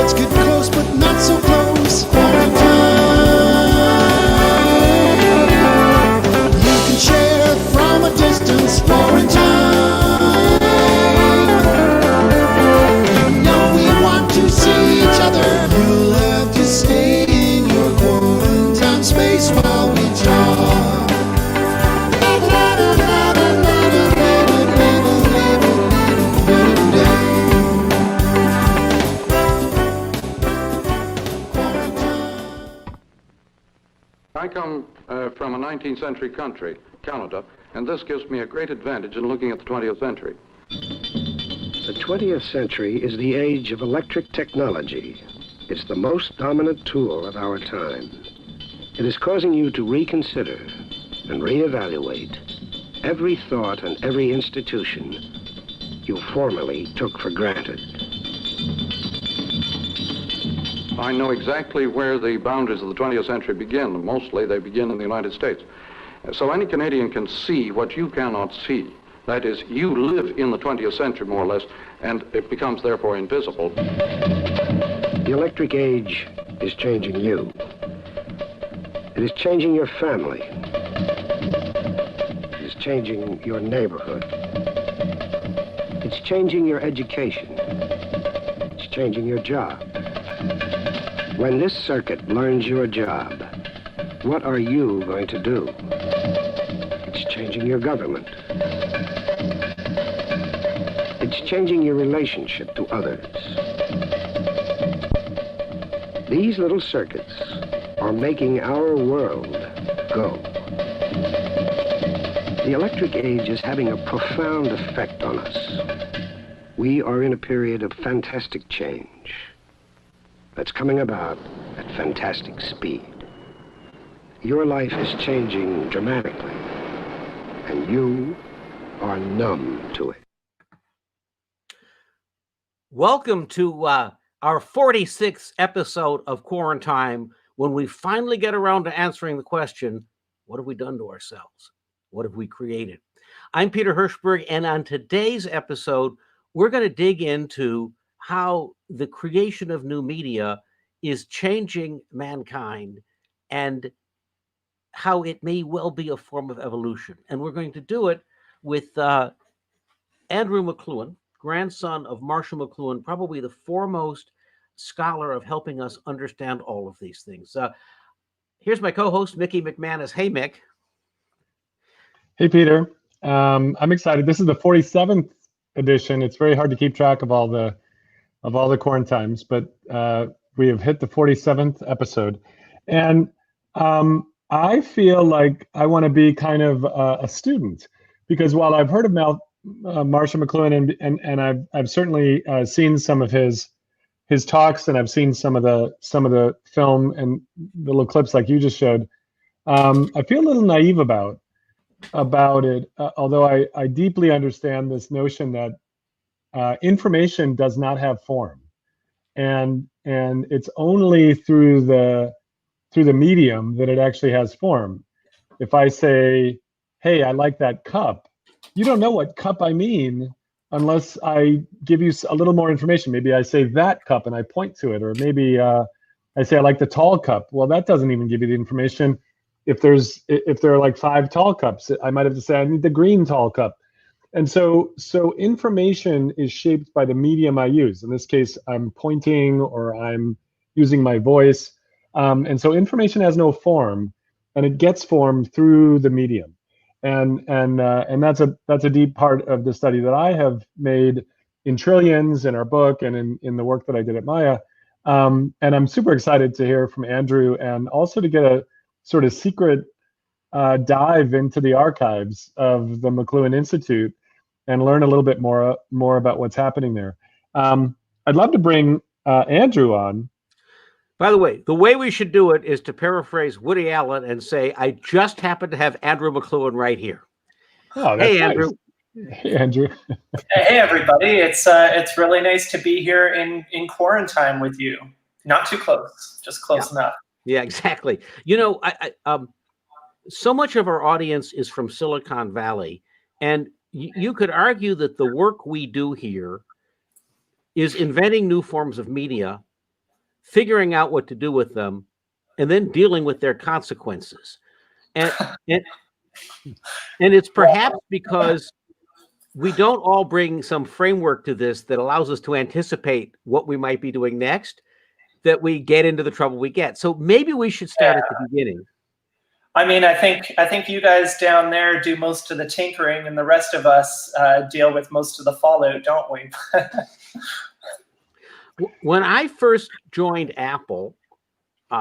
Let's get close, but not so close. Quarantine. You can share from a distance. Quarantine. You know we want to see each other. You'll have to stay in your quarantine space while we talk. I come from a 19th century country, Canada, and this gives me a great advantage in looking at the 20th century. The 20th century is the age of electric technology. It's the most dominant tool of our time. It is causing you to reconsider and reevaluate every thought and every institution you formerly took for granted. I know exactly where the boundaries of the 20th century begin. Mostly they begin in the United States. So any Canadian can see what you cannot see. That is, you live in the 20th century more or less, and it becomes therefore invisible. The electric age is changing you. It is changing your family. It is changing your neighborhood. It's changing your education. It's changing your job. When this circuit learns your job, what are you going to do? It's changing your government. It's changing your relationship to others. These little circuits are making our world go. The electric age is having a profound effect on us. We are in a period of fantastic change that's coming about at fantastic speed. Your life is changing dramatically, and you are numb to it. Welcome to our 46th episode of Quarantine, when we finally get around to answering the question, what have we done to ourselves? What have we created? I'm Peter Hirschberg, and on today's episode, we're going to dig into how the creation of new media is changing mankind and how it may well be a form of evolution. And we're going to do it with Andrew McLuhan, grandson of Marshall McLuhan, probably the foremost scholar of helping us understand all of these things. Here's my co-host, Mickey McManus. Hey, Mick. Hey, Peter. I'm excited. This is the 47th edition. It's very hard to keep track of all the quarantines, but we have hit the 47th episode. And I feel like I want to be kind of a student, because while I've heard of Marshall McLuhan and I've certainly seen some of his talks, and I've seen some of the film and the little clips like you just showed, I feel a little naive about it, although I deeply understand this notion that information does not have form, and it's only through the medium that it actually has form. If I say, hey, I like that cup, you don't know what cup I mean unless I give you a little more information. Maybe I say that cup and I point to it, or maybe I say I like the tall cup. Well, that doesn't even give you the information. If there are like 5 tall cups, I might have to say I need the green tall cup. And so information is shaped by the medium I use. In this case, I'm pointing or I'm using my voice. And so information has no form, and it gets form through the medium. And that's a deep part of the study that I have made in Trillions, in our book, and in the work that I did at Maya. And I'm super excited to hear from Andrew, and also to get a sort of secret dive into the archives of the McLuhan Institute and learn a little bit more about what's happening there. I'd love to bring Andrew on. By the way we should do it is to paraphrase Woody Allen and say, I just happen to have Andrew McLuhan right here. Oh, that's hey, nice. Andrew. Hey, Andrew. Hey, everybody. It's really nice to be here in quarantine with you. Not too close, just close enough. Yeah, exactly. You know, so much of our audience is from Silicon Valley, and you could argue that the work we do here is inventing new forms of media figuring out what to do with them, and then dealing with their consequences. And it's perhaps because we don't all bring some framework to this that allows us to anticipate what we might be doing next, that we get into the trouble we get. So maybe we should start at the beginning. I mean, I think you guys down there do most of the tinkering, and the rest of us deal with most of the fallout, don't we? When I first joined Apple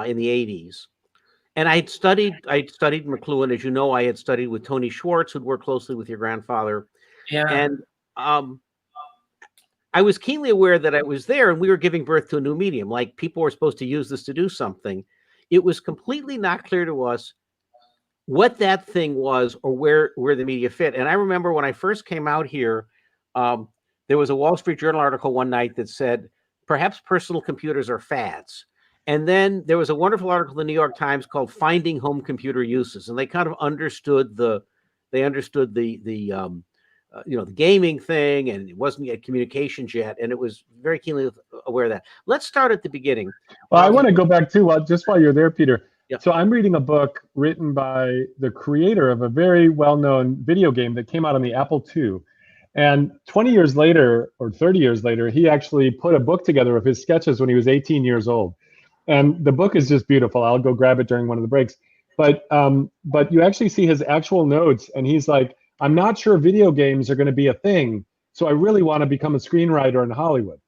in the 80s, and I'd studied McLuhan, as you know. I had studied with Tony Schwartz, who'd worked closely with your grandfather. Yeah. And I was keenly aware that I was there, and we were giving birth to a new medium. Like, people were supposed to use this to do something. It was completely not clear to us what that thing was or where the media fit. And I remember when I first came out here, there was a Wall Street Journal article one night that said, perhaps personal computers are fads. And then there was a wonderful article in the New York Times called "Finding Home Computer Uses," and they kind of understood the gaming thing, and it wasn't yet communications yet, and it was very keenly aware of that. Let's start at the beginning. Well, I want to go back too, just while you're there, Peter. Yeah. So I'm reading a book written by the creator of a very well-known video game that came out on the Apple II. And 20 years later, or 30 years later, he actually put a book together of his sketches when he was 18 years old. And the book is just beautiful. I'll go grab it during one of the breaks. But you actually see his actual notes, and he's like, I'm not sure video games are going to be a thing, so I really want to become a screenwriter in Hollywood.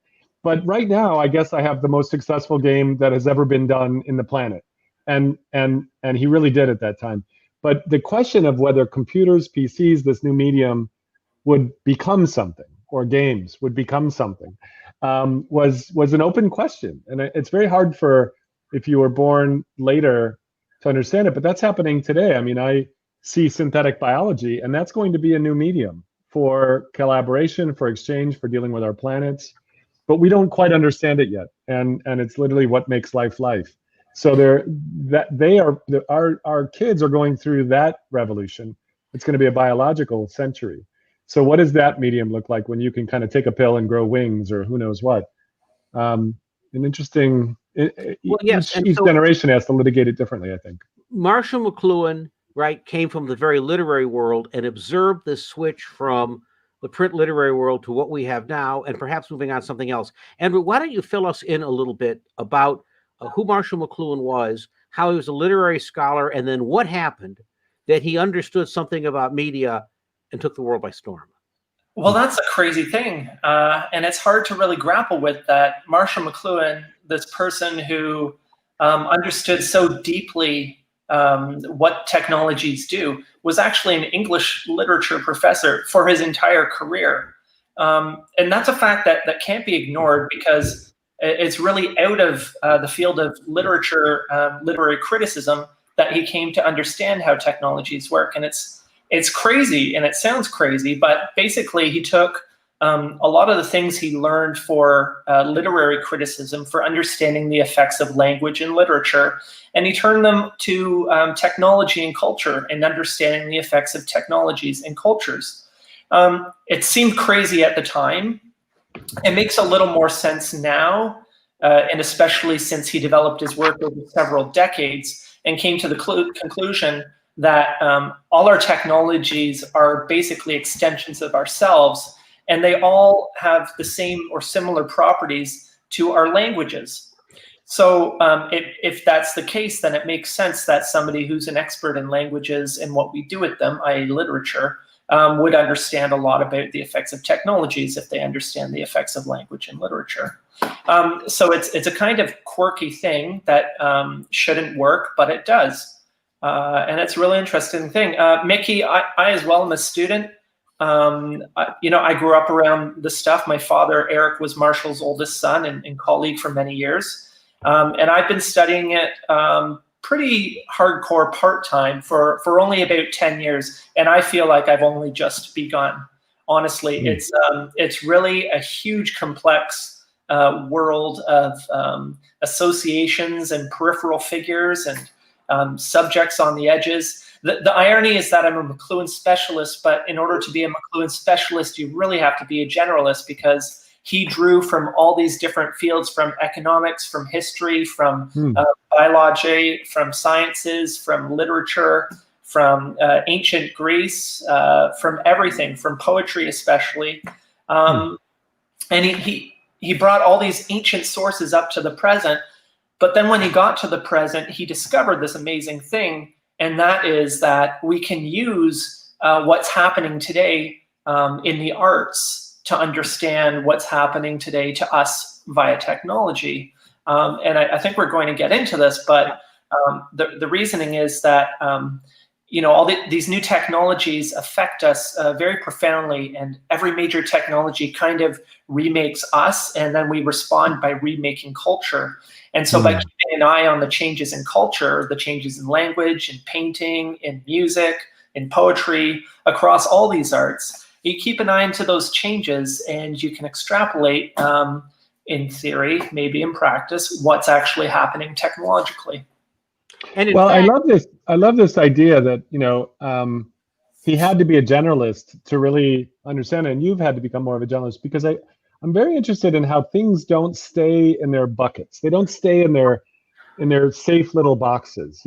But right now, I guess I have the most successful game that has ever been done in the planet. And he really did at that time. But the question of whether computers, PCs, this new medium would become something, or games would become something, was an open question. And it's very hard for, if you were born later, to understand it, but that's happening today. I mean, I see synthetic biology, and that's going to be a new medium for collaboration, for exchange, for dealing with our planets, but we don't quite understand it yet. And it's literally what makes life life. So our kids are going through that revolution. It's going to be a biological century. So what does that medium look like when you can kind of take a pill and grow wings, or who knows what? An interesting, each generation has to litigate it differently, I think. Marshall McLuhan, right, came from the very literary world and observed this switch from the print literary world to what we have now, and perhaps moving on to something else. Andrew, why don't you fill us in a little bit about who Marshall McLuhan was, how he was a literary scholar, and then what happened that he understood something about media and took the world by storm? Well, that's a crazy thing. And it's hard to really grapple with that. Marshall McLuhan, this person who understood so deeply what technologies do, was actually an English literature professor for his entire career. And that's a fact that can't be ignored, because it's really out of the field of literature, literary criticism, that he came to understand how technologies work. And it's crazy, and it sounds crazy, but basically he took a lot of the things he learned for literary criticism, for understanding the effects of language in literature, and he turned them to technology and culture, and understanding the effects of technologies and cultures. It seemed crazy at the time. It makes a little more sense now, and especially since he developed his work over several decades and came to the conclusion that all our technologies are basically extensions of ourselves, and they all have the same or similar properties to our languages. So if that's the case, then it makes sense that somebody who's an expert in languages and what we do with them, i.e. literature, would understand a lot about the effects of technologies if they understand the effects of language and literature. So it's a kind of quirky thing that shouldn't work, but it does. And it's a really interesting thing. Mickey, I as well am a student. I grew up around this stuff. My father, Eric, was Marshall's oldest son and colleague for many years. And I've been studying it pretty hardcore part-time for only about 10 years. And I feel like I've only just begun. Honestly, it's really a huge, complex world of associations and peripheral figures and subjects on the edges. The irony is that I'm a McLuhan specialist, but in order to be a McLuhan specialist, you really have to be a generalist, because he drew from all these different fields, from economics, from history, from biology, from sciences, from literature, from ancient Greece, from everything, from poetry especially. And he brought all these ancient sources up to the present. But then when he got to the present, he discovered this amazing thing, and that is that we can use what's happening today in the arts to understand what's happening today to us via technology. And I think we're going to get into this, but the reasoning is that all these new technologies affect us very profoundly, and every major technology kind of remakes us, and then we respond by remaking culture. And so by keeping an eye on the changes in culture, the changes in language, in painting, in music, in poetry, across all these arts, you keep an eye into those changes, and you can extrapolate, in theory, maybe in practice, what's actually happening technologically. And well, I love this idea that, he had to be a generalist to really understand it, and you've had to become more of a generalist, because I'm very interested in how things don't stay in their buckets. They don't stay in their safe little boxes.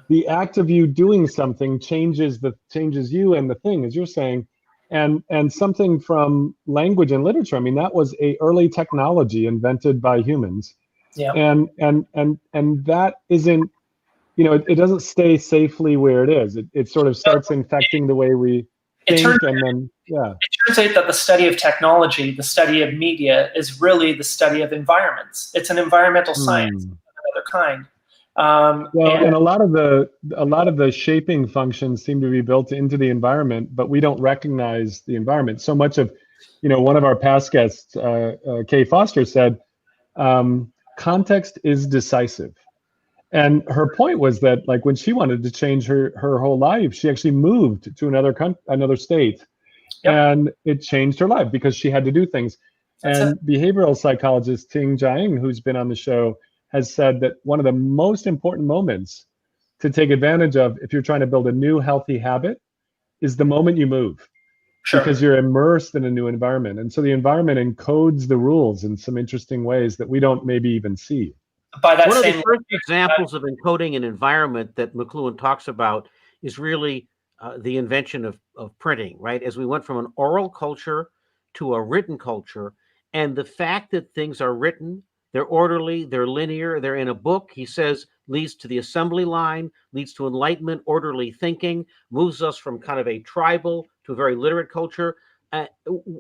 The act of you doing something changes you and the thing, as you're saying, and something from language and literature. I mean, that was a early technology invented by humans. Yeah. And that isn't, it doesn't stay safely where it is. It sort of starts infecting the way we think, It turns out that the study of technology, the study of media, is really the study of environments. It's an environmental science of another kind. And a lot of the shaping functions seem to be built into the environment, but we don't recognize the environment. So much of, one of our past guests, Kay Foster, said, context is decisive. And her point was that, like, when she wanted to change her whole life, she actually moved to another state. Yep. And it changed her life because she had to do things. Behavioral psychologist Ting Jiang, who's been on the show, has said that one of the most important moments to take advantage of if you're trying to build a new healthy habit is the moment you move. Sure. Because you're immersed in a new environment. And so the environment encodes the rules in some interesting ways that we don't maybe even see. By that One of same the first examples of encoding an environment that McLuhan talks about is really the invention of printing, right? As we went from an oral culture to a written culture, and the fact that things are written, they're orderly, they're linear, they're in a book, he says, leads to the assembly line, leads to enlightenment, orderly thinking, moves us from kind of a tribal to a very literate culture.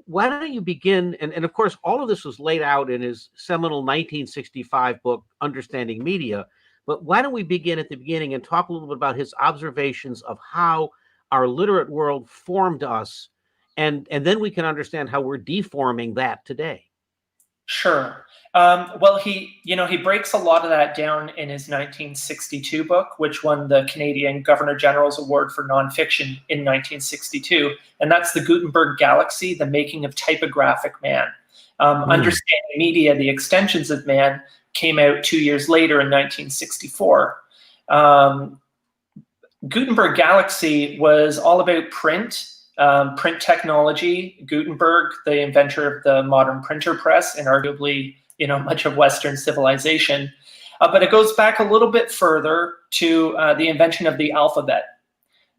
Why don't you begin, and of course, all of this was laid out in his seminal 1965 book, Understanding Media, but why don't we begin at the beginning and talk a little bit about his observations of how our literate world formed us, and then we can understand how we're deforming that today. Sure. Well, he breaks a lot of that down in his 1962 book, which won the Canadian Governor General's Award for Nonfiction in 1962. And that's The Gutenberg Galaxy, The Making of Typographic Man. Understanding Media, The Extensions of Man came out 2 years later in 1964. Gutenberg Galaxy was all about print technology. Gutenberg, the inventor of the modern printer press and arguably, much of Western civilization. But it goes back a little bit further to the invention of the alphabet.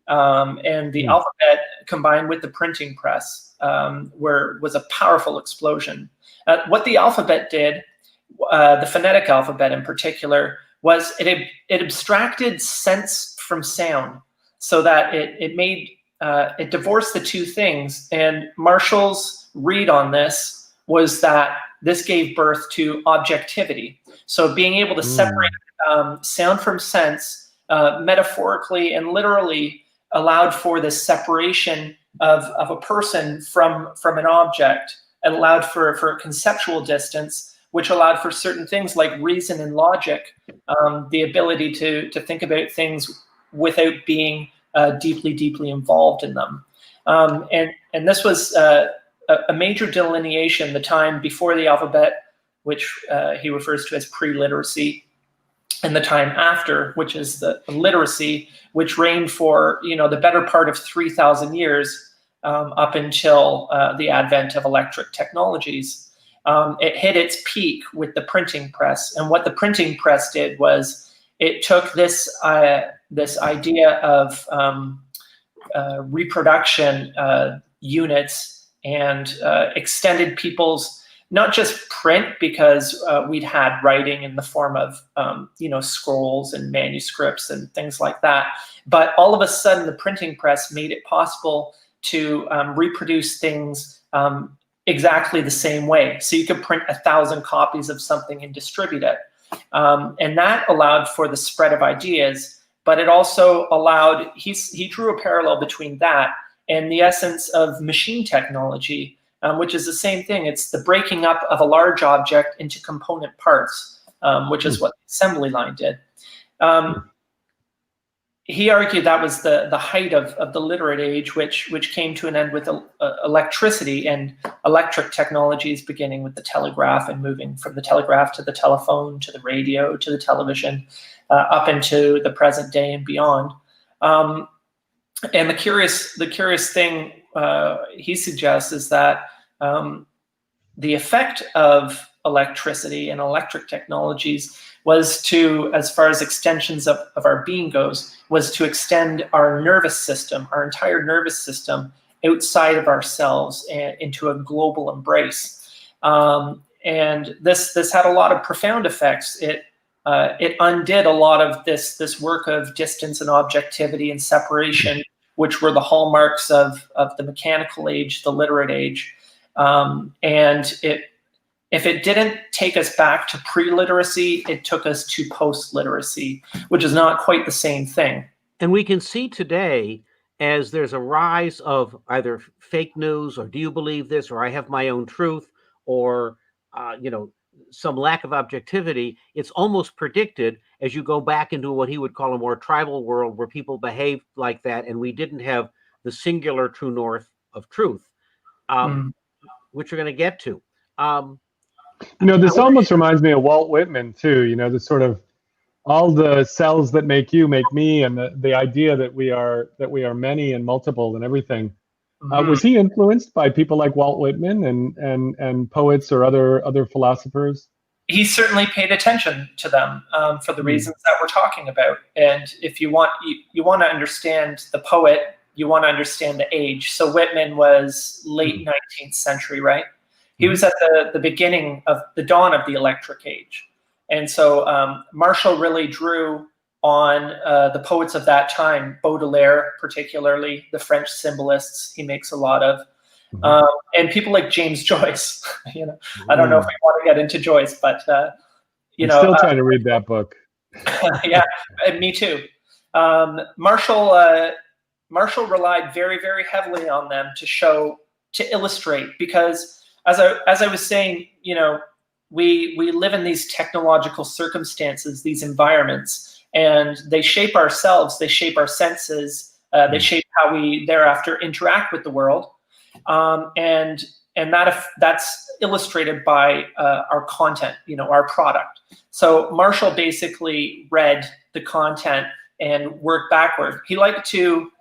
And the alphabet combined with the printing press was a powerful explosion. What the alphabet did, the phonetic alphabet in particular, was it abstracted sense from sound, so that it divorced the two things. And Marshall's read on this was that this gave birth to objectivity. So being able to separate sound from sense, metaphorically and literally, allowed for this separation of a person from an object. It allowed for conceptual distance, which allowed for certain things like reason and logic, the ability to think about things without being deeply, deeply involved in them. And this was a major delineation, the time before the alphabet, which he refers to as pre-literacy, and the time after, which is the literacy, which reigned for the better part of 3,000 years up until the advent of electric technologies. It hit its peak with the printing press. And what the printing press did was it took this idea of reproduction units and extended people's, not just print, because we'd had writing in the form of scrolls and manuscripts and things like that, but all of a sudden the printing press made it possible to reproduce things exactly the same way. So you could print 1,000 copies of something and distribute it. And that allowed for the spread of ideas, but it also allowed, he drew a parallel between that and the essence of machine technology, which is the same thing. It's the breaking up of a large object into component parts, which is what the assembly line did. He argued that was the height of the literate age, which came to an end with electricity and electric technologies, beginning with the telegraph and moving from the telegraph to the telephone, to the radio, to the television, up into the present day and beyond. And the curious thing he suggests is that the effect of electricity and electric technologies was to, as far as extensions of our being goes, was to extend our nervous system, our entire nervous system, outside of ourselves and into a global embrace. And this had a lot of profound effects. It undid a lot of this work of distance and objectivity and separation, which were the hallmarks of the mechanical age, the literate age. And if it didn't take us back to pre-literacy, it took us to post-literacy, which is not quite the same thing. And we can see today, as there's a rise of either fake news, or do you believe this, or I have my own truth, or some lack of objectivity, it's almost predicted as you go back into what he would call a more tribal world where people behaved like that, and we didn't have the singular true north of truth, which we're going to get to. This almost reminds me of Walt Whitman too. The sort of all the cells that make you make me, and the idea that we are many and multiple and everything. Was he influenced by people like Walt Whitman and poets or other philosophers? He certainly paid attention to them for the reasons that we're talking about. And if you want to understand the poet, you want to understand the age. So Whitman was late 19th century, right? He was at the beginning of the dawn of the electric age. And so Marshall really drew on the poets of that time, Baudelaire particularly, the French symbolists he makes a lot of, and people like James Joyce. I don't know if we want to get into Joyce, but I'm still trying to read that book. Yeah, me too. Marshall relied very, very heavily on them to illustrate, because as I was saying, we live in these technological circumstances, these environments, and they shape ourselves, they shape our senses, they shape how we thereafter interact with the world, and that's illustrated by our content, our product. So Marshall basically read the content and worked backward. He liked to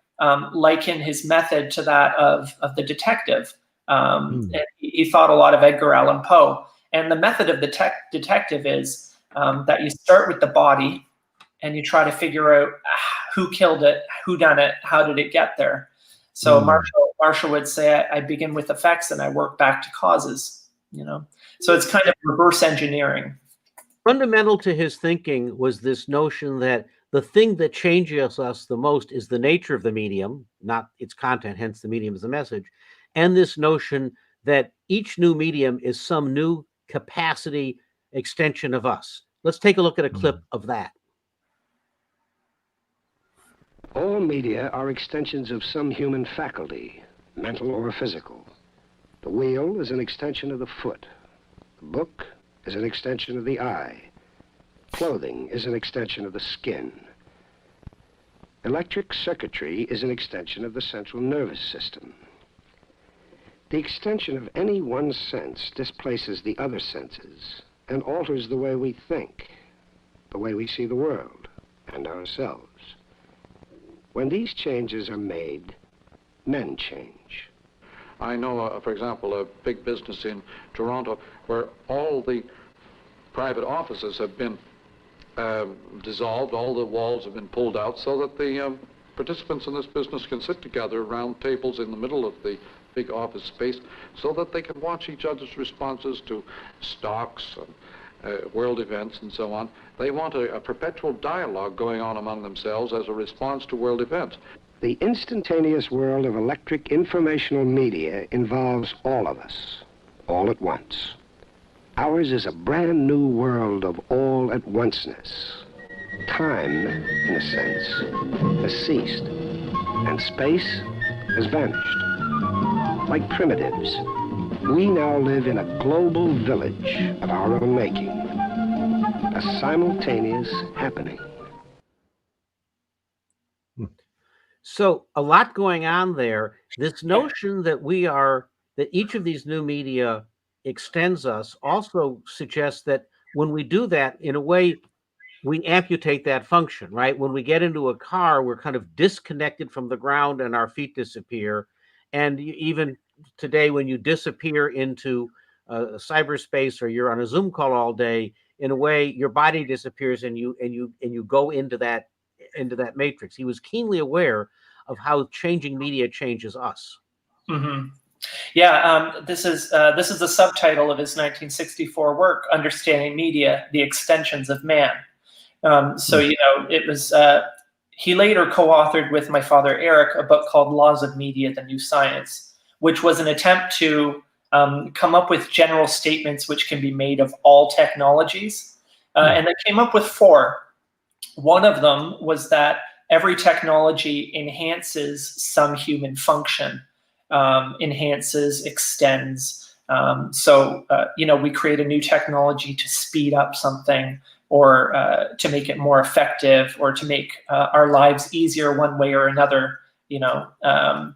liken his method to that of the detective. And he thought a lot of Edgar Allan Poe. And the method of the detective is that you start with the body and you try to figure out who killed it, who done it, how did it get there. So Marshall would say, I begin with effects and I work back to causes, So it's kind of reverse engineering. Fundamental to his thinking was this notion that the thing that changes us the most is the nature of the medium, not its content, hence the medium is the message. And this notion that each new medium is some new capacity extension of us. Let's take a look at a clip of that. All media are extensions of some human faculty, mental or physical. The wheel is an extension of the foot. The book is an extension of the eye. Clothing is an extension of the skin. Electric circuitry is an extension of the central nervous system. The extension of any one sense displaces the other senses and alters the way we think, the way we see the world and ourselves. When these changes are made, men change. I know, for example, a big business in Toronto where all the private offices have been dissolved, all the walls have been pulled out so that the participants in this business can sit together around tables in the middle of the big office space so that they can watch each other's responses to stocks and world events and so on. They want a perpetual dialogue going on among themselves as a response to world events. The instantaneous world of electric informational media involves all of us, all at once. Ours is a brand new world of all-at-onceness. Time, in a sense, has ceased, and space has vanished. Like primitives, we now live in a global village of our own making, a simultaneous happening. So a lot going on there. This notion that that each of these new media extends us also suggests that when we do that, in a way, we amputate that function, right? When we get into a car, we're kind of disconnected from the ground and our feet disappear. And even today, when you disappear into cyberspace or you're on a Zoom call all day, in a way, your body disappears and you go into that matrix. He was keenly aware of how changing media changes us. Mm-hmm. Yeah, this is the subtitle of his 1964 work, Understanding Media: The Extensions of Man. So, you know, it was, he later co-authored with my father, Eric, a book called Laws of Media, the New Science, which was an attempt to come up with general statements which can be made of all technologies. And they came up with 4. One of them was that every technology enhances some human function, enhances, extends. You know, we create a new technology to speed up something, or to make it more effective, or to make our lives easier one way or another. You know,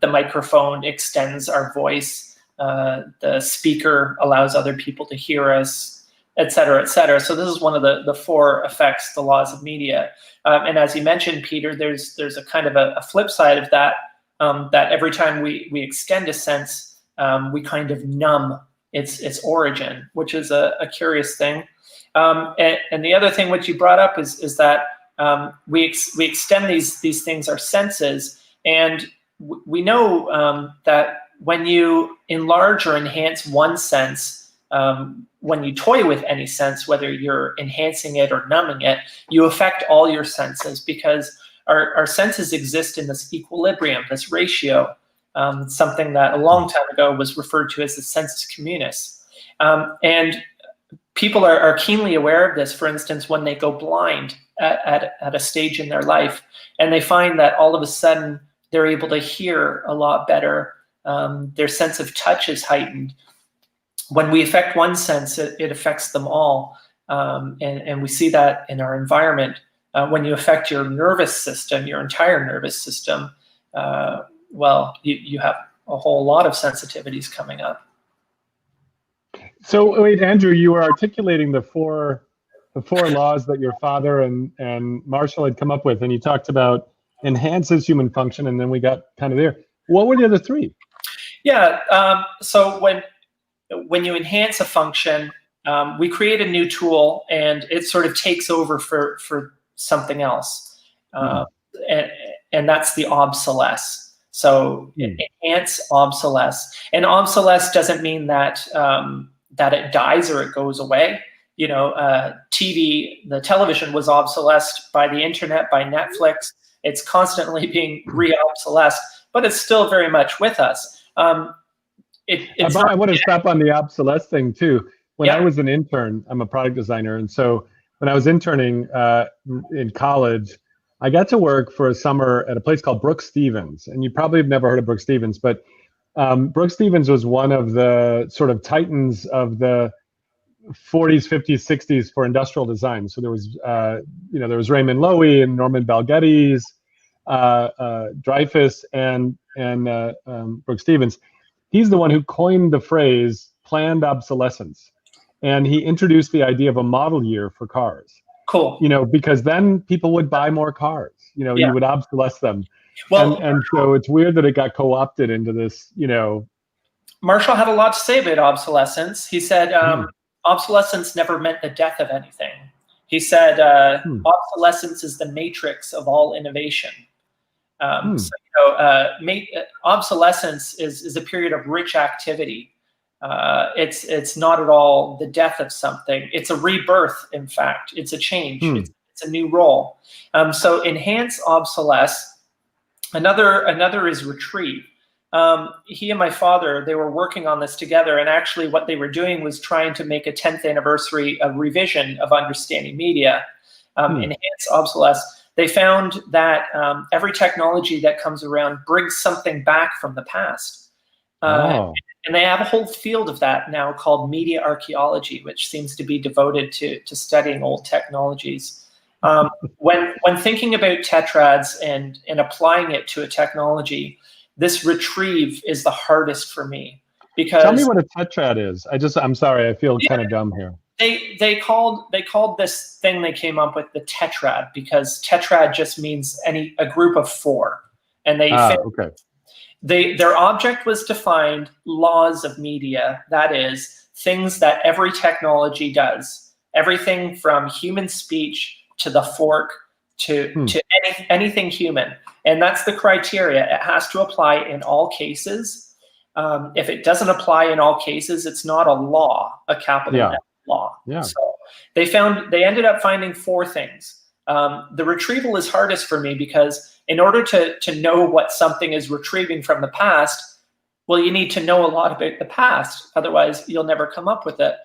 the microphone extends our voice, the speaker allows other people to hear us, et cetera, et cetera. So this is one of the 4 effects, the laws of media. And as you mentioned, Peter, there's a kind of a flip side of that, that every time we extend a sense, we kind of numb its origin, which is a curious thing. And the other thing which you brought up is that we extend these things, our senses, and we know that when you enlarge or enhance one sense, when you toy with any sense, whether you're enhancing it or numbing it, you affect all your senses, because our senses exist in this equilibrium, this ratio, something that a long time ago was referred to as the sensus communis. And people are keenly aware of this, for instance, when they go blind at a stage in their life, and they find that all of a sudden they're able to hear a lot better. Their sense of touch is heightened. When we affect one sense, it affects them all. And we see that in our environment. When you affect your nervous system, your entire nervous system, well, you have a whole lot of sensitivities coming up. So wait, Andrew, you were articulating the four laws that your father and Marshall had come up with, and you talked about enhances human function, and then we got kind of there. What were the other 3? Yeah, so when you enhance a function, we create a new tool, and it sort of takes over for something else, and that's the obsolescence. So enhance, obsolesce, and obsolesce doesn't mean that that it dies or it goes away. You know, the television was obsolesced by the internet, by Netflix. It's constantly being re-obsolesced, but it's still very much with us. I want to stop on the obsolescence thing too. When I was an intern, I'm a product designer, and so when I was interning in college, I got to work for a summer at a place called Brooks Stevens, and you probably have never heard of Brooks Stevens, but Brooks Stevens was one of the sort of titans of the 40s, 50s, 60s for industrial design. So there was, there was Raymond Loewy and Norman Bell Geddes, Dreyfus, and Brooks Stevens. He's the one who coined the phrase planned obsolescence, and he introduced the idea of a model year for cars. Cool. You know, because then people would buy more cars. You know, you would obsolesce them. Well, and so it's weird that it got co-opted into this, Marshall had a lot to say about obsolescence. He said obsolescence never meant the death of anything. He said obsolescence is the matrix of all innovation. So, obsolescence is a period of rich activity. It's not at all the death of something. It's a rebirth, in fact. It's a change. It's a new role. So enhance, obsolesce. Another is retrieve. He and my father, they were working on this together, and actually what they were doing was trying to make a 10th anniversary revision of understanding media. Enhance, obsolesce. They found that every technology that comes around brings something back from the past. And they have a whole field of that now called media archaeology, which seems to be devoted to studying old technologies. When thinking about tetrads and applying it to a technology, this retrieve is the hardest for me. Because tell me what a tetrad is. I'm sorry, I feel kind of dumb here. They called this thing they came up with the tetrad, because tetrad just means a group of 4, and their object was to find laws of media, that is, things that every technology does, everything from human speech to the fork to anything human, and that's the criteria. It has to apply in all cases. If it doesn't apply in all cases, it's not a law, a capital F law. So they ended up finding 4 things. The retrieval is hardest for me because in order to know what something is retrieving from the past, well, you need to know a lot about the past. Otherwise, you'll never come up with it.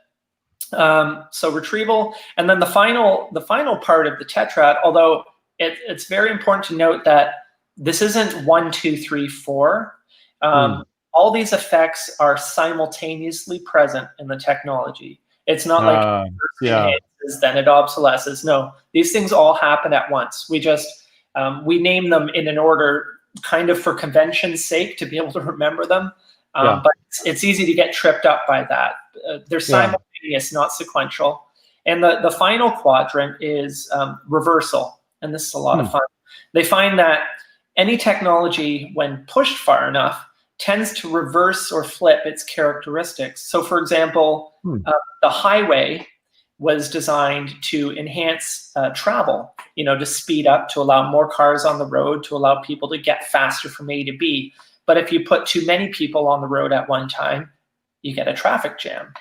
So retrieval, and then the final part of the tetrad, although it's very important to note that this isn't 1, 2, 3, 4. All these effects are simultaneously present in the technology. It's not like enhances, then it obsolesces. No, these things all happen at once. We just we name them in an order, kind of for convention's sake, to be able to remember them. But it's easy to get tripped up by that. They're simultaneous, not sequential. And the final quadrant is reversal, and this is a lot of fun. They find that any technology, when pushed far enough, tends to reverse or flip its characteristics. So, for example, the highway was designed to enhance travel, to speed up, to allow more cars on the road, to allow people to get faster from A to B. But if you put too many people on the road at one time, you get a traffic jam.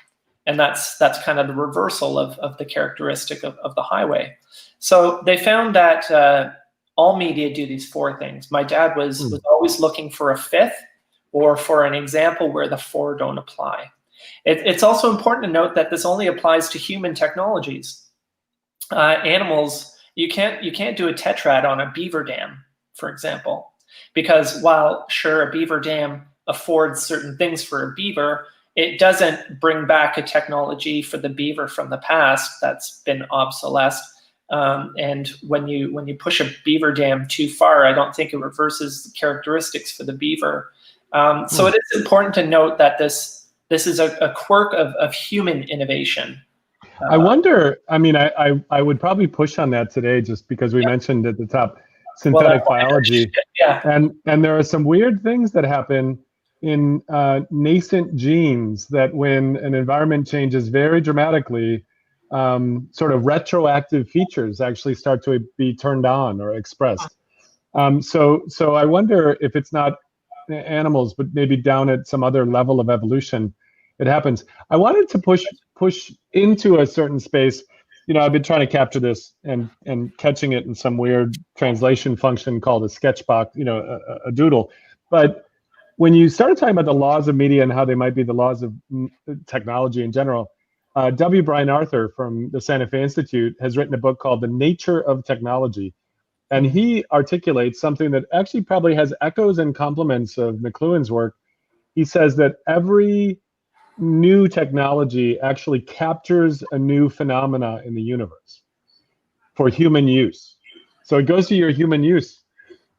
And that's kind of the reversal of the characteristic of the highway. So they found that all media do these 4 things. My dad was always looking for a 5th, or for an example where the 4 don't apply. It's also important to note that this only applies to human technologies. Animals, you can't do a tetrad on a beaver dam, for example, because while sure a beaver dam affords certain things for a beaver, it doesn't bring back a technology for the beaver from the past that's been obsolesced. And when you push a beaver dam too far, I don't think it reverses the characteristics for the beaver. So it is important to note that this is a quirk of human innovation. I wonder, I would probably push on that today, just because we mentioned at the top synthetic biology. And there are some weird things that happen in nascent genes that when an environment changes very dramatically, sort of retroactive features actually start to be turned on or expressed. So I wonder if it's not animals, but maybe down at some other level of evolution, it happens. I wanted to push into a certain space. I've been trying to capture this and catching it in some weird translation function called a sketchbox, a doodle. But when you started talking about the laws of media and how they might be the laws of technology in general, W. Brian Arthur from the Santa Fe Institute has written a book called The Nature of Technology. And he articulates something that actually probably has echoes and complements of McLuhan's work. He says that every new technology actually captures a new phenomena in the universe for human use. So it goes to your human use,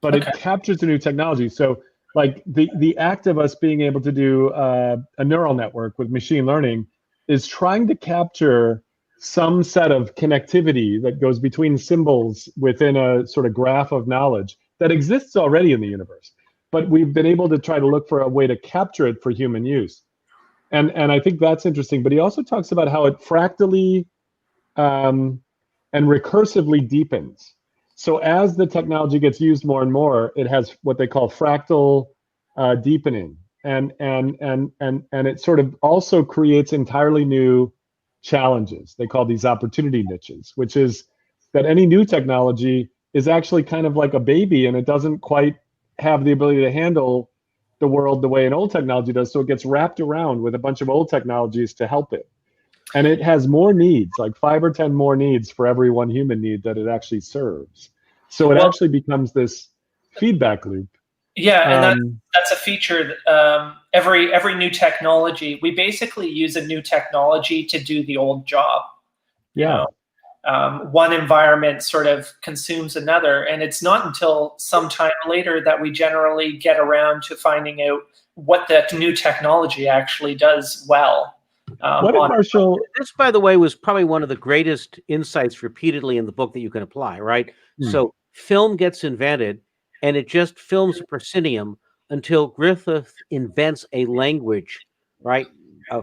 but it captures a new technology. So like the act of us being able to do a neural network with machine learning is trying to capture some set of connectivity that goes between symbols within a sort of graph of knowledge that exists already in the universe. But we've been able to try to look for a way to capture it for human use. And I think that's interesting. But he also talks about how it fractally and recursively deepens. So as the technology gets used more and more, it has what they call fractal deepening, and it sort of also creates entirely new challenges. They call these opportunity niches, which is that any new technology is actually kind of like a baby, and it doesn't quite have the ability to handle the world the way an old technology does. So it gets wrapped around with a bunch of old technologies to help it. And it has more needs, like 5 or 10 more needs for every one human need that it actually serves. So it actually becomes this feedback loop. Yeah, and that's a feature. Every new technology, we basically use a new technology to do the old job. Yeah. One environment sort of consumes another, and it's not until some time later that we generally get around to finding out what that new technology actually does well. What did Marshall? This, by the way, was probably one of the greatest insights repeatedly in the book that you can apply, right? So film gets invented, and it just films a proscenium until Griffith invents a language, right,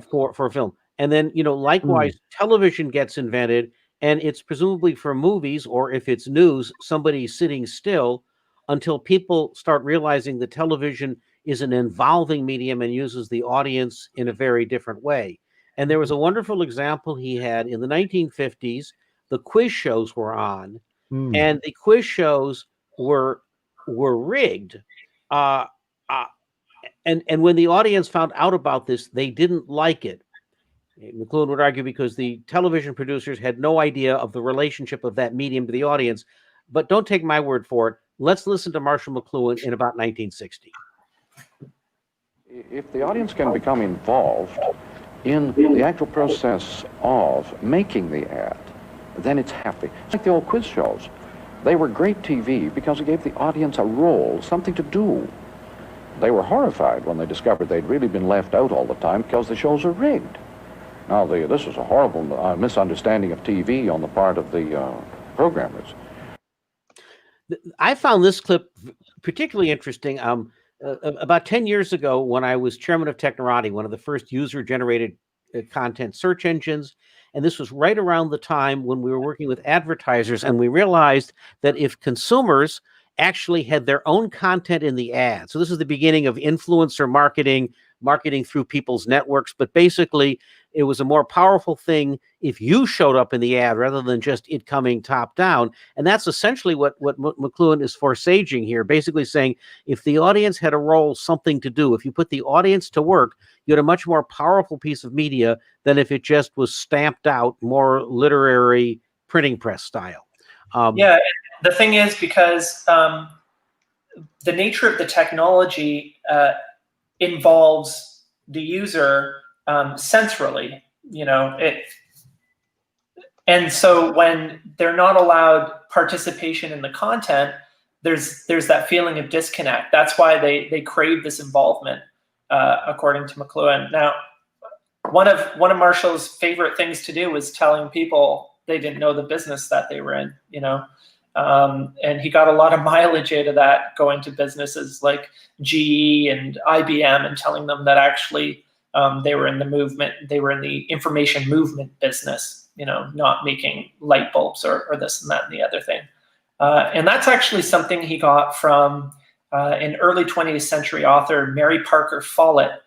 for film. And then, likewise, television gets invented, and it's presumably for movies, or if it's news, somebody sitting still until people start realizing that television is an involving medium and uses the audience in a very different way. And there was a wonderful example he had in the 1950s. The quiz shows were on, and the quiz shows were rigged. And when the audience found out about this, they didn't like it. McLuhan would argue because the television producers had no idea of the relationship of that medium to the audience. But don't take my word for it. Let's listen to Marshall McLuhan in about 1960. If the audience can become involved in the actual process of making the ad, then it's happy. It's like the old quiz shows. They were great TV because it gave the audience a role, something to do. They were horrified when they discovered they'd really been left out all the time because the shows are rigged. Now, this is a horrible misunderstanding of TV on the part of the programmers. I found this clip particularly interesting. About 10 years ago, when I was chairman of Tetrad, one of the first user-generated content search engines, and this was right around the time when we were working with advertisers, and we realized that if consumers actually had their own content in the ad, so this is the beginning of influencer marketing through people's networks, but basically it was a more powerful thing if you showed up in the ad rather than just it coming top down. And that's essentially what McLuhan is forsaging here, basically saying if the audience had a role, something to do, if you put the audience to work, you had a much more powerful piece of media than if it just was stamped out more literary printing press style. Yeah, the thing is, because the nature of the technology involves the user sensorily, and so when they're not allowed participation in the content, there's that feeling of disconnect. That's why they crave this involvement, according to McLuhan. Now, one of Marshall's favorite things to do was telling people they didn't know the business that they were in, and he got a lot of mileage out of that, going to businesses like GE and IBM and telling them that actually they were in the movement, they were in the information movement business, not making light bulbs or this and that and the other thing. And that's actually something he got from an early 20th century author, Mary Parker Follett,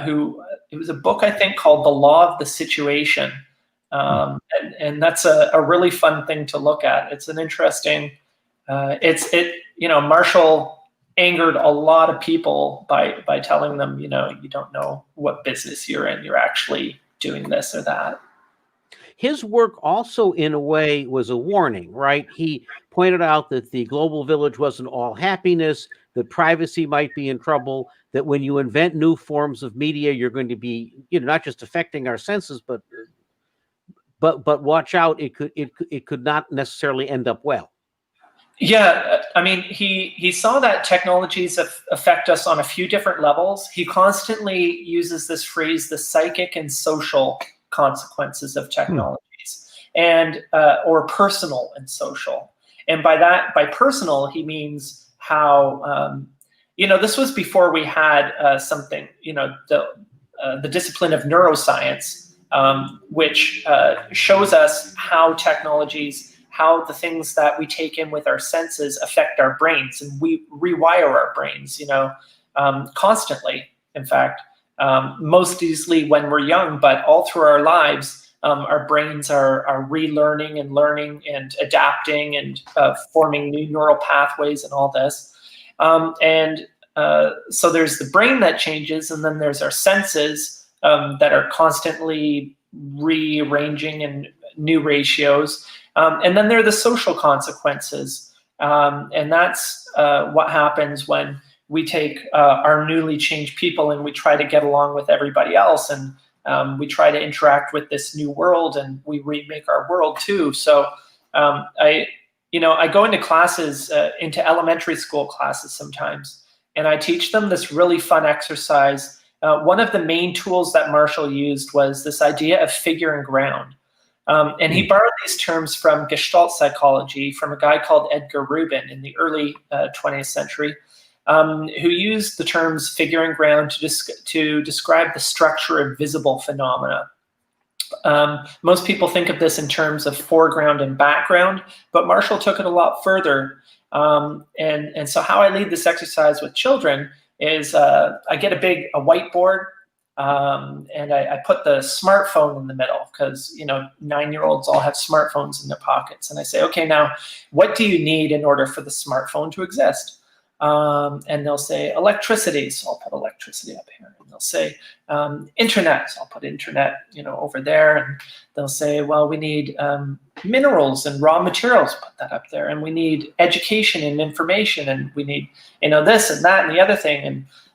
who, it was a book, I think, called The Law of the Situation. And that's a really fun thing to look at. It's an interesting, Marshall angered a lot of people by telling them, you don't know what business you're in. You're actually doing this or that. His work also, in a way, was a warning, right? He pointed out that the global village wasn't all happiness, that privacy might be in trouble, that when you invent new forms of media, you're going to be, not just affecting our senses, but watch out, it could not necessarily end up well. Yeah, I mean, he saw that technologies affect us on a few different levels. He constantly uses this phrase, the psychic and social consequences of technologies, and or personal and social. And by personal, he means how, this was before we had something, the discipline of neuroscience, which shows us how technologies, how the things that we take in with our senses affect our brains, and we rewire our brains, constantly. In fact, most easily when we're young, but all through our lives, our brains are relearning and learning and adapting and forming new neural pathways and all this. So there's the brain that changes, and then there's our senses that are constantly rearranging in new ratios. And then there are the social consequences. And that's what happens when we take our newly changed people and we try to get along with everybody else, and we try to interact with this new world, and we remake our world too. So I go into classes, into elementary school classes sometimes, and I teach them this really fun exercise. One of the main tools that Marshall used was this idea of figure and ground. And he borrowed these terms from Gestalt psychology from a guy called Edgar Rubin in the early 20th century, who used the terms figure and ground to describe the structure of visible phenomena. Most people think of this in terms of foreground and background, but Marshall took it a lot further. And so how I lead this exercise with children is I get a whiteboard, and I put the smartphone in the middle, because 9-year-olds all have smartphones in their pockets. And I say, okay, now what do you need in order for the smartphone to exist? And they'll say electricity, so I'll put electricity up here. And they'll say internet, so I'll put internet, over there. And they'll say, well, we need minerals and raw materials, put that up there. And we need education and information, and we need, this and that and the other thing.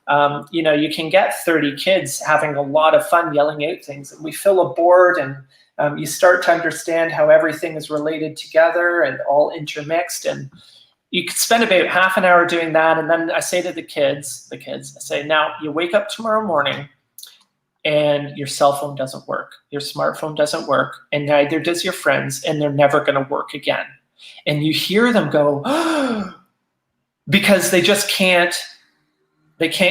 And you can get 30 kids having a lot of fun yelling out things, and we fill a board, and you start to understand how everything is related together and all intermixed. And you could spend about half an hour doing that. And then I say to the kids, I say, now you wake up tomorrow morning and your cell phone doesn't work, your smartphone doesn't work, and neither does your friends, and they're never going to work again. And you hear them go, because they just can't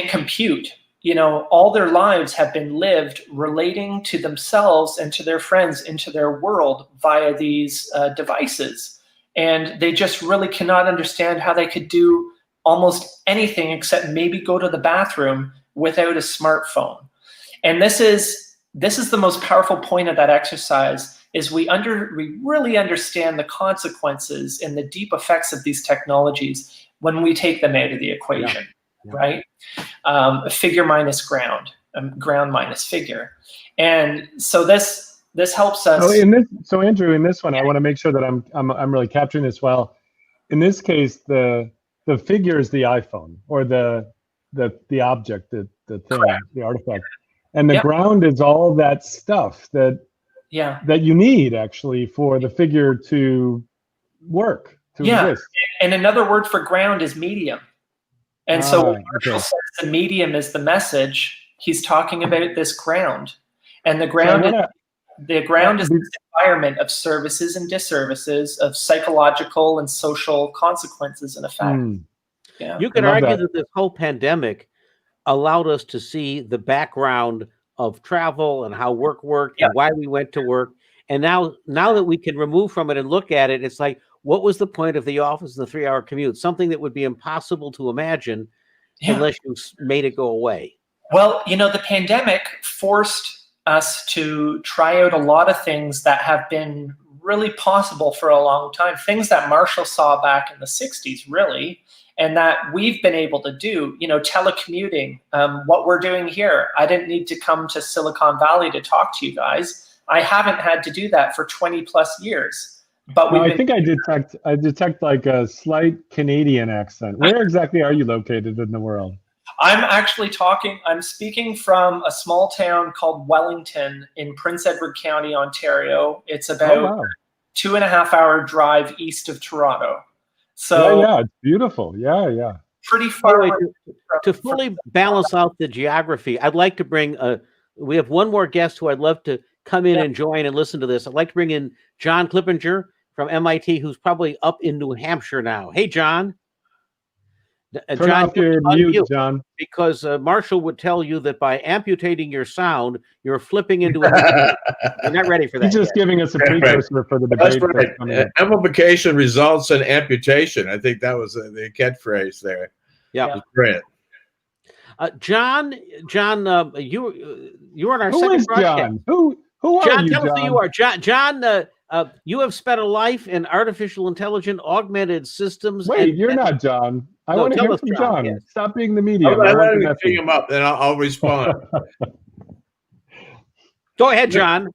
compute. All their lives have been lived relating to themselves and to their friends, into their world via these devices. And they just really cannot understand how they could do almost anything except maybe go to the bathroom without a smartphone. And this is the most powerful point of that exercise, is we really understand the consequences and the deep effects of these technologies when we take them out of the equation. Yeah. Right? Figure minus ground, ground minus figure. And so this helps us. So Andrew, in this one, I want to make sure that I'm really capturing this well. In this case, the figure is the iPhone, or the object, the thing, correct, the artifact, and the ground is all that stuff that you need actually for the figure to work, to exist. And another word for ground is medium. And so when Marshall says the medium is the message, he's talking about this ground, and the ground is. The ground is this environment of services and disservices, of psychological and social consequences and effects. Yeah. You can argue that this whole pandemic allowed us to see the background of travel and how work worked and why we went to work. And now that we can remove from it and look at it, it's like, what was the point of the office and the 3-hour commute? Something that would be impossible to imagine unless you made it go away. Well, the pandemic forced us to try out a lot of things that have been really possible for a long time, things that Marshall saw back in the 60s, really, and that we've been able to do, telecommuting, what we're doing here. I didn't need to come to Silicon Valley to talk to you guys. I haven't had to do that for 20 plus years. But I think I detect like a slight Canadian accent. Where exactly are you located in the world? I'm speaking from a small town called Wellington in Prince Edward County, Ontario. It's about 2.5 hour drive east of Toronto. So it's beautiful. Yeah. Pretty far. To fully balance out the geography, I'd like to bring we have one more guest who I'd love to come in and join and listen to this. I'd like to bring in John Clippinger from MIT, who's probably up in New Hampshire now. Hey, John. Turn off your mute, John. Because Marshall would tell you that by amputating your sound, you're flipping into a You're not ready for that. He's just giving us a precursor for the debate. That's right. Amplification results in amputation. I think that was the catchphrase there. Yeah, great. John, you were on our who second is broadcast. John? Who are John, you, tell John? us who you are. John, you have spent a life in artificial intelligent augmented systems. Wait, you're not John. I want to hear from John. Yes. Stop being the media. Let me pick him up, and I'll respond. Go ahead, John.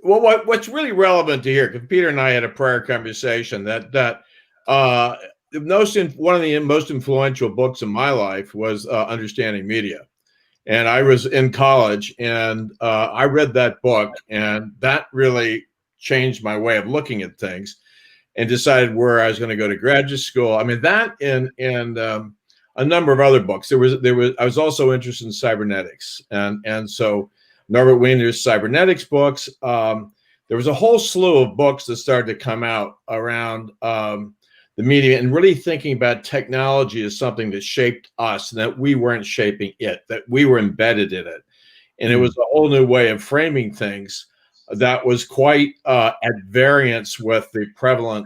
Well, what's really relevant to here, because Peter and I had a prior conversation that one of the most influential books in my life was Understanding Media. And I was in college, and I read that book, and that really changed my way of looking at things, and decided where I was going to go to graduate school. I mean, that and a number of other books. I was also interested in cybernetics, and so Norbert Wiener's cybernetics books. There was a whole slew of books that started to come out around the media, and really thinking about technology as something that shaped us, and that we weren't shaping it, that we were embedded in it. And it was a whole new way of framing things that was quite at variance with the prevalent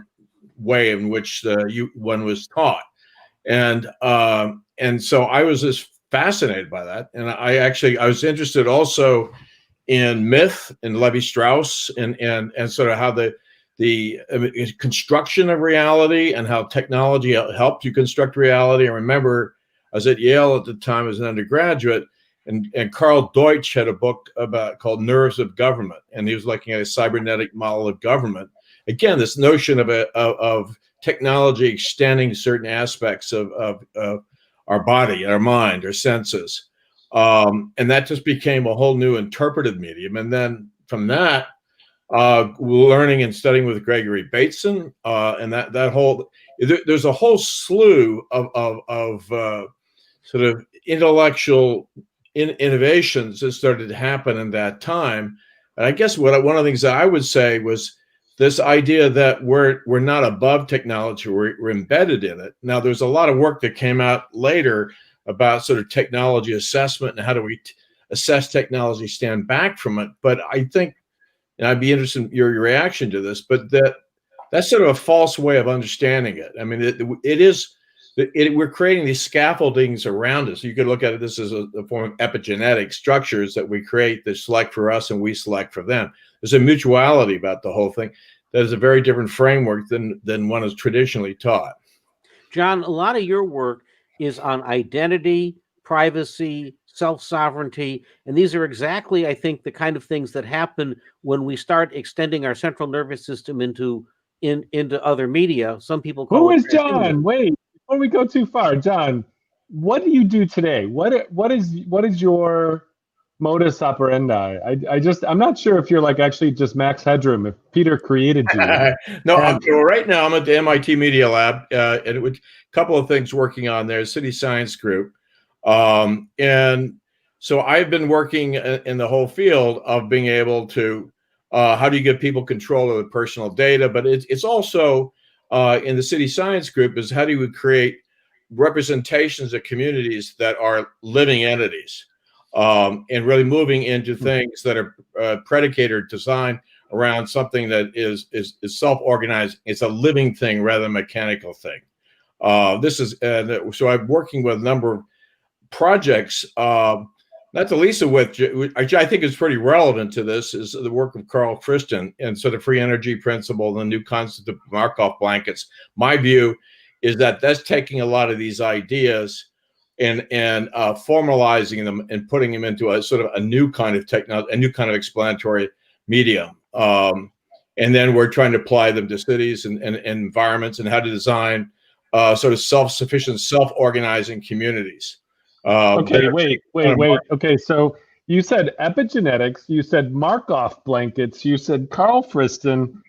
way in which one was taught. And so I was just fascinated by that. And I was interested also in myth and Levi-Strauss and sort of how the construction of reality and how technology helped you construct reality. I remember I was at Yale at the time as an undergraduate, and Carl Deutsch had a book called Nerves of Government, and he was looking at a cybernetic model of government. Again, this notion of technology extending certain aspects of our body, our mind, our senses. And that just became a whole new interpretive medium. And then from that, learning and studying with Gregory Bateson, and that whole, there's a whole slew of sort of intellectual innovations that started to happen in that time. And I guess one of the things that I would say was this idea that we're not above technology, we're embedded in it. Now, there's a lot of work that came out later about sort of technology assessment and how do we assess technology, stand back from it. But I think, and I'd be interested in your reaction to this, but that's sort of a false way of understanding it. I mean, we're creating these scaffoldings around us. You could look at this as a form of epigenetic structures that we create that select for us and we select for them. There's a mutuality about the whole thing that is a very different framework than one is traditionally taught. John, a lot of your work is on identity, privacy, self-sovereignty, and these are exactly, I think, the kind of things that happen when we start extending our central nervous system into other media. Some people call Who it is John? Wait, before we go too far, John, what do you do today? What is your modus operandi? I'm not sure if you're like actually just Max Headroom, if Peter created you. No, so right now I'm at the MIT Media Lab, and it was a couple of things working on there, City Science Group. And so I've been working in the whole field of being able to, how do you give people control of the personal data? But it's also in the City Science Group is how do you create representations of communities that are living entities, and really moving into things that are predicated or designed around something that is self-organized. It's a living thing rather than a mechanical thing. So I'm working with a number of projects, not the least of which I think is pretty relevant to this, is the work of Carl Friston and sort of free energy principle and the new concept of Markov blankets. My view is that that's taking a lot of these ideas and formalizing them and putting them into a sort of a new kind of technology, a new kind of explanatory medium. And then we're trying to apply them to cities and environments and how to design sort of self-sufficient, self-organizing communities. Okay, wait. Okay, so you said epigenetics, you said Markov blankets, you said Carl Friston.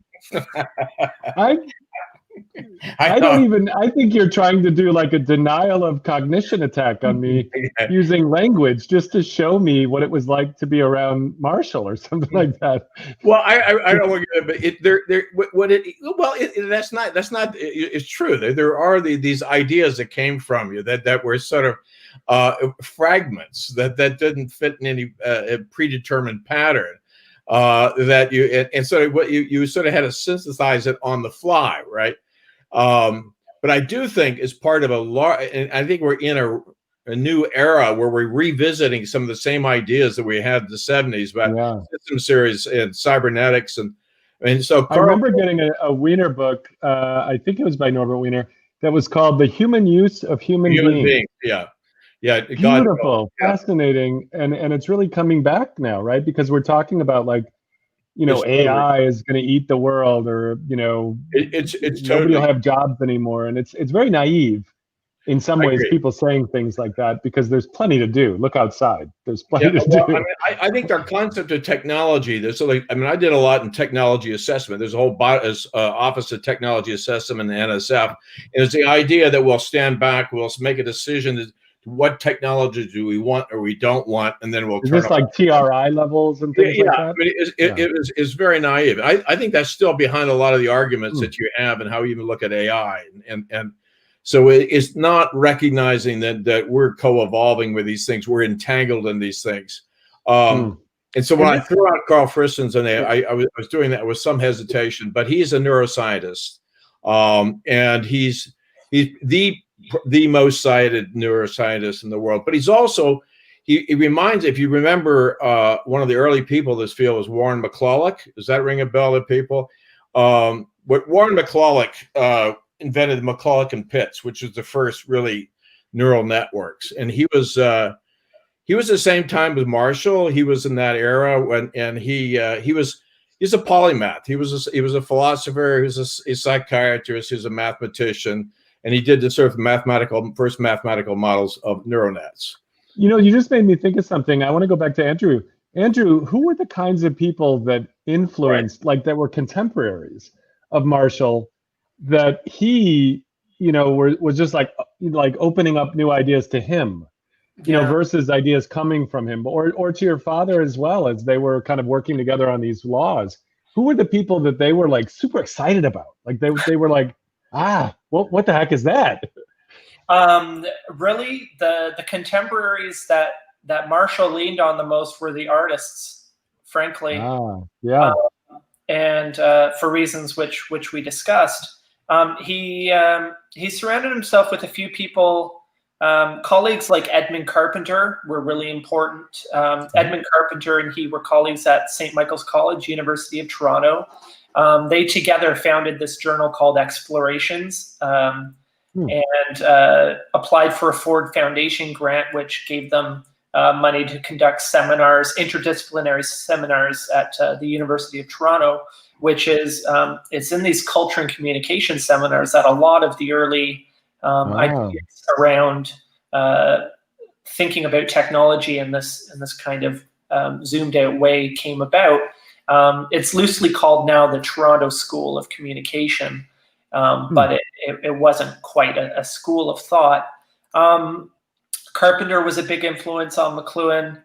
I think you're trying to do like a denial of cognition attack on me using language just to show me what it was like to be around Marshall or something like that. Well, I don't want to, but that's not, it's true. There are these ideas that came from you that were sort of fragments that didn't fit in any predetermined pattern. That you sort of what you sort of had to synthesize it on the fly, right? But I do think it's part of a large, and I think we're in a new era where we're revisiting some of the same ideas that we had in the 70s about system series and cybernetics, and so I remember getting a Wiener book. I think it was by Norbert Wiener, that was called "The Human Use of Human Beings." Yeah, beautiful, fascinating, and it's really coming back now, right? Because we're talking about like, AI is going to eat the world, or it's nobody totally will have jobs anymore, and it's very naive in some ways. People saying things like that because there's plenty to do. Look outside. There's plenty to do. I mean, I think our concept of technology. I did a lot in technology assessment. There's a whole Office of Technology Assessment in the NSF, and it's the idea that we'll stand back, we'll make a decision. What technology do we want or we don't want, and then we'll turn. Is this like TRI levels and things like that? It's very naive. I think that's still behind a lot of the arguments that you have and how you even look at AI, and so it's not recognizing that we're co-evolving with these things. We're entangled in these things. And so when I threw out Carl Friston's, and I was doing that with some hesitation, but he's a neuroscientist, and he's the most cited neuroscientist in the world. But he's also, he reminds, if you remember, one of the early people in this field was Warren McCulloch. Does that ring a bell to people? What Warren McCulloch invented McCulloch and Pitts, which was the first really neural networks. And he was the same time as Marshall. He was in that era he's a polymath. He was a philosopher. He was a psychiatrist. He was a mathematician. And he did the sort of first mathematical models of neural nets. You just made me think of something. I want to go back to Andrew. Andrew, who were the kinds of people that influenced, like that were contemporaries of Marshall, that he, was just like opening up new ideas to him, versus ideas coming from him, or to your father as well, as they were kind of working together on these laws? Who were the people that they were like super excited about? Like they were like, what the heck is that? Really, the contemporaries that Marshall leaned on the most were the artists, frankly. And for reasons which we discussed, he surrounded himself with a few people. Colleagues like Edmund Carpenter were really important. Edmund Carpenter and he were colleagues at St. Michael's College, University of Toronto. They together founded this journal called Explorations, and applied for a Ford Foundation grant, which gave them money to conduct seminars, interdisciplinary seminars at the University of Toronto, which is it's in these culture and communication seminars that a lot of the early ideas around thinking about technology in this kind of zoomed out way came about. It's loosely called now the Toronto School of Communication, but it wasn't quite a school of thought. Carpenter was a big influence on McLuhan.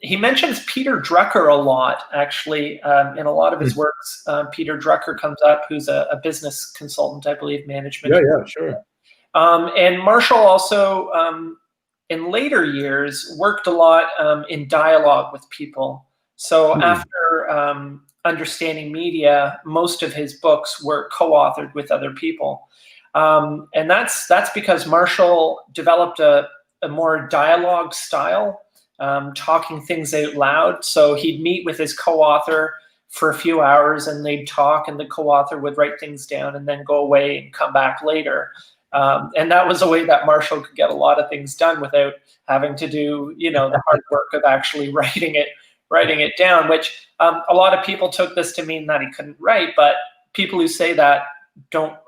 He mentions Peter Drucker a lot, actually, in a lot of his works. Peter Drucker comes up, who's a business consultant, I believe, management. Yeah, sure. And Marshall also, in later years, worked a lot in dialogue with people. So after understanding media, most of his books were co-authored with other people. And that's because Marshall developed a more dialogue style, talking things out loud. So he'd meet with his co-author for a few hours and they'd talk, and the co-author would write things down and then go away and come back later. And that was a way that Marshall could get a lot of things done without having to do, the hard work of actually writing it down, which a lot of people took this to mean that he couldn't write, but people who say that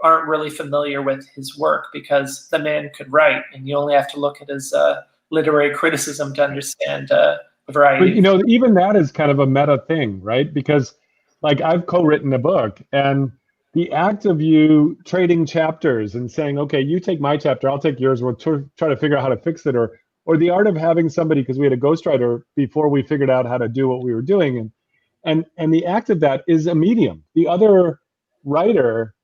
aren't really familiar with his work, because the man could write, and you only have to look at his literary criticism to understand a variety. But, even that is kind of a meta thing, right? Because like I've co-written a book, and the act of you trading chapters and saying, okay, you take my chapter, I'll take yours, we'll try to figure out how to fix it, or the art of having somebody, because we had a ghostwriter before we figured out how to do what we were doing, and the act of that is a medium. The other writer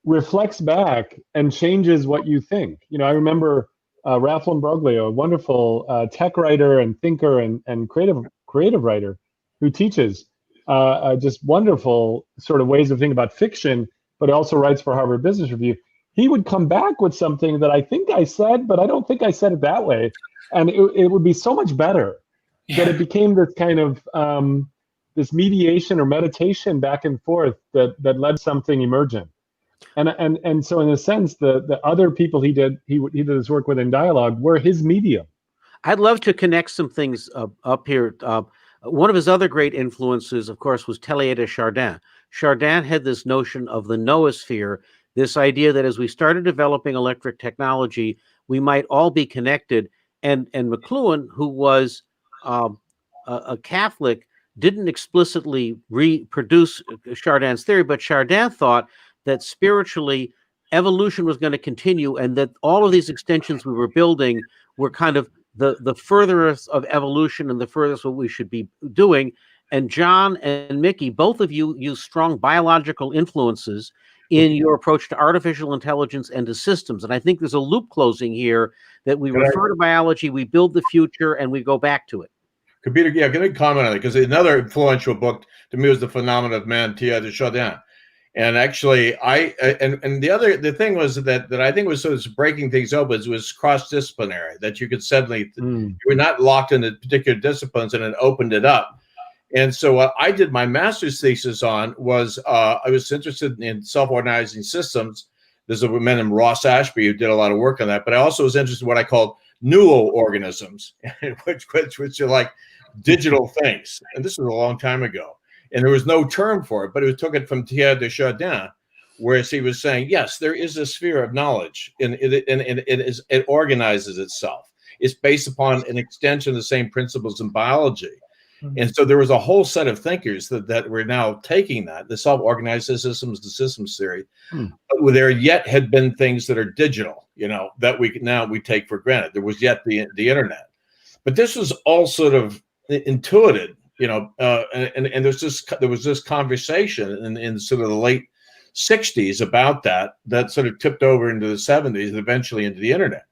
reflects back and changes what you think. I remember Ralph Lombroglia, a wonderful tech writer and thinker and creative writer who teaches just wonderful sort of ways of thinking about fiction, but also writes for Harvard Business Review. He would come back with something that I think I said, but I don't think I said it that way. And it would be so much better that it became this kind of this mediation or meditation back and forth that led something emergent. And so in a sense, the other people he did his work with in dialogue were his medium. I'd love to connect some things up here. One of his other great influences, of course, was Teilhard de Chardin. Chardin had this notion of the noosphere, this idea that as we started developing electric technology, we might all be connected. And McLuhan, who was a Catholic, didn't explicitly reproduce Chardin's theory, but Chardin thought that spiritually evolution was going to continue, and that all of these extensions we were building were kind of the furthest of evolution and the furthest what we should be doing. And John and Mickey, both of you use strong biological influences in your approach to artificial intelligence and to systems. And I think there's a loop closing here that we refer to biology, we build the future, and we go back to it. Peter, yeah, can I comment on it? Because another influential book to me was The Phenomenon of Man, Teilhard de Chardin. And actually, the thing was that I think was sort of breaking things open was cross-disciplinary, that you could suddenly, you were not locked into particular disciplines, and it opened it up. And so what I did my master's thesis on was I was interested in self-organizing systems. There's a man named Ross Ashby who did a lot of work on that, but I also was interested in what I called nuo-organisms, which are like digital things. And this was a long time ago. And there was no term for it, but it took it from Teilhard de Chardin, whereas he was saying, yes, there is a sphere of knowledge, and it organizes itself. It's based upon an extension of the same principles in biology. Mm-hmm. And so there was a whole set of thinkers that were now taking that, the self-organized systems, the systems theory, but there yet had been things that are digital, that we take for granted. There was yet the internet. But this was all sort of intuited. And there was this conversation in sort of the late 60s about that sort of tipped over into the 70s and eventually into the internet.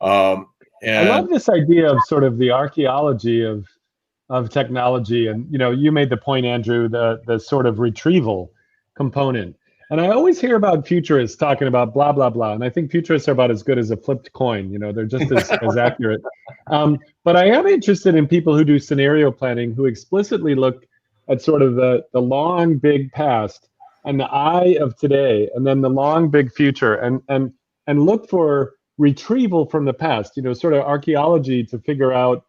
And I love this idea of sort of the archaeology of technology. And, you made the point, Andrew, the sort of retrieval component. And I always hear about futurists talking about blah, blah, blah. And I think futurists are about as good as a flipped coin. They're just as accurate. But I am interested in people who do scenario planning, who explicitly look at sort of the long, big past and the eye of today, and then the long, big future, and look for retrieval from the past, sort of archaeology to figure out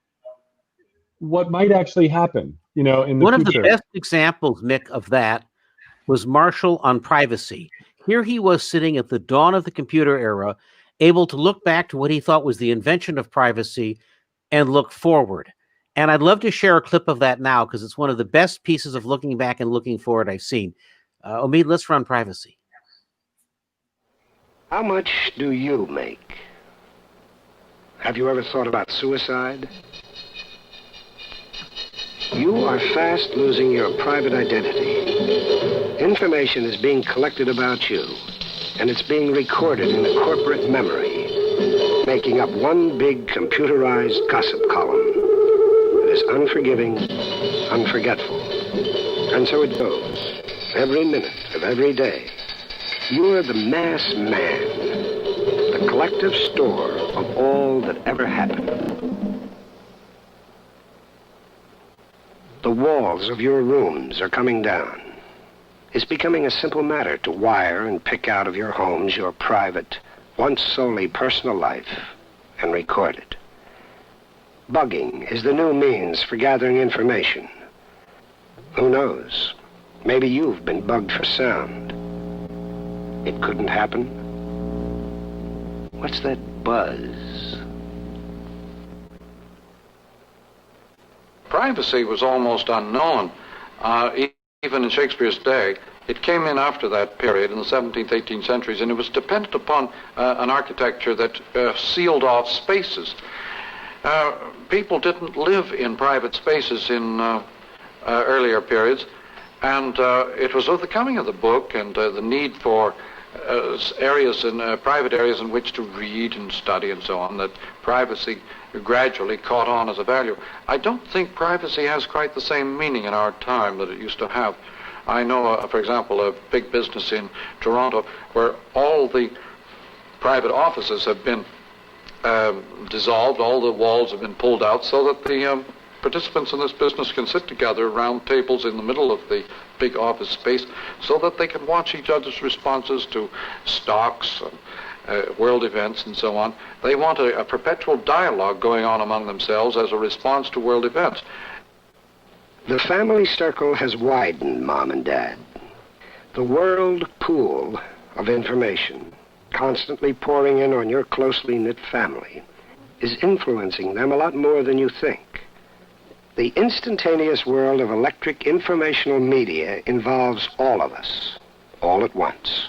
what might actually happen, in the future. One of the best examples, Mick, of that was Marshall on privacy. Here he was sitting at the dawn of the computer era, able to look back to what he thought was the invention of privacy and look forward. And I'd love to share a clip of that now, because it's one of the best pieces of looking back and looking forward I've seen. Omid, let's run privacy. How much do you make? Have you ever thought about suicide? You are fast losing your private identity. Information is being collected about you, and it's being recorded in a corporate memory, making up one big computerized gossip column that is unforgiving, unforgetful. And so it goes, every minute of every day. You are the mass man, the collective store of all that ever happened. The walls of your rooms are coming down. It's becoming a simple matter to wire and pick out of your homes your private, once solely personal life, and record it. Bugging is the new means for gathering information. Who knows? Maybe you've been bugged for sound. It couldn't happen. What's that buzz? Privacy was almost unknown, even in Shakespeare's day. It came in after that period in the 17th, 18th centuries, and it was dependent upon an architecture that sealed off spaces. People didn't live in private spaces in earlier periods, and it was with the coming of the book and the need for areas in private areas in which to read and study and so on that privacy gradually caught on as a value. I don't think privacy has quite the same meaning in our time that it used to have. I know, for example, a big business in Toronto where all the private offices have been dissolved, all the walls have been pulled out so that the participants in this business can sit together around tables in the middle of the big office space so that they can watch each other's responses to stocks, world events and so on. They want a perpetual dialogue going on among themselves as a response to world events. The family circle has widened, Mom and Dad. The world pool of information, constantly pouring in on your closely knit family, is influencing them a lot more than you think. The instantaneous world of electric informational media involves all of us, all at once.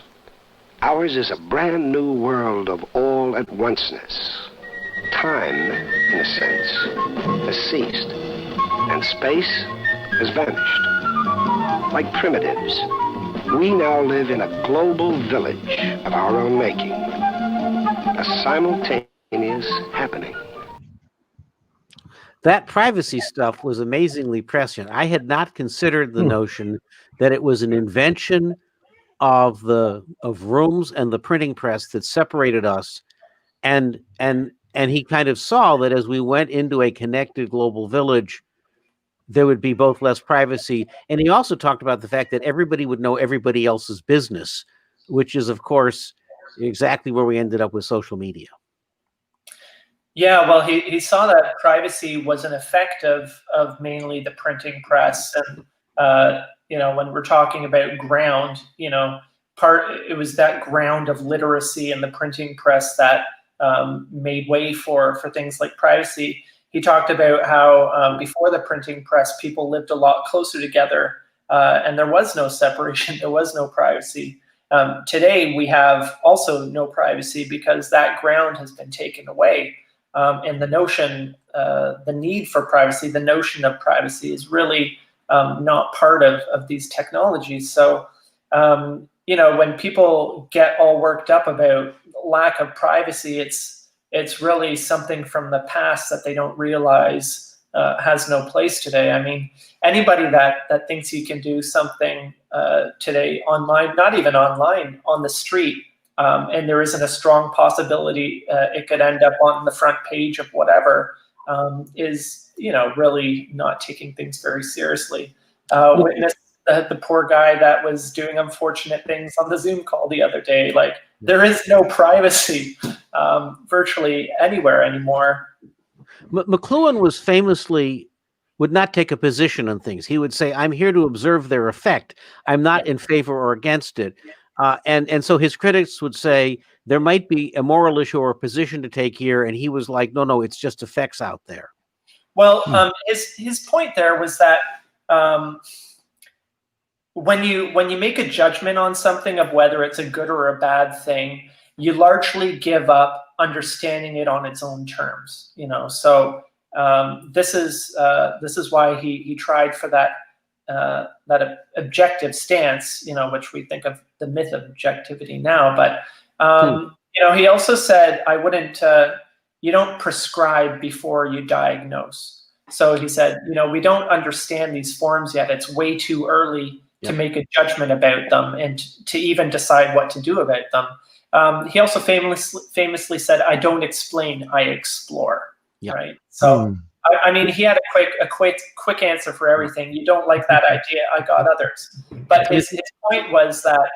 Ours is a brand new world of all-at-onceness. Time, in a sense, has ceased, and space has vanished. Like primitives, we now live in a global village of our own making, a simultaneous happening. That privacy stuff was amazingly prescient. I had not considered the notion that it was an invention of rooms and the printing press that separated us, and he kind of saw that as we went into a connected global village, there would be both less privacy, and he also talked about the fact that everybody would know everybody else's business, which is, of course, exactly where we ended up with social media. Yeah, well, he saw that privacy was an effect of mainly the printing press, and when we're talking about ground, it was that ground of literacy in the printing press that made way for things like privacy. He talked about how before the printing press, people lived a lot closer together, and there was no separation, there was no privacy. Today, we have also no privacy because that ground has been taken away. And the notion, the need for privacy, the notion of privacy is really not part of these technologies. So, when people get all worked up about lack of privacy, it's really something from the past that they don't realize has no place today. I mean, anybody that thinks he can do something today online, not even online, on the street, and there isn't a strong possibility it could end up on the front page of whatever, is really not taking things very seriously. Witness the poor guy that was doing unfortunate things on the Zoom call the other day. Like, there is no privacy virtually anywhere anymore. McLuhan was famously would not take a position on things. He would say, "I'm here to observe their effect. I'm not in favor or against it." And so his critics would say there might be a moral issue or a position to take here, and he was like, no, it's just effects out there. Well, his point there was that when you make a judgment on something of whether it's a good or a bad thing, you largely give up understanding it on its own terms. So this is why he tried for that objective stance, which we think of the myth of objectivity now. But he also said, I wouldn't. You don't prescribe before you diagnose. So he said, we don't understand these forms yet. It's way too early to make a judgment about them and to even decide what to do about them. He also famously said, I don't explain, I explore. Yeah. Right. So. I mean, he had a quick answer for everything. You don't like that idea, I got others. But his point was that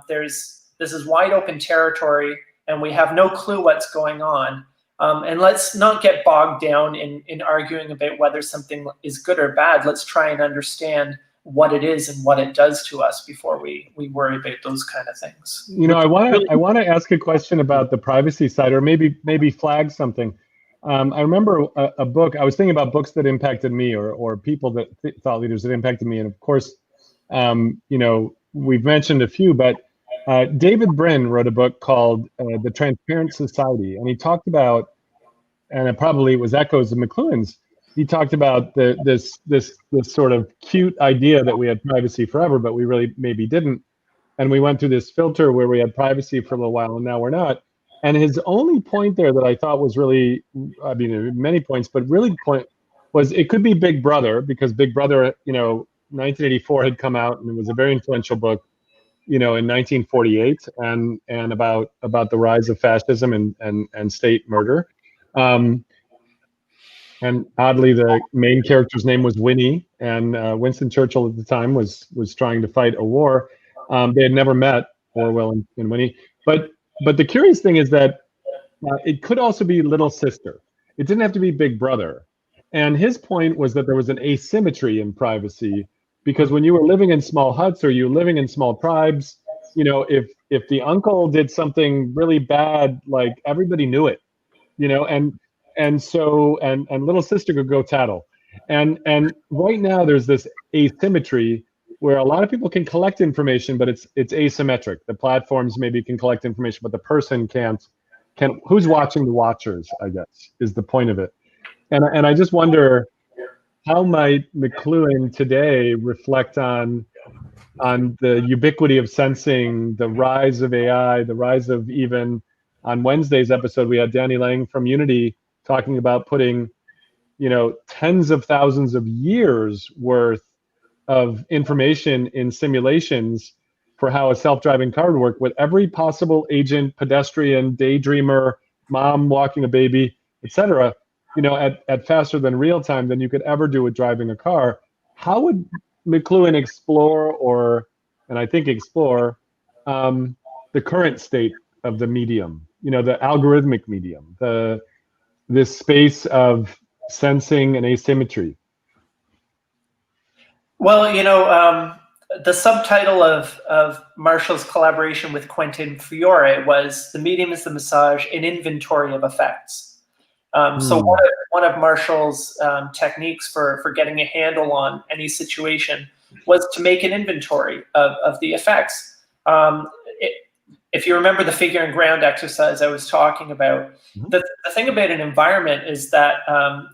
this is wide open territory, and we have no clue what's going on. And let's not get bogged down in arguing about whether something is good or bad. Let's try and understand what it is and what it does to us before we worry about those kind of things. I want to ask a question about the privacy side, or maybe flag something. I remember a book. I was thinking about books that impacted me, or people that thought leaders that impacted me, and of course, we've mentioned a few, but David Brin wrote a book called The Transparent Society, and he talked about, and it probably was echoes of McLuhan's, he talked about this sort of cute idea that we had privacy forever, but we really maybe didn't. And we went through this filter where we had privacy for a little while, and now we're not. And his only point there that I thought was really, I mean, many points, but really point was it could be Big Brother, because Big Brother, 1984 had come out, and it was a very influential book, in 1948, and about the rise of fascism and state murder. And oddly, the main character's name was Winnie, and Winston Churchill at the time was trying to fight a war. They had never met, Orwell and Winnie. But the curious thing is that it could also be Little Sister. It didn't have to be Big Brother. And his point was that there was an asymmetry in privacy, because when you were living in small huts or you were living in small tribes, if the uncle did something really bad, like everybody knew it, and so Little Sister could go tattle. And right now there's this asymmetry where a lot of people can collect information, but it's asymmetric. The platforms maybe can collect information, but the person can't. Who's watching the watchers, I guess, is the point of it. And I just wonder, how might McLuhan today reflect on the ubiquity of sensing, the rise of AI, the rise of, even on Wednesday's episode, we had Danny Lang from Unity talking about putting, tens of thousands of years worth of information in simulations for how a self-driving car would work, with every possible agent, pedestrian, daydreamer, mom walking a baby, etc., at faster than real time than you could ever do with driving a car. How would McLuhan explore, the current state of the medium, the algorithmic medium, this space of sensing and asymmetry? Well, the subtitle of Marshall's collaboration with Quentin Fiore was "The Medium is the Massage, an Inventory of Effects." So one of Marshall's techniques for getting a handle on any situation was to make an inventory of the effects. If you remember the figure and ground exercise I was talking about, the thing about an environment is that,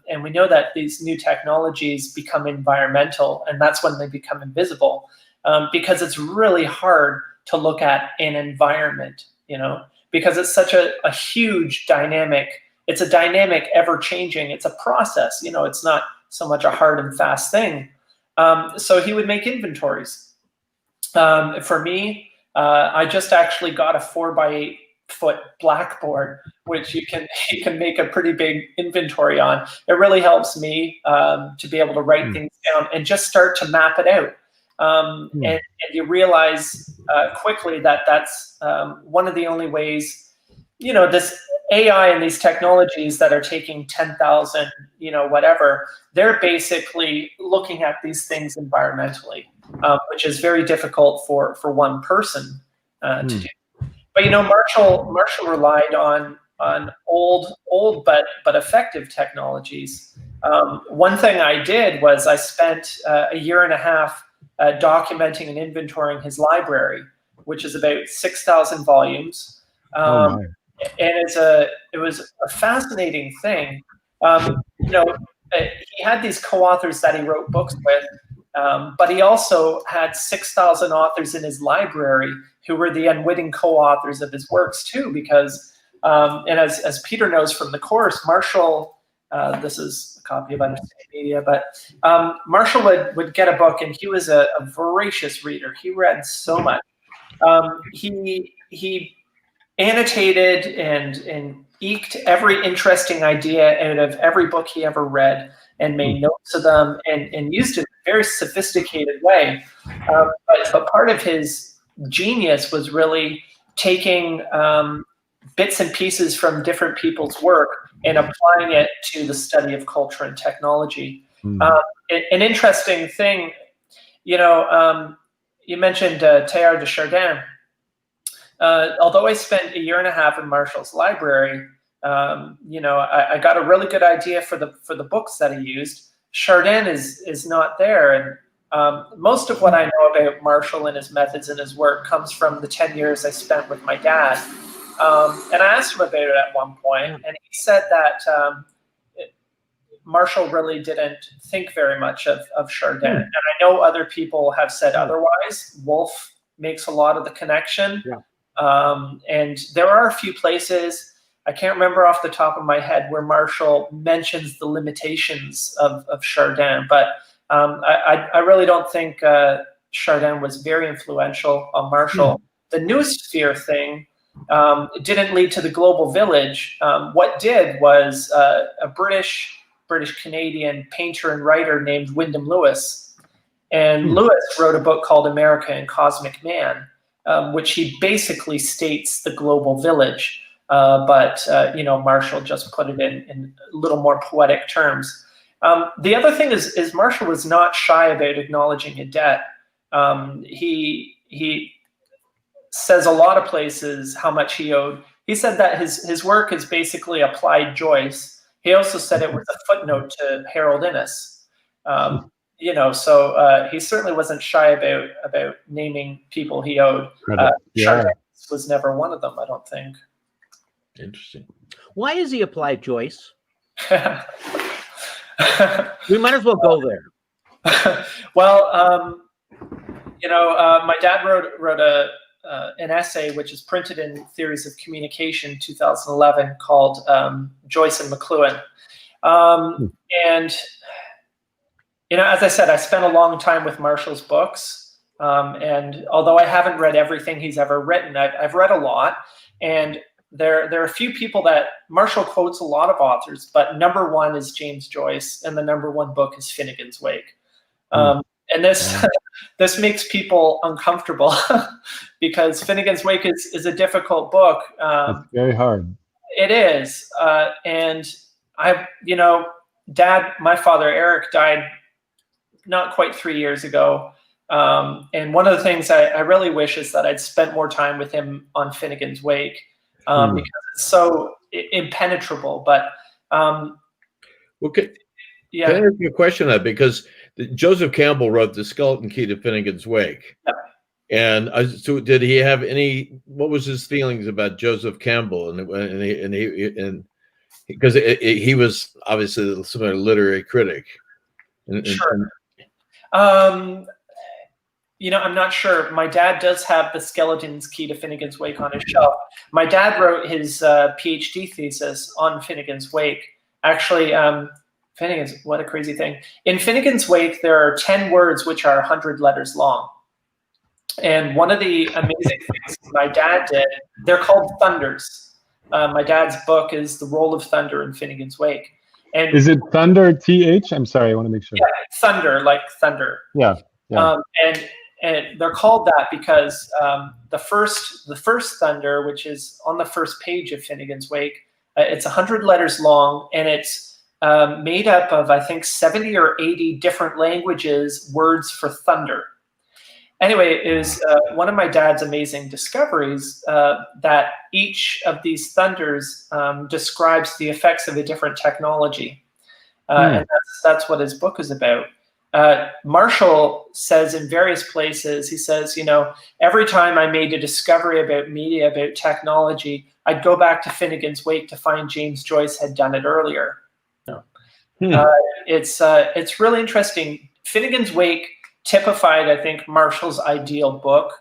and we know that these new technologies become environmental, and that's when they become invisible, because it's really hard to look at an environment, because it's such a huge dynamic. It's a dynamic, ever-changing. It's a process. It's not so much a hard and fast thing. So he would make inventories. For me, I just actually got a 4x8 foot blackboard, which you can make a pretty big inventory on. It really helps me to be able to write things down and just start to map it out. And you realize quickly that that's one of the only ways, this AI and these technologies that are taking 10,000, whatever, they're basically looking at these things environmentally, which is very difficult for one person to do. But Marshall relied on old but effective technologies. One thing I did was I spent a year and a half documenting and inventorying his library, which is about 6,000 volumes. And it was a fascinating thing. He had these co-authors that he wrote books with, but he also had 6,000 authors in his library who were the unwitting co-authors of his works too, because, and as Peter knows from the course, Marshall, this is a copy of Understanding Media, but Marshall would get a book, and he was a voracious reader. He read so much. He annotated and eked every interesting idea out of every book he ever read, and made notes of them, and used it in a very sophisticated way. But part of his genius was really taking bits and pieces from different people's work and applying it to the study of culture and technology. An interesting thing, you mentioned Teilhard de Chardin. Although I spent a year and a half in Marshall's library, I got a really good idea for the books that he used. Chardin is not there, and Most of what I know about Marshall and his methods and his work comes from the 10 years I spent with my dad. And I asked him about it at one point, and he said that Marshall really didn't think very much of Chardin. And I know other people have said otherwise. Wolf makes a lot of the connection. And there are a few places, I can't remember off the top of my head, where Marshall mentions the limitations of Chardin, but I really don't think Chardin was very influential on Marshall. The noosphere thing didn't lead to the global village. What did was a British-Canadian painter and writer named Wyndham Lewis. And Lewis wrote a book called America and Cosmic Man, which he basically states the global village. But Marshall just put it in a little more poetic terms. The other thing is Marshall was not shy about acknowledging a debt. He says a lot of places how much he owed. He said that his work is basically applied Joyce. He also said it was a footnote to Harold Innis. So he certainly wasn't shy about naming people he owed. Chardin was never one of them, I don't think. Interesting. Why is he applied Joyce? We might as well go there. Well, my dad wrote an essay which is printed in Theories of Communication 2011 called Joyce and Mcluhan. And, as I said, I spent a long time with Marshall's books. And although I haven't read everything he's ever written, I've read a lot. And there are a few people that Marshall quotes a lot of authors, but number one is James Joyce, and the number one book is Finnegan's Wake. And this makes people uncomfortable because Finnegan's Wake is a difficult book. It's very hard. It is. And Dad, my father, Eric, died not quite 3 years ago. And one of the things I really wish is that I'd spent more time with him on Finnegan's Wake. Because it's so impenetrable. But can I ask you a question on that? Because Joseph Campbell wrote The Skeleton Key to Finnegan's Wake. And so did he have what was his feelings about Joseph Campbell? And because he was obviously some sort of literary critic. Sure. I'm not sure. My dad does have The Skeleton's Key to Finnegan's Wake on his shelf. My dad wrote his PhD thesis on Finnegan's Wake. Actually, what a crazy thing. In Finnegan's Wake, there are 10 words which are 100 letters long. And one of the amazing things my dad did, they're called thunders. My dad's book is The Role of Thunder in Finnegan's Wake. And is it thunder, TH? I'm sorry, I want to make sure. Yeah, thunder, like thunder. Yeah. And they're called that because the first thunder, which is on the first page of Finnegan's Wake, it's 100 letters long, and it's made up of, I think, 70 or 80 different languages, words for thunder. Anyway, it was one of my dad's amazing discoveries that each of these thunders describes the effects of a different technology. And that's what his book is about. Marshall says in various places, he says, every time I made a discovery about media, about technology, I'd go back to Finnegan's Wake to find James Joyce had done it earlier. It's really interesting. Finnegan's Wake typified, I think, Marshall's ideal book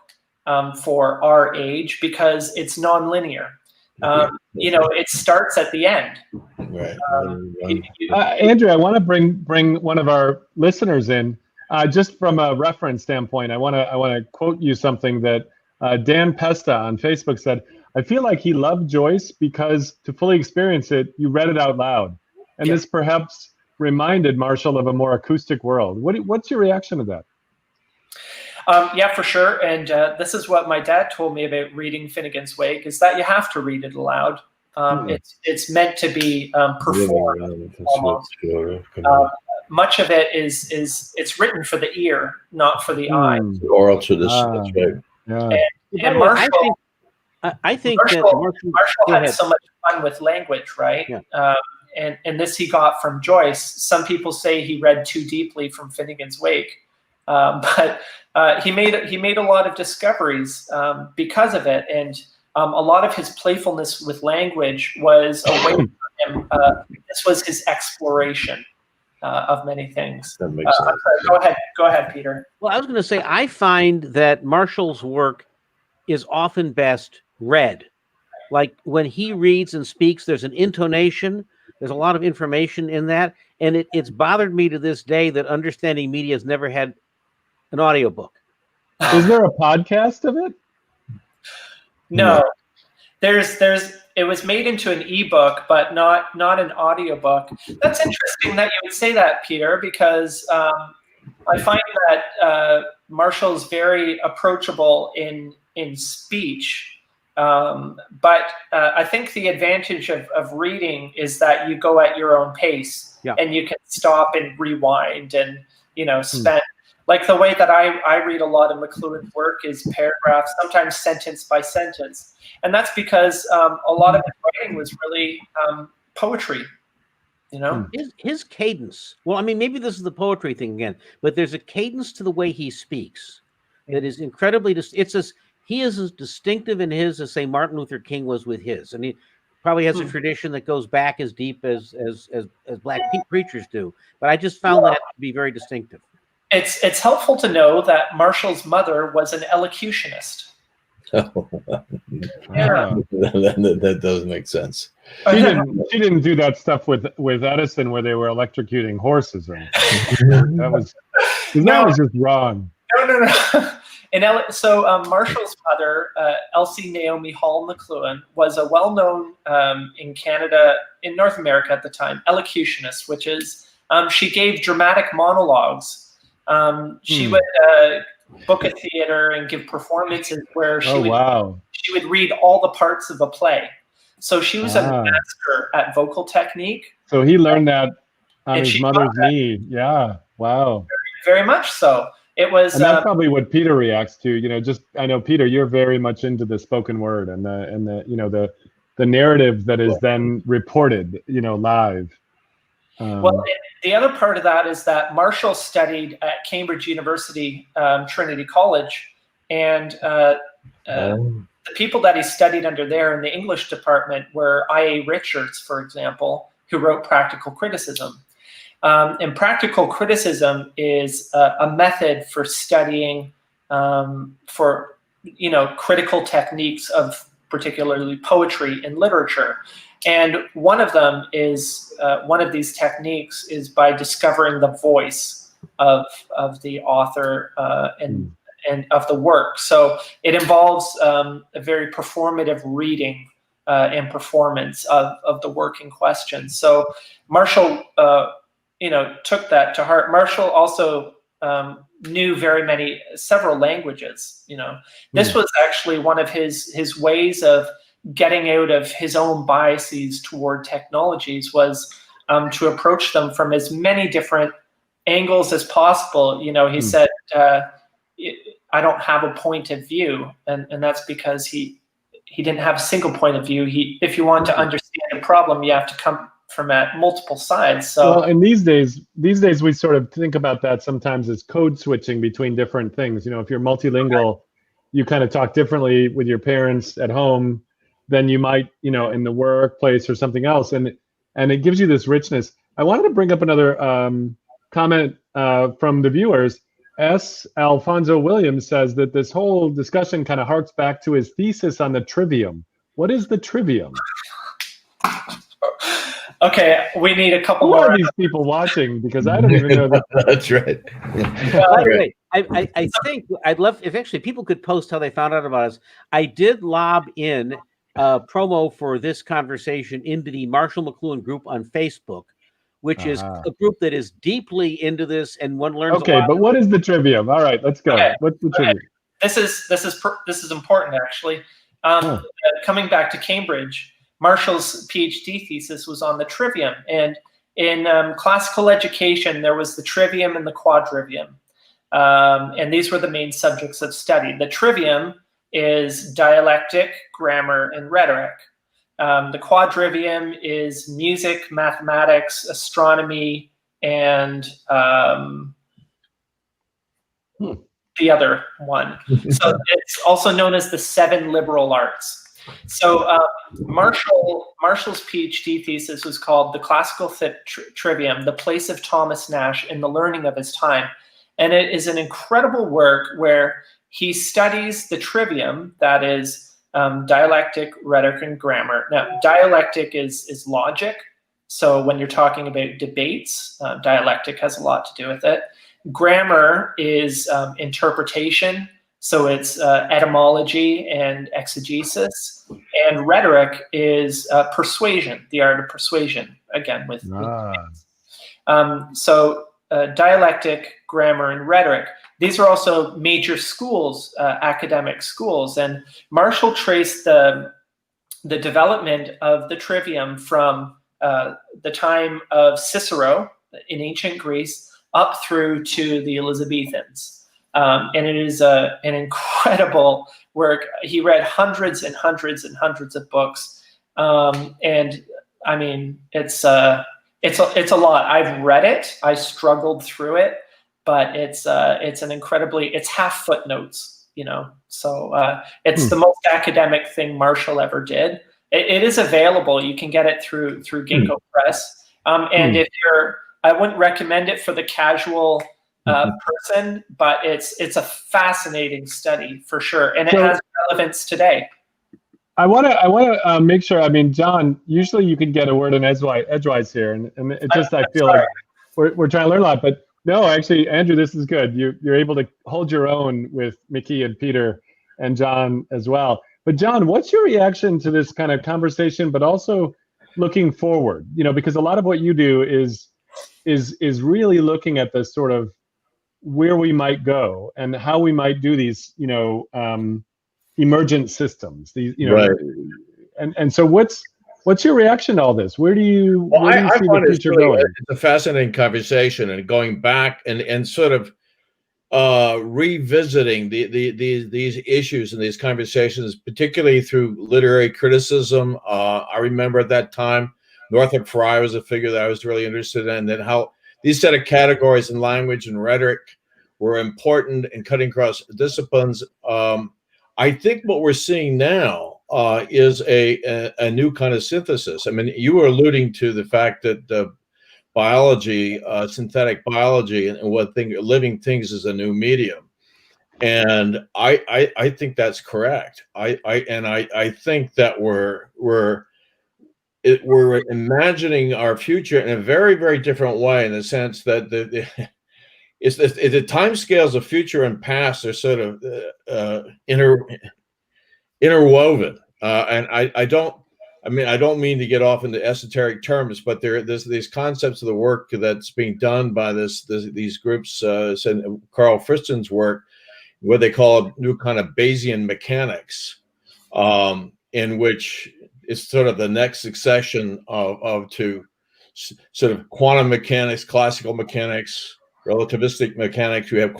for our age because it's nonlinear. It starts at the end. Right. Andrew, I want to bring one of our listeners in, just from a reference standpoint. I want to quote you something that Dan Pesta on Facebook said. I feel like he loved Joyce because to fully experience it, you read it out loud, and this perhaps reminded Marshall of a more acoustic world. What's your reaction to that? Yeah, for sure. And this is what my dad told me about reading Finnegan's Wake, is that you have to read it aloud. It's meant to be performed almost. Much of it is it's written for the ear, not for the eye. Oral tradition, that's right. Yeah. And Marshall, I think Marshall had so much fun with language, right? Yeah. And this he got from Joyce. Some people say he read too deeply from Finnegan's Wake. But he made a lot of discoveries because of it, and a lot of his playfulness with language was a way for him. This was his exploration of many things. That makes sense. Go ahead, Peter. Well, I was going to say, I find that Marshall's work is often best read. Like when he reads and speaks, there's an intonation, there's a lot of information in that. And it's bothered me to this day that Understanding Media has never had an audiobook. Is there a podcast of it? No, it was made into an ebook, but not an audiobook. That's interesting that you would say that, Peter, because I find that Marshall's very approachable in speech. But I think the advantage of reading is that you go at your own pace, and you can stop and rewind and, spend. Like the way that I read a lot of McLuhan's work is paragraph, sometimes sentence by sentence. And that's because a lot of his writing was really poetry, His cadence, well, I mean, maybe this is the poetry thing again, but there's a cadence to the way he speaks that is incredibly, he is as distinctive in his as, say, Martin Luther King was with his. And he probably has a tradition that goes back as deep as Black preachers do. But I just found that to be very distinctive. It's helpful to know that Marshall's mother was an elocutionist. Oh, Yeah. that does make sense. She didn't do that stuff with Edison where they were electrocuting horses or anything. that was just wrong. No. So Marshall's mother, Elsie Naomi Hall McLuhan, was a well-known in Canada, in North America at the time, elocutionist, which is she gave dramatic monologues. She would book a theater and give performances where she would read all the parts of a play. So she was a master at vocal technique. So he learned that on his mother's knee. Yeah. Wow. Very, very much so. It was, and that's probably what Peter reacts to. I know, Peter, you're very much into the spoken word and the narrative that is then reported, live. Well, the other part of that is that Marshall studied at Cambridge University, Trinity College, and the people that he studied under there in the English department were I.A. Richards, for example, who wrote Practical Criticism. And practical criticism is a method for studying for critical techniques of particularly poetry and literature. And one of them is one of these techniques is by discovering the voice of the author and of the work. So it involves a very performative reading and performance of the work in question. So Marshall took that to heart. Marshall also knew several languages. This was actually one of his ways of getting out of his own biases toward technologies was to approach them from as many different angles as possible. He said, I don't have a point of view. And that's because he didn't have a single point of view. If you want to understand a problem, you have to come from at multiple sides. So, and these days we sort of think about that sometimes as code switching between different things. If you're multilingual, you kind of talk differently with your parents at home than you might, in the workplace or something else. And it gives you this richness. I wanted to bring up another comment from the viewers. S. Alfonso Williams says that this whole discussion kind of harks back to his thesis on the trivium. What is the trivium? Okay, we need a couple more. Who are these people watching? Because I don't even know that. That's right. By the way, I think I'd love if actually people could post how they found out about us. I did lob in promo for this conversation into the Marshall McLuhan group on Facebook, which is a group that is deeply into this, and one learns. Okay, but what is the trivium? All right, let's go. Okay. What's the trivium? This is important actually. Coming back to Cambridge, Marshall's PhD thesis was on the trivium, and in classical education there was the trivium and the quadrivium, and these were the main subjects of study. The trivium is dialectic, grammar, and rhetoric. The quadrivium is music, mathematics, astronomy, and the other one. So it's also known as the 7 liberal arts. So Marshall's PhD thesis was called The Classical Trivium, the Place of Thomas Nash in the Learning of His Time. And it is an incredible work where he studies the trivium, that is dialectic, rhetoric, and grammar. Now, dialectic is logic. So when you're talking about debates, dialectic has a lot to do with it. Grammar is interpretation. So it's etymology and exegesis. And rhetoric is persuasion, the art of persuasion, again, with debates. So dialectic, grammar, and rhetoric. These are also major schools, academic schools. And Marshall traced the development of the trivium from the time of Cicero in ancient Greece up through to the Elizabethans. And it is an incredible work. He read hundreds and hundreds and hundreds of books. And I mean, it's a lot. I've read it. I struggled through it, but it's half footnotes, you know. So it's the most academic thing Marshall ever did. It is available. You can get it through Ginkgo Press. And if I wouldn't recommend it for the casual person, but it's a fascinating study for sure, and it has relevance today. I want to make sure. I mean, John, usually you can get a word in edgewise here, and it just I feel like we're trying to learn a lot. But no, actually, Andrew, this is good. You're able to hold your own with Mickey and Peter and John as well. But John, what's your reaction to this kind of conversation, but also looking forward? You know, because a lot of what you do is really looking at the sort of where we might go and how we might do these, you know, emergent systems. These, you know, right. And so what's your reaction to all this? Where do you see the future going? It's a fascinating conversation, and going back and sort of revisiting these issues and these conversations, particularly through literary criticism. I remember at that time, Northrop Frye was a figure that I was really interested in, and how these set of categories in language and rhetoric were important in cutting across disciplines. I think what we're seeing now is a new kind of synthesis. I mean, you were alluding to the fact that biology, synthetic biology, and living things is a new medium, and I think that's correct. I think that we're imagining our future in a very, very different way, in the sense that the time scales of future and past are sort of interwoven. And I don't mean to get off into esoteric terms, but there's these concepts of the work that's being done by these groups, Carl Friston's work, what they call a new kind of Bayesian mechanics, in which it's sort of the next succession of sort of quantum mechanics, classical mechanics, relativistic mechanics. You have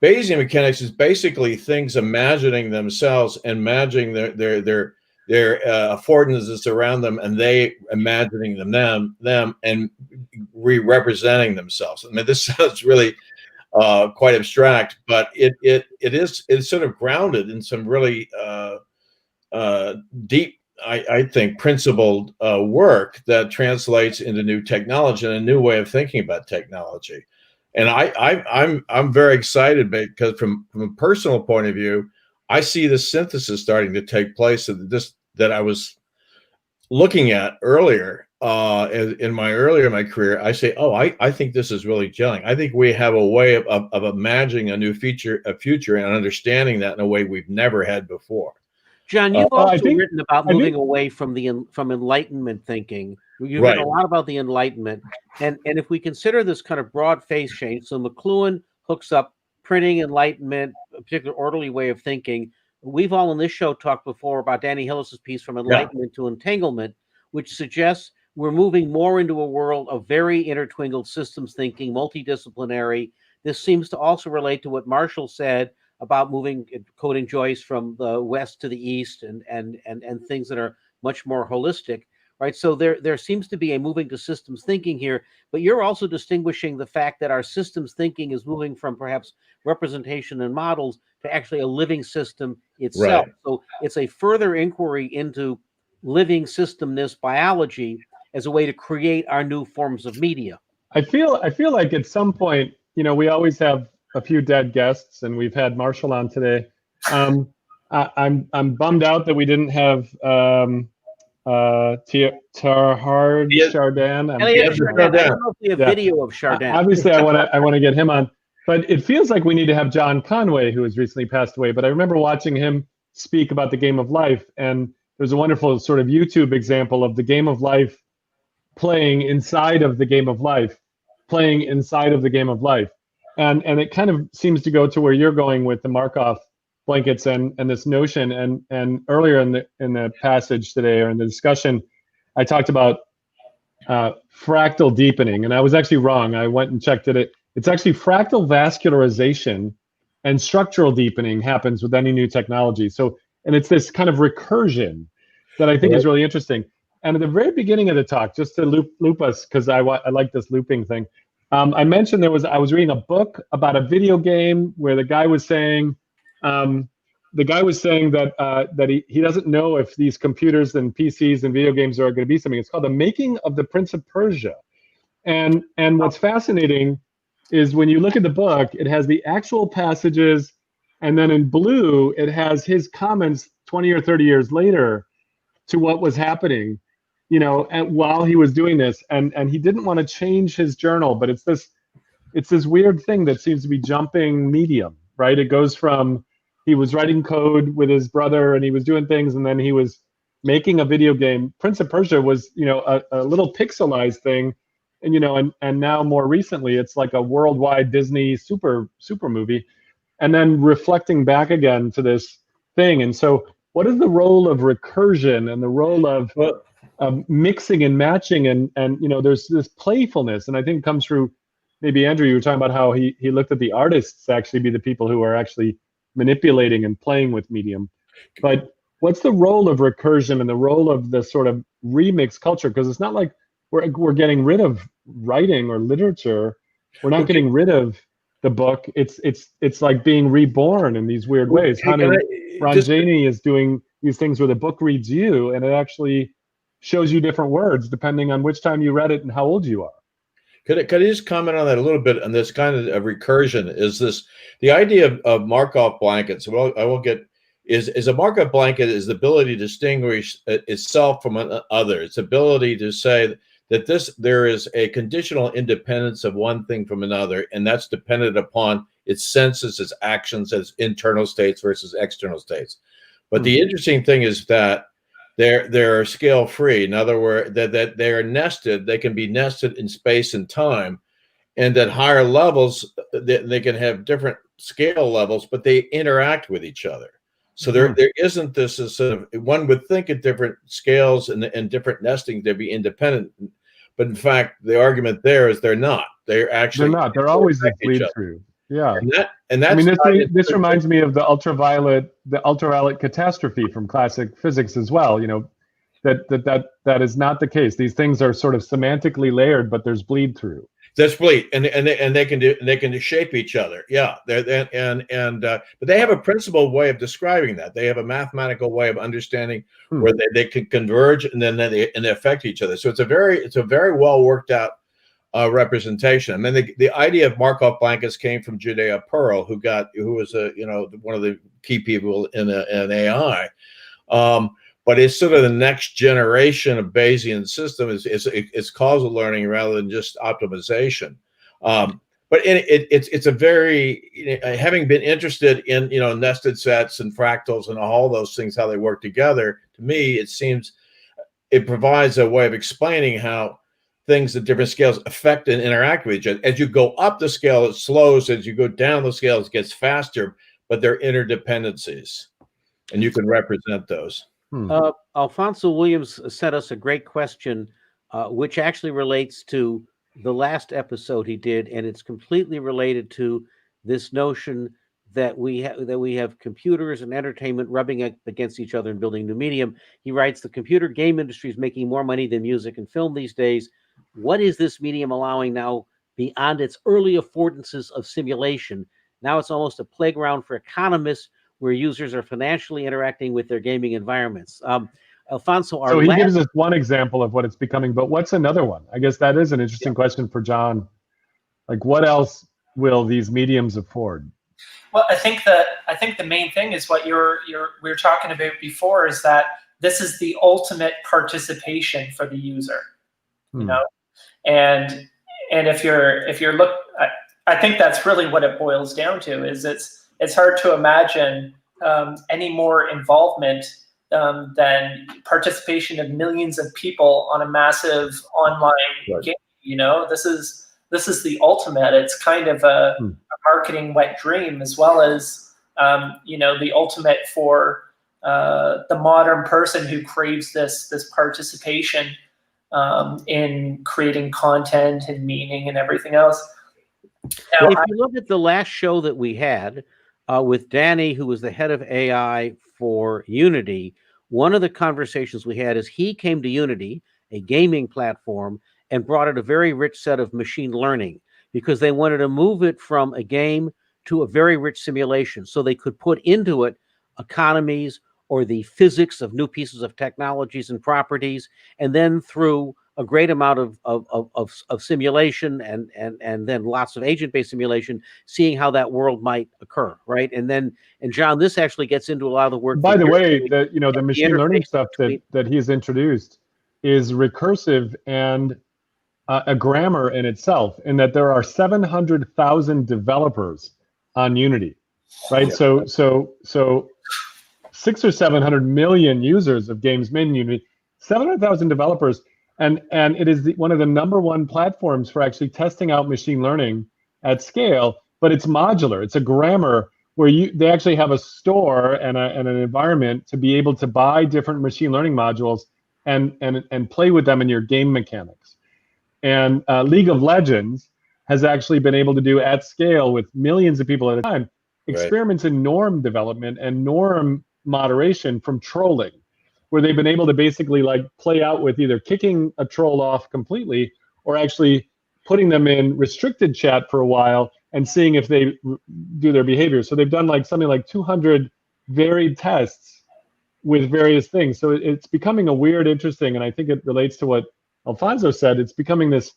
Bayesian mechanics is basically things imagining themselves and imagining their affordances around them, and they imagining them and re-representing themselves. I mean, this sounds really quite abstract, but it's sort of grounded in some really deep, I think, principled work that translates into new technology and a new way of thinking about technology. And I'm very excited, because from a personal point of view, I see the synthesis starting to take place that I was looking at earlier in my career. I say, I think this is really gelling. I think we have a way of imagining a future, and understanding that in a way we've never had before. John, you've also written about moving away from Enlightenment thinking. You've written a lot about the Enlightenment, and if we consider this kind of broad phase change, so McLuhan hooks up printing, Enlightenment, a particular orderly way of thinking. We've all on this show talked before about Danny Hillis's piece From Enlightenment to Entanglement, which suggests we're moving more into a world of very intertwined systems thinking, multidisciplinary. This seems to also relate to what Marshall said about quoting Joyce, from the west to the east, and things that are much more holistic. right? So there seems to be a moving to systems thinking here, but you're also distinguishing the fact that our systems thinking is moving from perhaps representation and models to actually a living system itself. Right. So it's a further inquiry into living systemness biology as a way to create our new forms of media. I feel like at some point, we always have a few dead guests, and we've had Marshall on today. I'm bummed out that we didn't have Tetrad Chardin. Elliot Chardin. I don't know if we have video of Chardin. Obviously, I want to get him on, but it feels like we need to have John Conway, who has recently passed away. But I remember watching him speak about the game of life, and there's a wonderful sort of YouTube example of the game of life playing inside of the game of life, playing inside of the game of life. And it kind of seems to go to where you're going with the Markov blankets and this notion. And earlier in the passage today, or in the discussion, I talked about fractal deepening, and I was actually wrong. I went and checked it. It's actually fractal vascularization and structural deepening happens with any new technology. So, and it's this kind of recursion that I think is really interesting. And at the very beginning of the talk, just to loop us, because I like this looping thing, I mentioned I was reading a book about a video game where the guy was saying that he doesn't know if these computers and PCs and video games are going to be something. It's called The Making of the Prince of Persia. And what's fascinating is when you look at the book, it has the actual passages, and then in blue, it has his comments 20 or 30 years later to what was happening, and while he was doing this, and he didn't want to change his journal, but it's this weird thing that seems to be jumping medium, right? It goes from he was writing code with his brother and he was doing things, and then he was making a video game. Prince of Persia was, a little pixelized thing, and now more recently it's like a worldwide Disney super movie, and then reflecting back again to this thing. And so, what is the role of recursion and the role of mixing and matching, and there's this playfulness, and I think it comes through. Maybe Andrew, you were talking about how he looked at the artists actually be the people who are actually manipulating and playing with medium. But what's the role of recursion and the role of the sort of remix culture? Because it's not like we're getting rid of writing or literature. We're not getting rid of the book. It's like being reborn in these weird ways. Hanu Ranjani is doing these things where the book reads you, and it actually shows you different words depending on which time you read it and how old you are. Could I just comment on that a little bit? On this kind of recursion, is the idea of Markov blankets? Well, I will get is a Markov blanket is the ability to distinguish itself from another. Its ability to say that there is a conditional independence of one thing from another, and that's dependent upon its senses, its actions, as internal states versus external states. But the interesting thing is that they're scale free. In other words, that they are nested. They can be nested in space and time, and at higher levels, they can have different scale levels, but they interact with each other. So there isn't this sort of, one would think at different scales and different nesting they'd be independent, but in fact, the argument there is they're not. They're not. They're always a bleed through. Yeah, and that's. I mean, this reminds me of the ultraviolet catastrophe from classic physics as well. That is not the case. These things are sort of semantically layered, but there's bleed through. That's bleed, and they can shape each other. Yeah, but they have a principled way of describing that. They have a mathematical way of understanding where they can converge, and then they affect each other. So it's a very well worked out representation. I mean, the idea of Markov blankets came from Judea Pearl, who was one of the key people in AI. But it's sort of the next generation of Bayesian system. It's causal learning rather than just optimization. But it's a very, having been interested in nested sets and fractals and all those things, how they work together. To me, it seems it provides a way of explaining how things at different scales affect and interact with each other. As you go up the scale, it slows. As you go down the scale, it gets faster. But they're interdependencies, and you can represent those. Alfonso Williams sent us a great question, which actually relates to the last episode he did, and it's completely related to this notion that we have computers and entertainment rubbing against each other and building new medium. He writes, the computer game industry is making more money than music and film these days. What is this medium allowing now beyond its early affordances of simulation? Now it's almost a playground for economists where users are financially interacting with their gaming environments. Alfonso, so he gives us one example of what it's becoming, but what's another one? I guess that is an interesting question for John. Like, what else will these mediums afford? Well, I think the main thing is what we were talking about before, is that this is the ultimate participation for the user, you know, and if you're I think that's really what it boils down to. Is it's hard to imagine any more involvement than participation of millions of people on a massive online game. You know, this is the ultimate. It's kind of a marketing wet dream, as well as you know, the ultimate for the modern person who craves this participation in creating content and meaning and everything else. Now, if you look at the last show that we had with Danny, who was the head of AI for Unity, one of the conversations we had is he came to Unity, a gaming platform, and brought it a very rich set of machine learning, because they wanted to move it from a game to a very rich simulation, so they could put into it economies or the physics of new pieces of technologies and properties, and then through a great amount of simulation and then lots of agent-based simulation, seeing how that world might occur, right? And John, this actually gets into a lot of the work. By the way, the machine learning stuff that he's introduced is recursive and a grammar in itself, in that there are 700,000 developers on Unity, right? Yeah. So 600 or 700 million users of games made in Unity, 700,000 developers. And it is one of the #1 platforms for actually testing out machine learning at scale, but it's modular. It's a grammar where they actually have a store and an environment to be able to buy different machine learning modules and play with them in your game mechanics. And League of Legends has actually been able to do at scale with millions of people at a time experiments in norm development and norm moderation from trolling, where they've been able to basically like play out with either kicking a troll off completely or actually putting them in restricted chat for a while and seeing if they do their behavior. So they've done like something like 200 varied tests with various things. So it's becoming a weird, interesting, and I think it relates to what Alfonso said. It's becoming this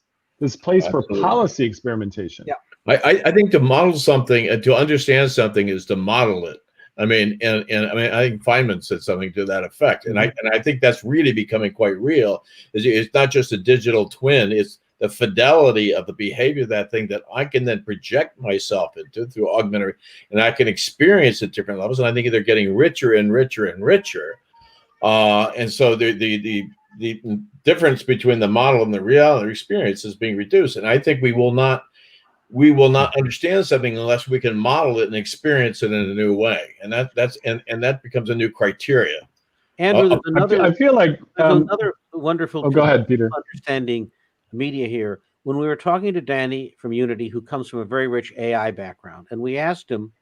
place for policy experimentation. Yeah. I think to model something and to understand something is to model it. I mean, and I mean, I think Feynman said something to that effect, and I think that's really becoming quite real. It's not just a digital twin; it's the fidelity of the behavior of that thing that I can then project myself into through augmented, and I can experience at different levels. And I think they're getting richer and richer and richer. And so the difference between the model and the reality experience is being reduced. And I think we will not understand something unless we can model it and experience it in a new way. And that becomes a new criteria. Andrew, I feel like another wonderful. Go ahead, Peter. Understanding media here. When we were talking to Danny from Unity, who comes from a very rich AI background, and we asked him,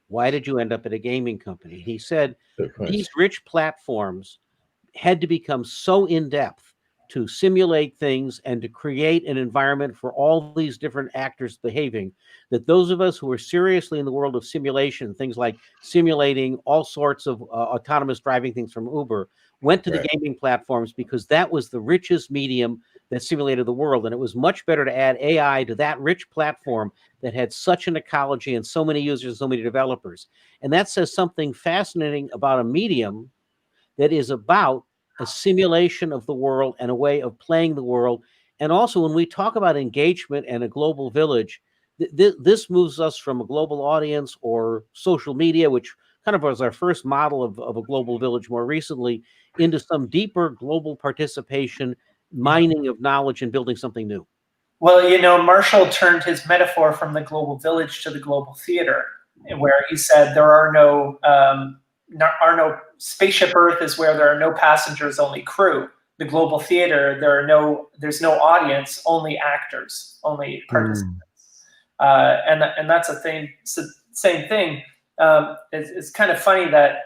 "Why did you end up at a gaming company?" He said, "These rich platforms had to become so in depth to simulate things and to create an environment for all these different actors behaving, that those of us who are seriously in the world of simulation, things like simulating all sorts of autonomous driving things from Uber, went to the gaming platforms because that was the richest medium that simulated the world. And it was much better to add AI to that rich platform that had such an ecology and so many users and so many developers." And that says something fascinating about a medium that is about a simulation of the world and a way of playing the world. And also, when we talk about engagement and a global village, this moves us from a global audience or social media, which kind of was our first model of a global village more recently, into some deeper global participation, mining of knowledge, and building something new. Well, you know, Marshall turned his metaphor from the global village to the global theater, where he said there are no spaceship Earth is where there are no passengers, only crew. The global theater, there's no audience, only actors, only participants. And that's a thing. Same thing. it's kind of funny that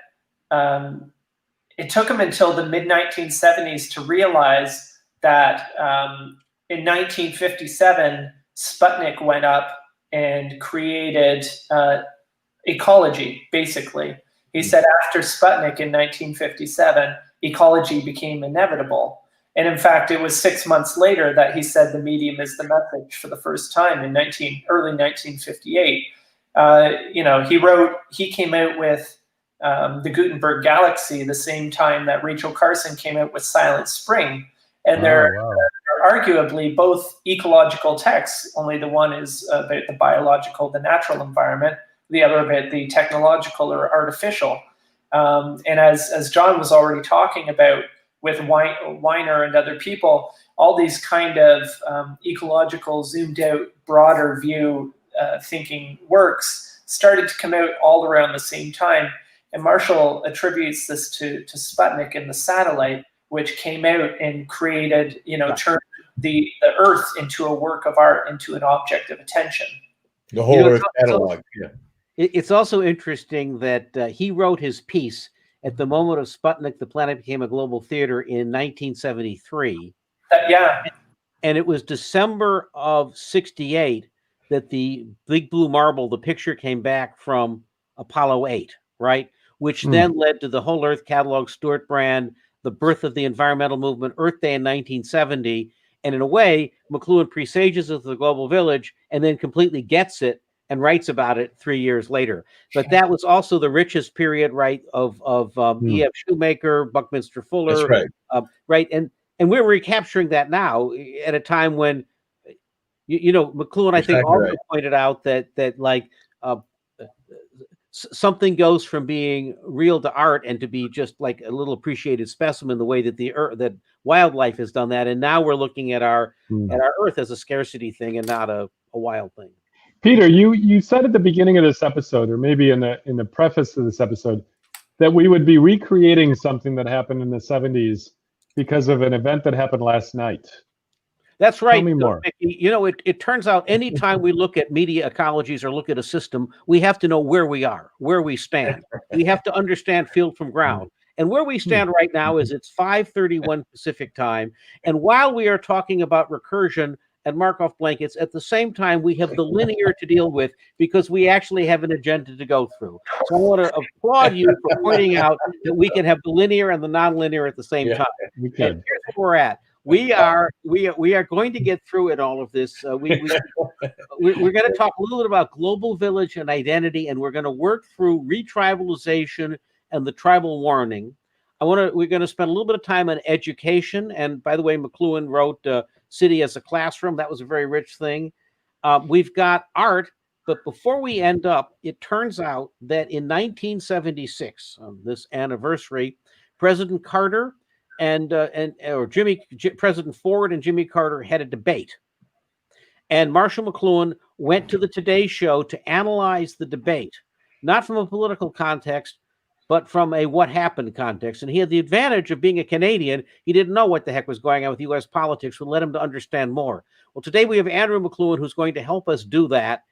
it took him until the mid-1970s to realize that in 1957, Sputnik went up and created ecology, basically. He said after Sputnik in 1957, ecology became inevitable. And in fact, it was 6 months later that he said the medium is the message for the first time in early 1958. He came out with the Gutenberg Galaxy the same time that Rachel Carson came out with Silent Spring. And they're arguably both ecological texts, only the one is about the biological, the natural environment, the other about the technological or artificial. And as John was already talking about with Weiner and other people, all these kind of ecological, zoomed out, broader view thinking works started to come out all around the same time. And Marshall attributes this to Sputnik and the satellite, which came out and created, turned the Earth into a work of art, into an object of attention. The whole Earth catalog. It's also interesting that he wrote his piece at the moment of Sputnik, the planet became a global theater in 1973. And it was December of 68 that the big blue marble, the picture came back from Apollo 8, right? Which then led to the Whole Earth Catalog, Stuart Brand, the birth of the environmental movement, Earth Day in 1970. And in a way, McLuhan presages of the global village and then completely gets it and writes about it 3 years later. But that was also the richest period, right, of E.F. Shoemaker, Buckminster Fuller. That's right. Right. And we're recapturing that now at a time when, McLuhan, I think, also pointed out that something goes from being real to art and to be just like a little appreciated specimen, the way that that wildlife has done that. And now we're looking at our Earth as a scarcity thing and not a wild thing. Peter, you said at the beginning of this episode, or maybe in the preface to this episode, that we would be recreating something that happened in the 70s because of an event that happened last night. That's right. Tell me more. It turns out anytime we look at media ecologies or look at a system, we have to know where we are, where we stand. We have to understand field from ground. And where we stand right now is it's 5:31 Pacific time. And while we are talking about recursion and Markov blankets, at the same time, we have the linear to deal with because we actually have an agenda to go through. So I want to applaud you for pointing out that we can have the linear and the nonlinear at the same time. We can. And here's where we're at. We are going to get through it, all of this. We're going to talk a little bit about global village and identity, and we're going to work through retribalization and the tribal warning. We're going to spend a little bit of time on education. And by the way, McLuhan wrote City as a Classroom. That was a very rich thing. We've got art, but before we end up, it turns out that in 1976, on this anniversary, President Carter President Ford and Jimmy Carter had a debate. And Marshall McLuhan went to the Today Show to analyze the debate, not from a political context, but from a what happened context. And he had the advantage of being a Canadian. He didn't know what the heck was going on with U.S. politics, would let him to understand more. Well, today we have Andrew McLuhan, who's going to help us do that.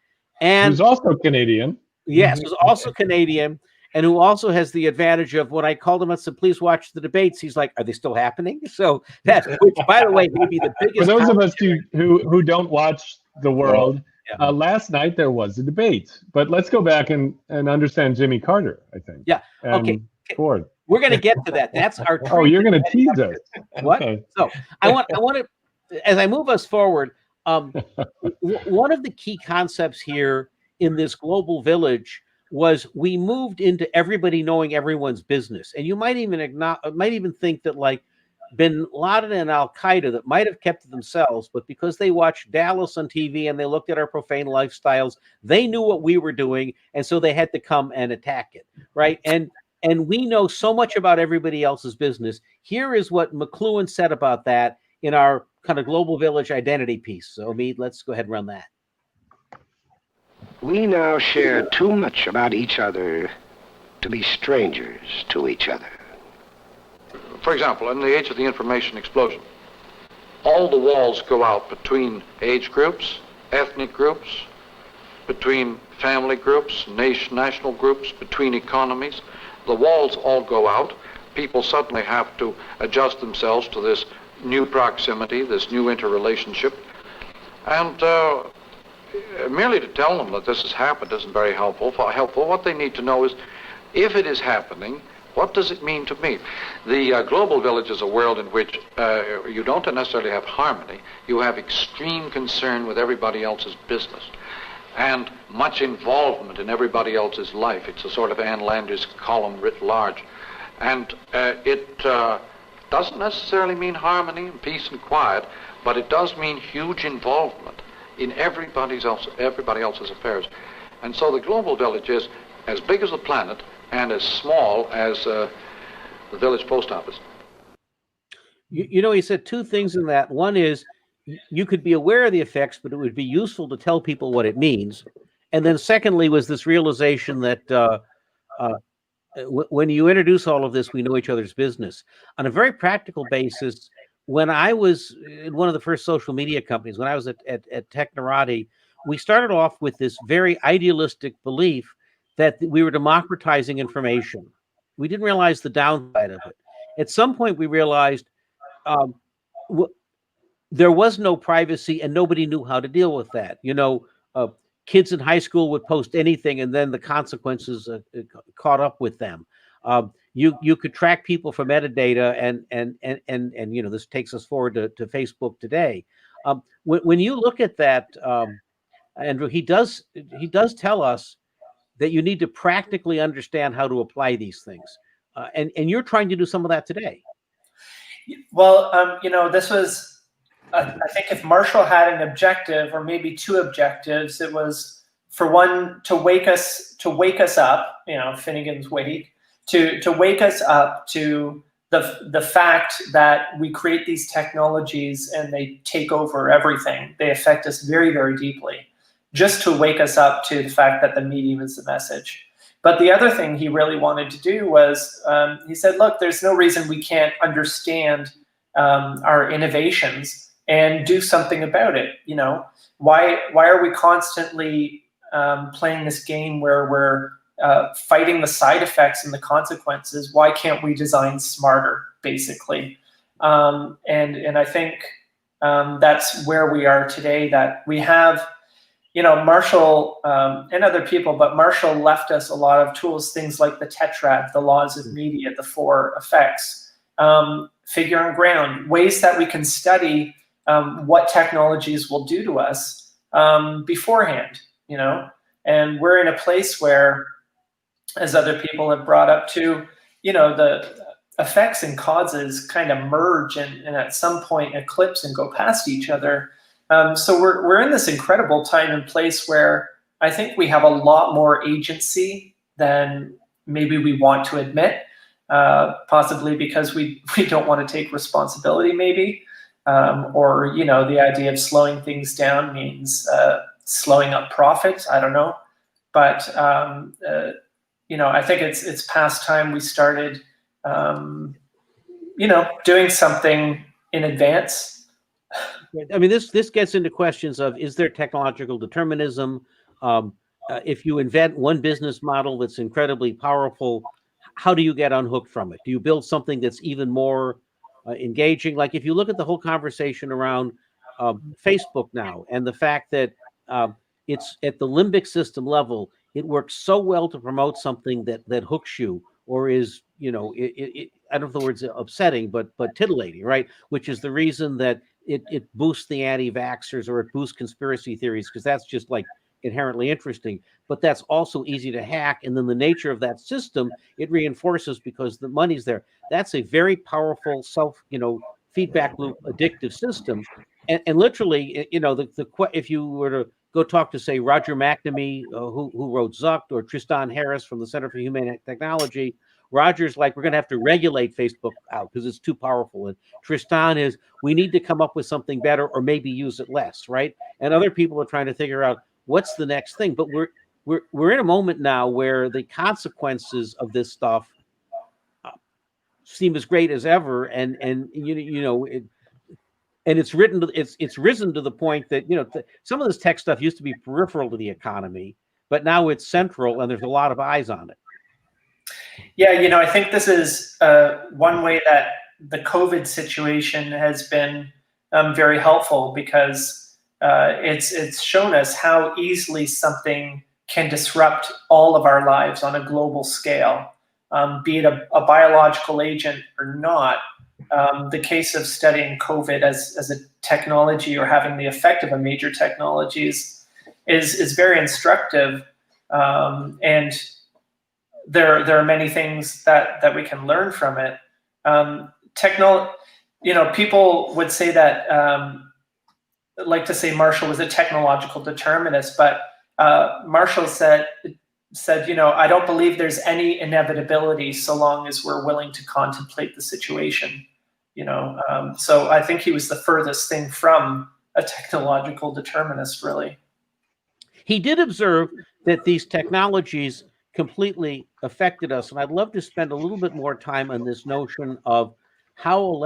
And who's also Canadian. Yes, who's also Canadian, and who also has the advantage of when I called him and said, please watch the debates, he's like, are they still happening? So that, which by the way, may be the biggest. For those of us who don't watch the world, last night there was a debate. But let's go back and understand Jimmy Carter, I think. Yeah, okay. Ford. We're going to get to that. That's our Oh, you're going to tease us. What? Okay. So I want to, as I move us forward, one of the key concepts here in this global village was we moved into everybody knowing everyone's business. And you might even think that like Bin Laden and Al-Qaeda that might have kept to themselves, but because they watched Dallas on TV and they looked at our profane lifestyles, they knew what we were doing. And so they had to come and attack it, right? And we know so much about everybody else's business. Here is what McLuhan said about that in our kind of global village identity piece. So Omid, let's go ahead and run that. We now share too much about each other to be strangers to each other. For example, in the age of the information explosion, all the walls go out between age groups, ethnic groups, between family groups, national groups, between economies. The walls all go out. People suddenly have to adjust themselves to this new proximity, this new interrelationship. And merely to tell them that this has happened isn't very helpful. What they need to know is, if it is happening, what does it mean to me? The global village is a world in which you don't necessarily have harmony. You have extreme concern with everybody else's business and much involvement in everybody else's life. It's a sort of Ann Landers column writ large. And it doesn't necessarily mean harmony and peace and quiet, but it does mean huge involvement in everybody else's affairs. And so the global village is as big as the planet and as small as the village post office. You know, he said two things in that. One is you could be aware of the effects, but it would be useful to tell people what it means. And then secondly was this realization that when you introduce all of this, we know each other's business. On a very practical basis, when I was in one of the first social media companies, when I was at Tetrad, we started off with this very idealistic belief that we were democratizing information. We didn't realize the downside of it. At some point, we realized there was no privacy and nobody knew how to deal with that. You know, kids in high school would post anything and then the consequences caught up with them. You could track people for metadata and you know, this takes us forward to Facebook today. When you look at that, Andrew, he does tell us that you need to practically understand how to apply these things. And you're trying to do some of that today. Well, you know, this was, I think if Marshall had an objective or maybe two objectives, it was for one, to wake us up, you know, Finnegan's wake, to wake us up to the fact that we create these technologies and they take over everything. They affect us very, very deeply, just to wake us up to the fact that the medium is the message. But the other thing he really wanted to do was, he said, look, there's no reason we can't understand our innovations and do something about it. You know, why are we constantly playing this game where we're fighting the side effects and the consequences? Why can't we design smarter, basically? And I think that's where we are today, that we have, you know, Marshall and other people, but Marshall left us a lot of tools, things like the Tetrad, the laws of media, the four effects, figure and ground, ways that we can study what technologies will do to us beforehand, you know. And we're in a place where, as other people have brought up too, you know, the effects and causes kind of merge and at some point eclipse and go past each other. So we're in this incredible time and place where I think we have a lot more agency than maybe we want to admit, possibly because we don't want to take responsibility maybe, or, you know, the idea of slowing things down means slowing up profit. I don't know. But, you know, I think it's past time we started, you know, doing something in advance. I mean, this gets into questions of, is there technological determinism? If you invent one business model that's incredibly powerful, how do you get unhooked from it? Do you build something that's even more engaging? Like if you look at the whole conversation around Facebook now and the fact that it's at the limbic system level, it works so well to promote something that hooks you or is, you know, I don't know if the word's upsetting, but titillating, right? Which is the reason that it boosts the anti-vaxxers or it boosts conspiracy theories, because that's just like inherently interesting. But that's also easy to hack. And then the nature of that system, it reinforces because the money's there. That's a very powerful feedback loop addictive system. And literally, you know, if you were to go talk to, say, Roger McNamee, who wrote Zucked, or Tristan Harris from the Center for Humane Technology, Roger's like, we're going to have to regulate Facebook out because it's too powerful. And Tristan is, we need to come up with something better or maybe use it less, right? And other people are trying to figure out what's the next thing. But we're in a moment now where the consequences of this stuff seem as great as ever. And you know, And it's risen to the point that, some of this tech stuff used to be peripheral to the economy, but now it's central and there's a lot of eyes on it. Yeah, I think this is one way that the COVID situation has been very helpful, because it's shown us how easily something can disrupt all of our lives on a global scale, be it a biological agent or not. The case of studying COVID as a technology, or having the effect of a major technology, is very instructive, and there are many things that we can learn from it. People would say that, like to say Marshall was a technological determinist, but Marshall said, I don't believe there's any inevitability so long as we're willing to contemplate the situation. So I think he was the furthest thing from a technological determinist, really. He did observe that these technologies completely affected us, and I'd love to spend a little bit more time on this notion of how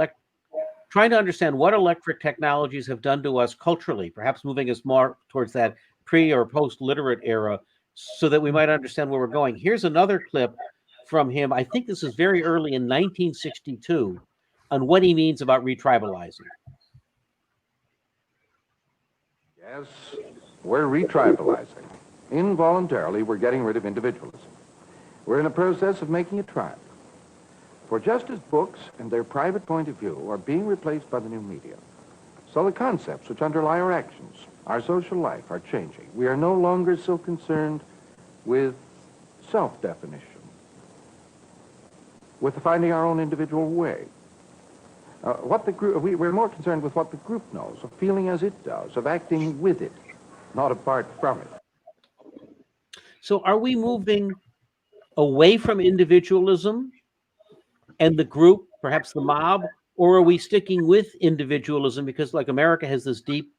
trying to understand what electric technologies have done to us culturally, perhaps moving us more towards that pre or post-literate era, so that we might understand where we're going. Here's another clip from him. I think this is very early in 1962, on what he means about retribalizing. Yes, we're retribalizing. Involuntarily, we're getting rid of individualism. We're in a process of making a tribe. For just as books and their private point of view are being replaced by the new media, so the concepts which underlie our actions, our social life, are changing. We are no longer so concerned with self-definition, with finding our own individual way. We're more concerned with what the group knows, of feeling as it does, of acting with it, not apart from it. So are we moving away from individualism and the group, perhaps the mob, or are we sticking with individualism because, like, America has this deep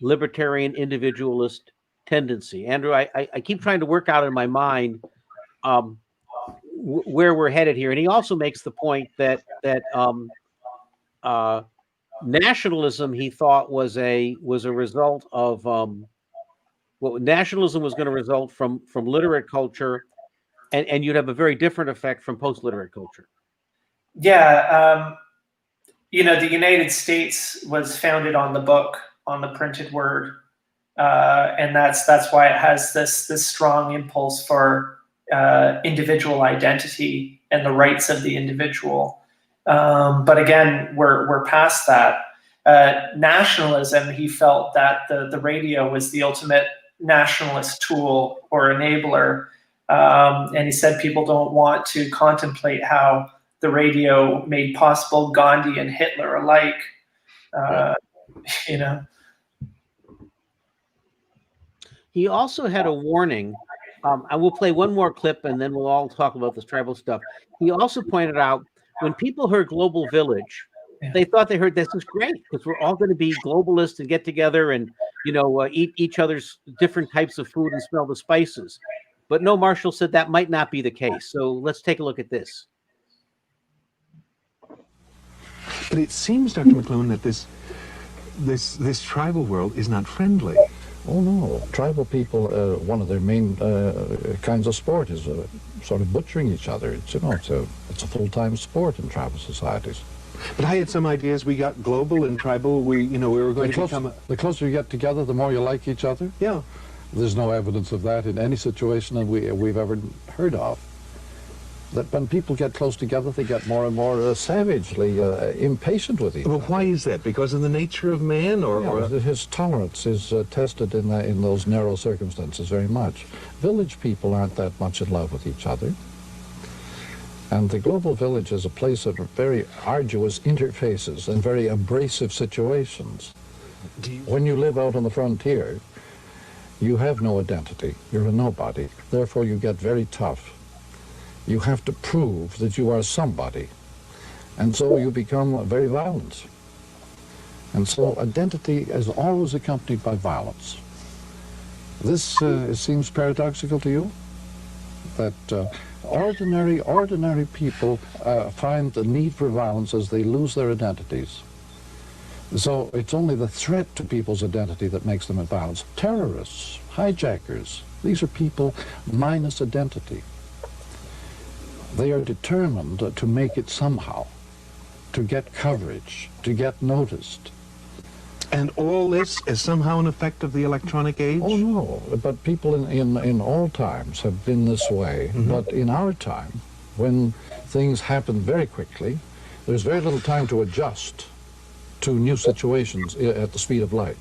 libertarian individualist tendency? Andrew, I keep trying to work out in my mind where we're headed here. And he also makes the point that nationalism, he thought, was a result of nationalism was going to result from literate culture, and you'd have a very different effect from post-literate culture. Yeah, the United States was founded on the book, on the printed word, and that's why it has this strong impulse for individual identity and the rights of the individual. But again, we're past that. Nationalism, he felt that the radio was the ultimate nationalist tool or enabler, and he said people don't want to contemplate how the radio made possible Gandhi and Hitler alike. He also had a warning. I will play one more clip and then we'll all talk about this tribal stuff. He also pointed out, when people heard global village, they thought they heard, this is great because we're all going to be globalists and get together and eat each other's different types of food and smell the spices. But no, Marshall said that might not be the case. So let's take a look at this. But it seems, Dr. McLuhan, that this tribal world is not friendly. Oh no, tribal people, one of their main kinds of sport is sort of butchering each other. It's a full-time sport in tribal societies. But I had some ideas. We got global and tribal. We were going to become the closer you get together, the more you like each other. Yeah. There's no evidence of that in any situation that we've ever heard of. That when people get close together, they get more and more savagely impatient with each other. Well, why is that? Because of the nature of man, or his tolerance is tested in those narrow circumstances very much. Village people aren't that much in love with each other. And the global village is a place of very arduous interfaces and very abrasive situations. When you live out on the frontier, you have no identity. You're a nobody. Therefore, you get very tough. You have to prove that you are somebody. And so you become very violent. And so identity is always accompanied by violence. This seems paradoxical to you? That ordinary people find the need for violence as they lose their identities. So it's only the threat to people's identity that makes them imbalanced. Terrorists, hijackers, these are people minus identity. They are determined to make it somehow, to get coverage, to get noticed. And all this is somehow an effect of the electronic age? Oh no, but people in all times have been this way. But in our time, when things happen very quickly, there's very little time to adjust to new situations at the speed of light.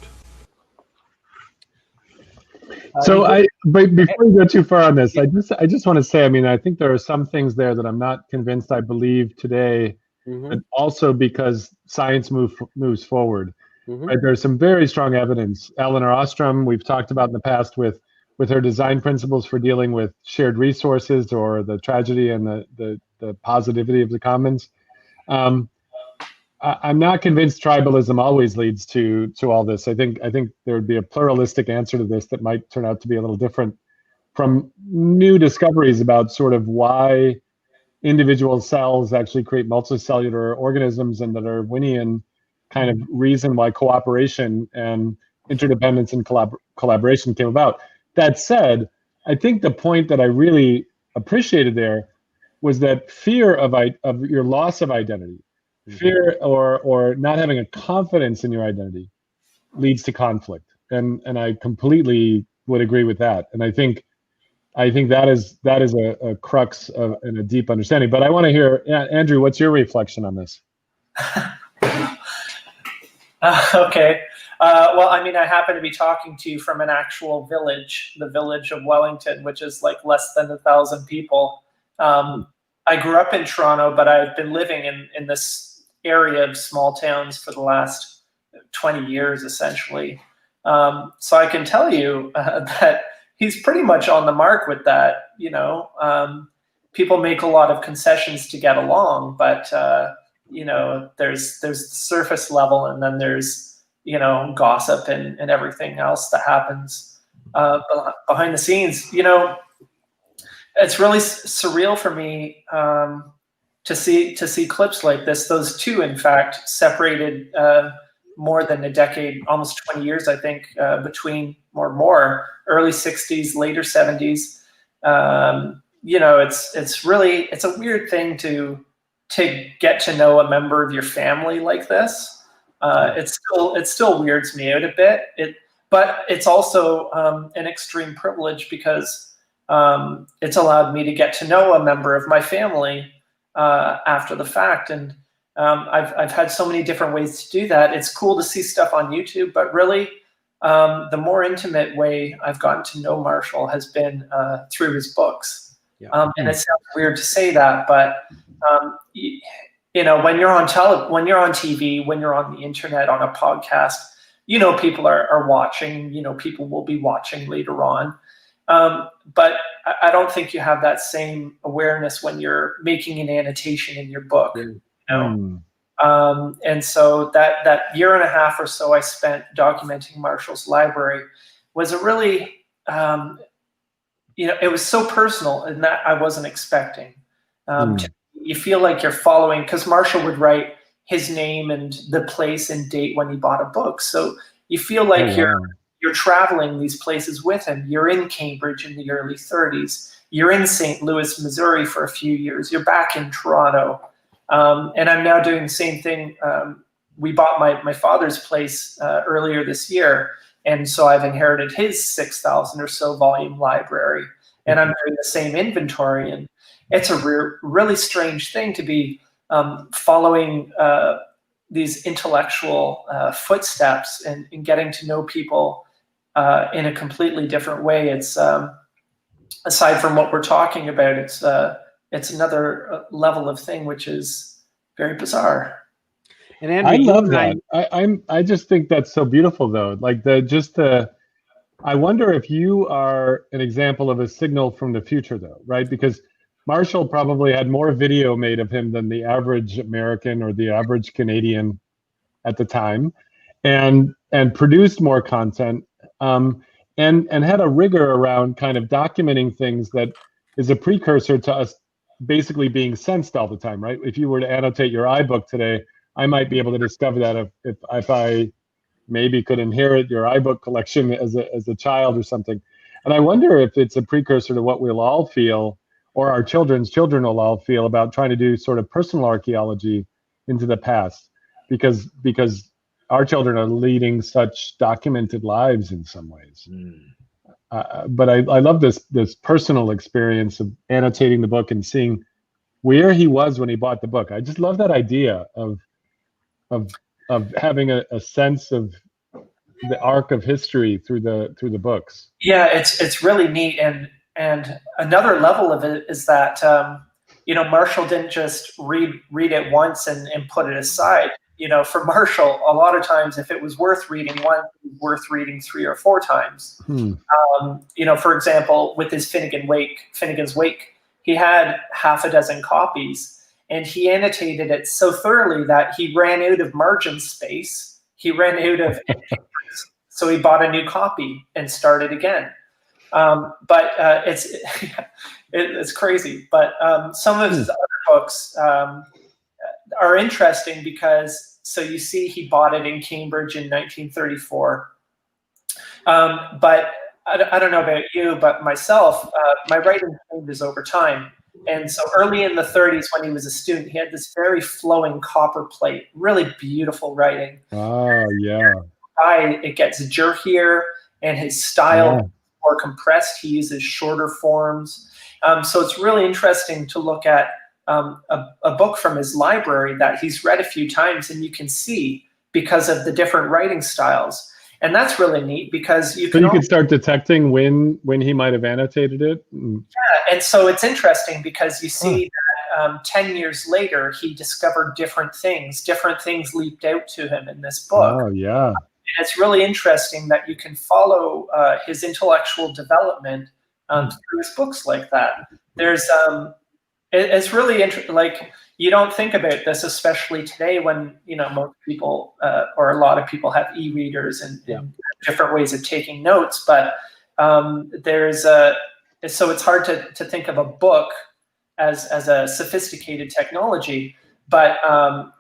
So but before we go too far on this, I just want to say, I mean, I think there are some things there that I'm not convinced I believe today, but also because science moves forward. Right? There's some very strong evidence. Elinor Ostrom, we've talked about in the past with her design principles for dealing with shared resources or the tragedy and the positivity of the commons. I'm not convinced tribalism always leads to all this. I think there would be a pluralistic answer to this that might turn out to be a little different from new discoveries about sort of why individual cells actually create multicellular organisms and that Darwinian kind of reason why cooperation and interdependence and collaboration came about. That said, I think the point that I really appreciated there was that fear of your loss of identity, fear or not having a confidence in your identity leads to conflict. And I completely would agree with that. And I think that is a crux of and a deep understanding. But I want to hear, Andrew, what's your reflection on this? Okay. Well, I mean, I happen to be talking to you from an actual village, the village of Wellington, which is like less than 1,000 people. I grew up in Toronto, but I've been living in this area of small towns for the last 20 years, essentially. So I can tell you that he's pretty much on the mark with that. You know, people make a lot of concessions to get along, but you know, there's the surface level, and then there's, you know, gossip and everything else that happens behind the scenes. You know, it's really surreal for me to see clips like this. Those two, in fact, separated more than a decade, almost 20 years, I think, between more early 60s, later 70s. You know, it's a weird thing to get to know a member of your family like this. It still weirds me out a bit. But it's also an extreme privilege because it's allowed me to get to know a member of my family after the fact. And I've had so many different ways to do that. It's cool to see stuff on YouTube, but really the more intimate way I've gotten to know Marshall has been through his books. Yeah. And it sounds weird to say that, but you know, when you're on TV, when you're on the internet, on a podcast, you know, people are watching. You know, people will be watching later on. But I don't think you have that same awareness when you're making an annotation in your book. You know? And so that year and a half or so I spent documenting Marshall's library was a really, you know, it was so personal, and that I wasn't expecting. You feel like you're following, because Marshall would write his name and the place and date when he bought a book. So you feel like you're traveling these places with him. You're in Cambridge in the early 30s. You're in St. Louis, Missouri for a few years. You're back in Toronto. And I'm now doing the same thing. We bought my father's place earlier this year. And so I've inherited his 6,000 or so volume library. And I'm doing the same inventory. And it's a really strange thing to be following these intellectual footsteps and getting to know people in a completely different way. It's aside from what we're talking about, it's another level of thing which is very bizarre. And Andrew, I love that. I just think that's so beautiful, though. Like I wonder if you are an example of a signal from the future, though, right? Because Marshall probably had more video made of him than the average American or the average Canadian at the time, and produced more content, and had a rigor around kind of documenting things that is a precursor to us basically being sensed all the time, right? If you were to annotate your iBook today, I might be able to discover that if I maybe could inherit your iBook collection as a child or something. And I wonder if it's a precursor to what we'll all feel, or our children's children will all feel, about trying to do sort of personal archaeology into the past, because our children are leading such documented lives in some ways. But I love this personal experience of annotating the book and seeing where he was when he bought the book. I just love that idea of having a sense of the arc of history through the books. Yeah, it's really neat, and another level of it is that Marshall didn't just read it once and put it aside. For Marshall, a lot of times, if it was worth reading once, it was worth reading 3 or 4 times. For example, with his Finnegan's Wake, he had half a dozen copies, and he annotated it so thoroughly that he ran out of margin space. He ran out of so he bought a new copy and started again. But it's crazy. But some of his other books are interesting because, so you see, he bought it in Cambridge in 1934. But I don't know about you, but myself, my writing changes over time. And so early in the 30s, when he was a student, he had this very flowing copper plate, really beautiful writing. Oh, yeah. It gets jerkier, and his style is more compressed. He uses shorter forms. So it's really interesting to look at a book from his library that he's read a few times, and you can see because of the different writing styles. And that's really neat because you can start detecting when he might have annotated it. Yeah, and so it's interesting because you see that 10 years later, he discovered different things. Different things leaped out to him in this book. Oh, yeah. And it's really interesting that you can follow his intellectual development through his books like that. There's it's really interesting. Like, you don't think about this, especially today when most people or a lot of people have e-readers and different ways of taking notes. But so it's hard to think of a book as a sophisticated technology. But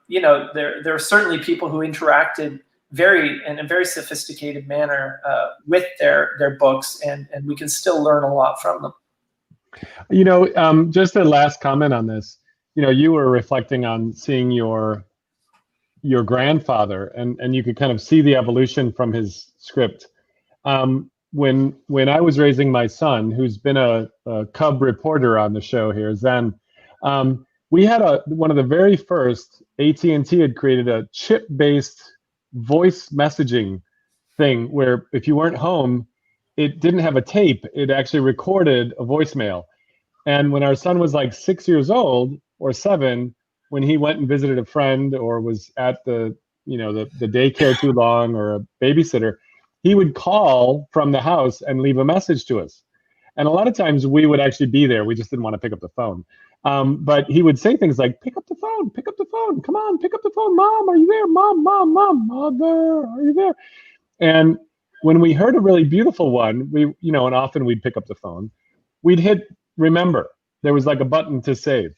there are certainly people who interacted in a very sophisticated manner with their books, and we can still learn a lot from them. Just a last comment on this. You were reflecting on seeing your grandfather, and you could kind of see the evolution from his script. When I was raising my son, who's been a cub reporter on the show here, Zen, we had one of the very first, AT&T had created a chip-based voice messaging thing where if you weren't home, it didn't have a tape. It actually recorded a voicemail. And when our son was like 6 years old or 7, when he went and visited a friend or was at the daycare too long or a babysitter, he would call from the house and leave a message to us. And a lot of times we would actually be there. We just didn't want to pick up the phone. But he would say things like, pick up the phone, come on, pick up the phone. Mom, are you there? Mom, mother, are you there? And when we heard a really beautiful one, and often we'd pick up the phone, we'd hit remember. There was like a button to save.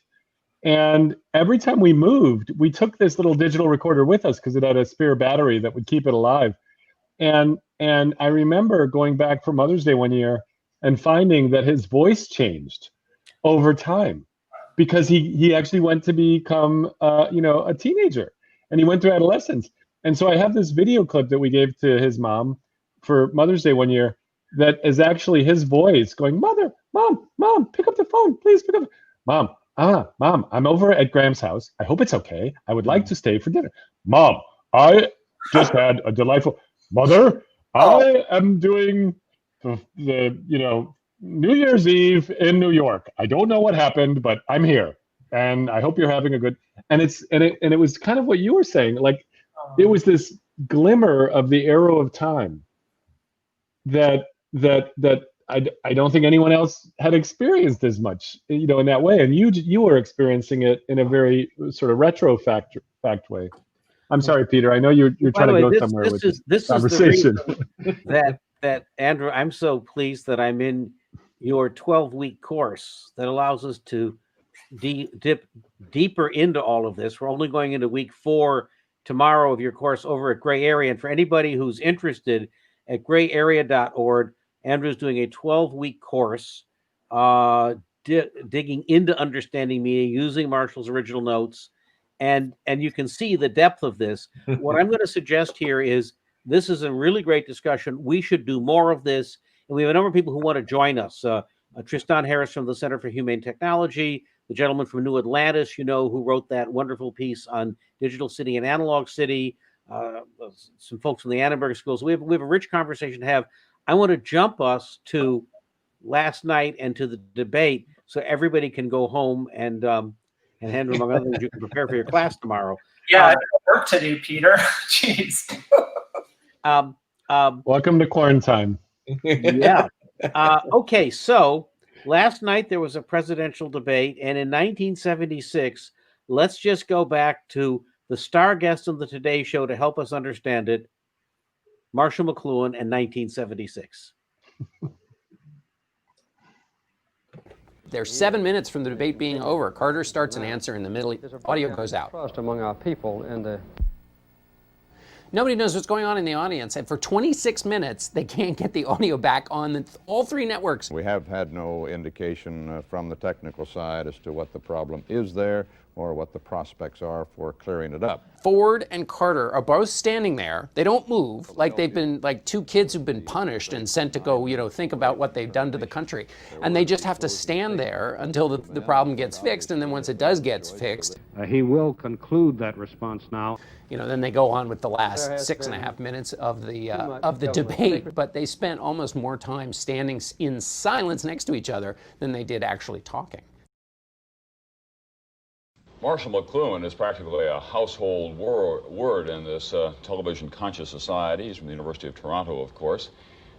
And every time we moved, we took this little digital recorder with us because it had a spare battery that would keep it alive. And I remember going back for Mother's Day one year and finding that his voice changed over time because he actually went to become a teenager, and he went through adolescence. And so I have this video clip that we gave to his mom for Mother's Day one year that is actually his voice going, Mom, pick up the phone, please pick up. Mom, I'm over at Graham's house. I hope it's okay. I would like to stay for dinner. Mom, I just had a delightful. Mother, I am doing the New Year's Eve in New York. I don't know what happened, but I'm here, and I hope you're having a good. And it was kind of what you were saying. Like, it was this glimmer of the arrow of time that I don't think anyone else had experienced as much, in that way. And you were experiencing it in a very sort of retro fact way. I'm sorry, Peter. I know you're trying to go somewhere with this conversation. Is the that Andrew, I'm so pleased that I'm in your 12-week course that allows us to dip deeper into all of this. We're only going into week 4 tomorrow of your course over at Gray Area. And for anybody who's interested, at grayarea.org, Andrew's doing a 12-week course digging into understanding meaning using Marshall's original notes. And you can see the depth of this. What I'm going to suggest here is this is a really great discussion. We should do more of this. And we have a number of people who want to join us. Tristan Harris from the Center for Humane Technology, the gentleman from New Atlantis, who wrote that wonderful piece on Digital City and Analog City, some folks from the Annenberg schools. We have a rich conversation to have. I want to jump us to last night and to the debate so everybody can go home and Andrew, among other things, you can prepare for your class tomorrow. Yeah, I have work to do, Peter. Jeez. Welcome to quarantine. Yeah. Okay, so last night there was a presidential debate, and in 1976, let's just go back to the star guest on the Today Show to help us understand it, Marshall McLuhan in 1976. They're 7 minutes from the debate being over. Carter starts an answer in the middle. Audio goes out. Trust among our people and Nobody knows what's going on in the audience, and for 26 minutes, they can't get the audio back on all 3 networks. We have had no indication from the technical side as to what the problem is there or what the prospects are for clearing it up. Ford and Carter are both standing there. They don't move, like they've been like 2 kids who've been punished and sent to go, think about what they've done to the country. And they just have to stand there until the problem gets fixed, and then once it does get fixed, he will conclude that response now. Then they go on with the last 6.5 minutes of the debate. But they spent almost more time standing in silence next to each other than they did actually talking. Marshall McLuhan is practically a household word in this television conscious society. He's from the University of Toronto, of course,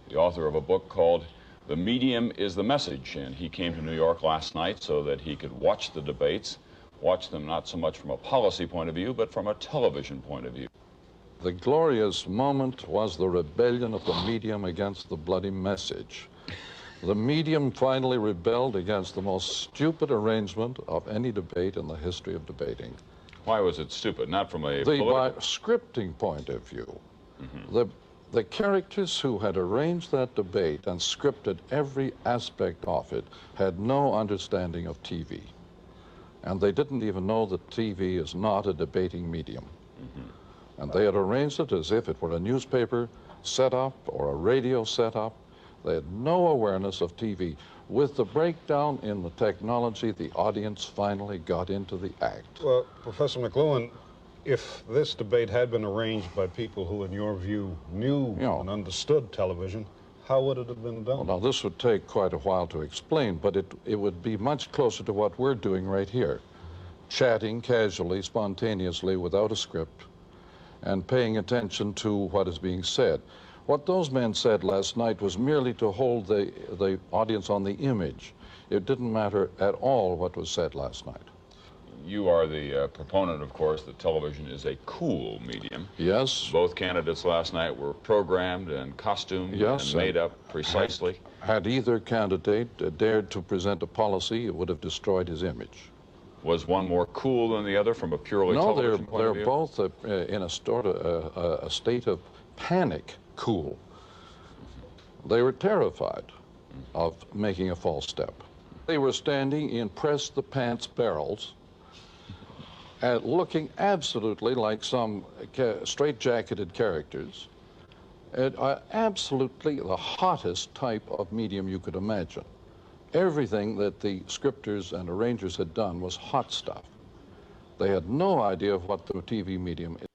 the author of a book called The Medium is the Message. And he came to New York last night so that he could watch the debates, watch them not so much from a policy point of view, but from a television point of view. The glorious moment was the rebellion of the medium against the bloody message. The medium finally rebelled against the most stupid arrangement of any debate in the history of debating. Why was it stupid? Not from a by scripting point of view. Mm-hmm. The characters who had arranged that debate and scripted every aspect of it had no understanding of TV. And they didn't even know that TV is not a debating medium. Mm-hmm. And they had arranged it as if it were a newspaper setup or a radio setup. They had no awareness of TV. With the breakdown in the technology, the audience finally got into the act. Well, Professor McLuhan, if this debate had been arranged by people who, in your view, knew and understood television, how would it have been done? Well, now, this would take quite a while to explain, but it would be much closer to what we're doing right here. Chatting casually, spontaneously, without a script, and paying attention to what is being said. What those men said last night was merely to hold the audience on the image. It didn't matter at all what was said last night. You are the proponent, of course, that television is a cool medium. Yes. Both candidates last night were programmed and costumed and made up precisely. Had either candidate dared to present a policy, it would have destroyed his image. Was one more cool than the other from a purely television point of view? No, they're both in a state of panic. Cool. They were terrified of making a false step. They were standing in press-the-pants barrels and looking absolutely like some straight-jacketed characters. Absolutely the hottest type of medium you could imagine. Everything that the scripters and arrangers had done was hot stuff. They had no idea of what the TV medium is.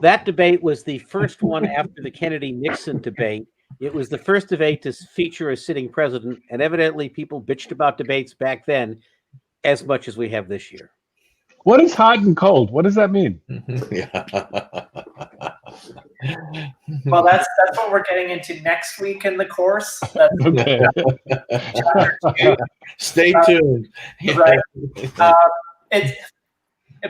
That debate was the first one after the Kennedy-Nixon debate. It was the first debate to feature a sitting president, and evidently people bitched about debates back then as much as we have this year. What is hot and cold? What does that mean? Well, that's what we're getting into next week in the course. That's okay. Chapter 2. Stay tuned. Right. It's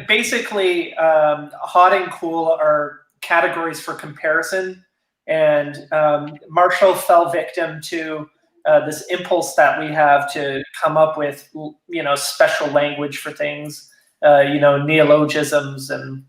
basically hot and cool are categories for comparison, and Marshall fell victim to this impulse that we have to come up with, special language for things, neologisms, and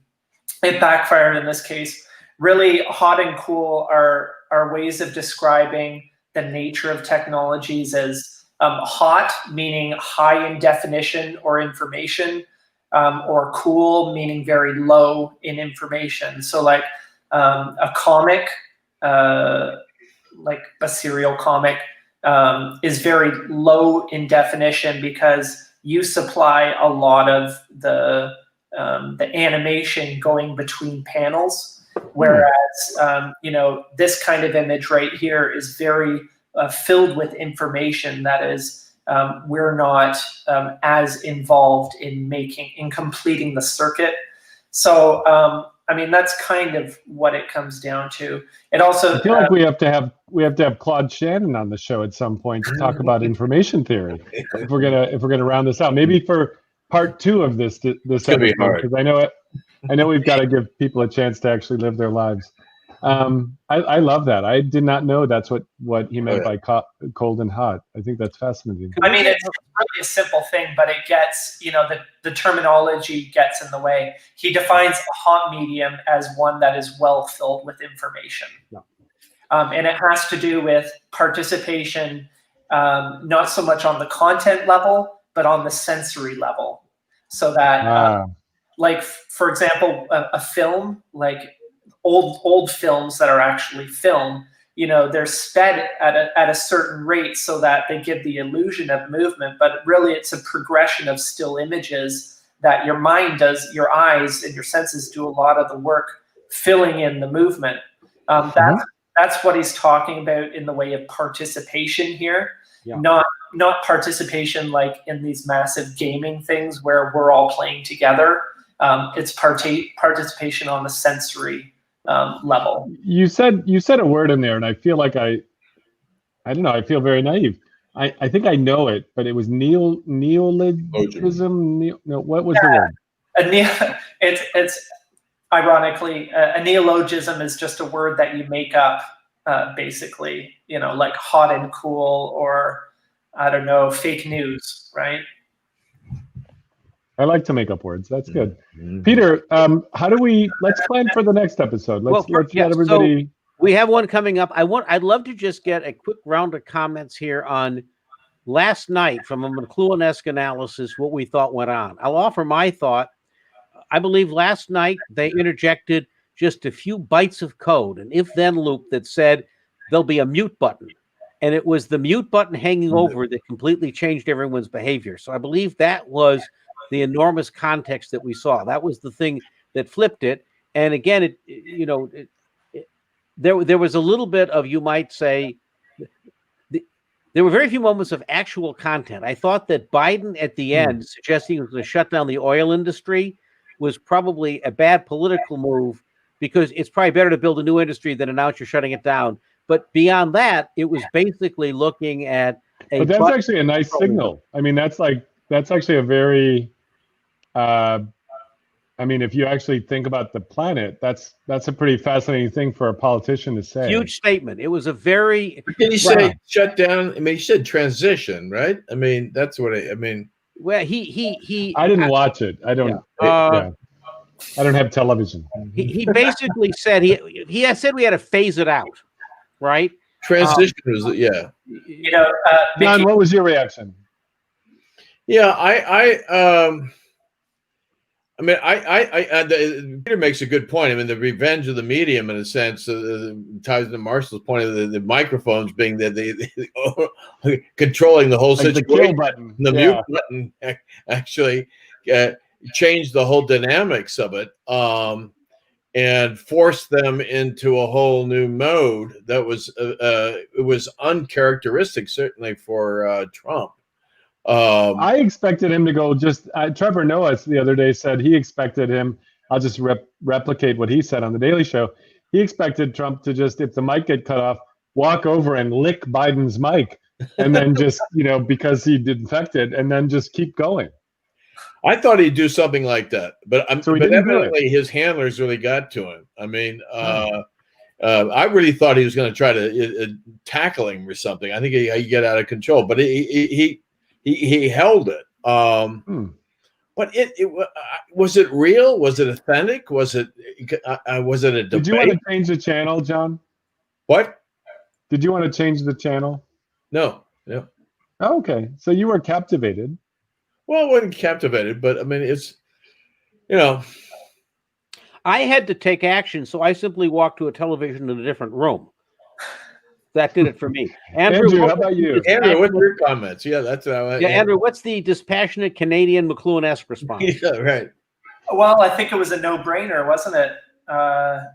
it backfired in this case. Really, hot and cool are ways of describing the nature of technologies as hot, meaning high in definition or information, or cool, meaning very low in information. So like a comic, like a serial comic, is very low in definition because you supply a lot of the animation going between panels. Whereas, this kind of image right here is very filled with information that is, we're not as involved in completing the circuit. So, that's kind of what it comes down to. It also, I feel like we have to have Claude Shannon on the show at some point to talk about information theory. If we're gonna round this out, maybe for part 2 of this episode, because I know we've got to give people a chance to actually live their lives. I love that. I did not know that's what he meant by cold and hot. I think that's fascinating. It's really a simple thing, but it gets, the terminology gets in the way. He defines a hot medium as one that is well filled with information. Yeah. And it has to do with participation, not so much on the content level, but on the sensory level. So that, like, for example, a film, like old films that are actually film, they're sped at a certain rate so that they give the illusion of movement, but really it's a progression of still images that your mind does, your eyes and your senses do a lot of the work filling in the movement. That's what he's talking about in the way of participation here. Yeah. Not participation like in these massive gaming things where we're all playing together. It's participation on the sensory level. You said a word in there, and I feel like I don't know. I feel very naive. I think I know it, but it was neologism. What was the word? It's ironically a neologism is just a word that you make up, basically. Like hot and cool, or I don't know, fake news, right? I like to make up words. That's good. Peter, let's plan for the next episode. Let's let everybody. So we have one coming up. I'd love to just get a quick round of comments here on last night from a McLuhan-esque analysis, what we thought went on. I'll offer my thought. I believe last night they interjected just a few bytes of code, an if-then loop that said there'll be a mute button. And it was the mute button hanging over that completely changed everyone's behavior. So I believe that was the enormous context that we saw. That was the thing that flipped it. And again, there was a little bit of, you might say, there were very few moments of actual content. I thought that Biden at the end suggesting he was going to shut down the oil industry was probably a bad political move, because it's probably better to build a new industry than announce you're shutting it down. But beyond that, it was basically looking at But that's actually a nice signal. That's actually a very if you actually think about the planet, that's a pretty fascinating thing for a politician to say. Huge statement. It was a very. Did he say shut down? He said transition, right? That's what I mean. Well, he. I didn't watch it. I don't. I don't have television. He basically said he had said we had to phase it out, right? Transition was John, what was your reaction? Yeah, Peter makes a good point. The revenge of the medium, in a sense, ties to Marshall's point of the microphones being the controlling the whole situation. The kill button. The mute button actually changed the whole dynamics of it, and forced them into a whole new mode that was it was uncharacteristic, certainly for Trump. I expected him to go Trevor Noah the other day said he expected him, I'll just replicate what he said on the Daily Show. He expected Trump to just, if the mic get cut off, walk over and lick Biden's mic, and then just, because he infected, and then just keep going. I thought he'd do something like that, but evidently his handlers really got to him. I really thought he was going to try to tackle him or something. I think he get out of control, but he held it. But was it real? Was it authentic? Was it a debate? Did you want to change the channel, John? What? Did you want to change the channel? No. Oh, okay, so you were captivated. Well, I wasn't captivated, but I mean, it's, you know. I had to take action, so I simply walked to a television in a different room. That did it for me. Andrew, how about you? Andrew, what's your comments? Yeah, that's how I. Yeah, Andrew, what's the dispassionate Canadian McLuhan-esque response? Yeah, right. Well, I think it was a no-brainer, wasn't it? Yeah.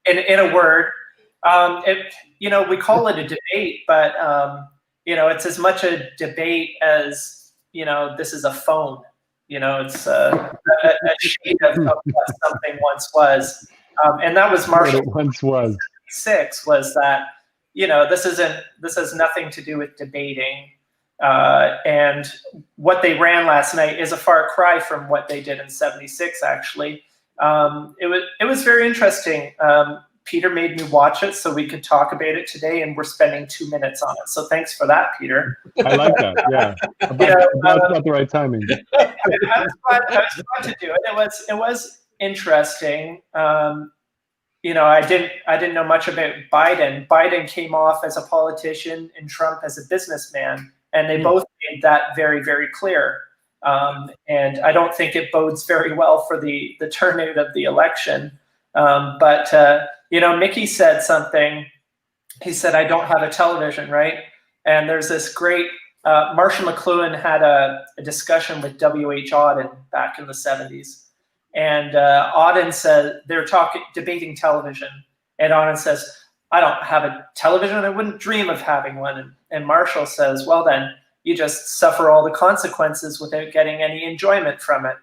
In a word, we call it a debate, but it's as much a debate as this is a phone. It's a shade of what something once was, and that was Marshall. Once was. Was that this has nothing to do with debating, and what they ran last night is a far cry from what they did in '76. Actually, it was very interesting. Peter made me watch it so we could talk about it today, and we're spending 2 minutes on it. So thanks for that, Peter. I like that. Yeah, about the right timing. I was glad to do it. It was interesting. I didn't know much about Biden. Biden came off as a politician and Trump as a businessman, and they both made that very, very clear. And I don't think it bodes very well for the turnout of the election. But Mickey said something. He said, "I don't have a television," right? And there's this great Marshall McLuhan had a discussion with W.H. Auden back in the 70s. And Auden said, they're debating television. And Auden says, "I don't have a television. I wouldn't dream of having one." And Marshall says, "Well, then you just suffer all the consequences without getting any enjoyment from it."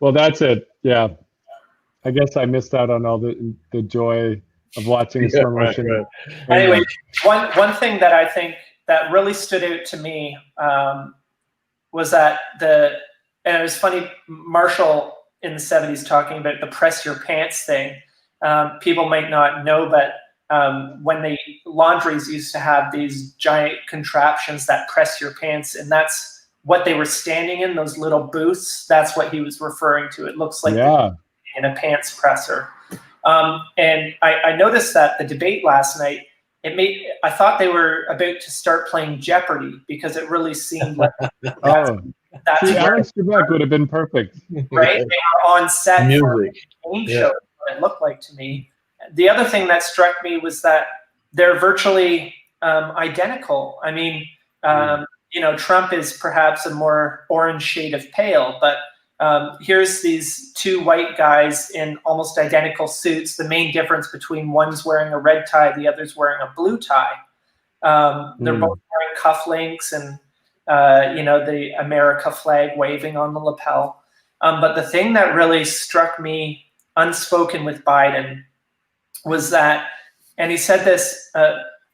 Well, that's it. Yeah. I guess I missed out on all the joy of watching a slow motion. Right. Anyway, one thing that I think that really stood out to me was that and it was funny, Marshall in the 70s talking about the press your pants thing. People might not know, but when laundries used to have these giant contraptions that press your pants, and that's what they were standing in, those little booths. That's what he was referring to. It looks like in a pants presser. And I noticed that the debate last night, I thought they were about to start playing Jeopardy, because it really seemed like that's Alex Trebek would have been perfect. Right? They were on set for a game show, what it looked like to me. The other thing that struck me was that they're virtually identical. I mean, Trump is perhaps a more orange shade of pale, but here's these two white guys in almost identical suits. The main difference between one's wearing a red tie, the other's wearing a blue tie. They're both wearing cufflinks and, the America flag waving on the lapel. But the thing that really struck me unspoken with Biden was that, and he said this,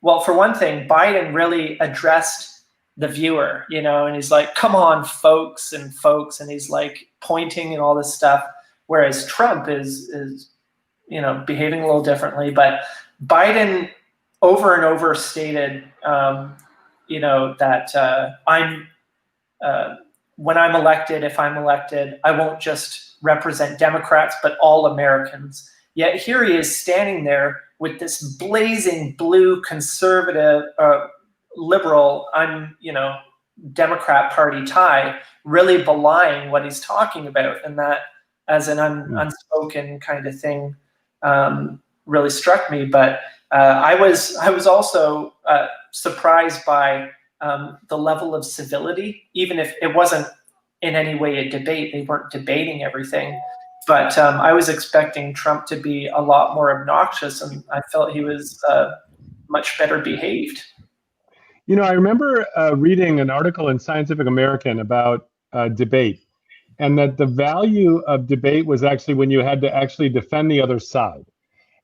well, for one thing, Biden really addressed the viewer, and he's like, "Come on, folks," and he's like pointing and all this stuff. Whereas Trump is behaving a little differently. But Biden over and over stated, that when I'm elected, if I'm elected, I won't just represent Democrats, but all Americans. Yet here he is standing there with this blazing blue conservative, liberal, Democrat Party tie, really belying what he's talking about, and that as an unspoken kind of thing really struck me. But I was also surprised by the level of civility, even if it wasn't in any way a debate. They weren't debating everything. But I was expecting Trump to be a lot more obnoxious, and I felt he was much better behaved. I remember reading an article in Scientific American about debate, and that the value of debate was actually when you had to actually defend the other side.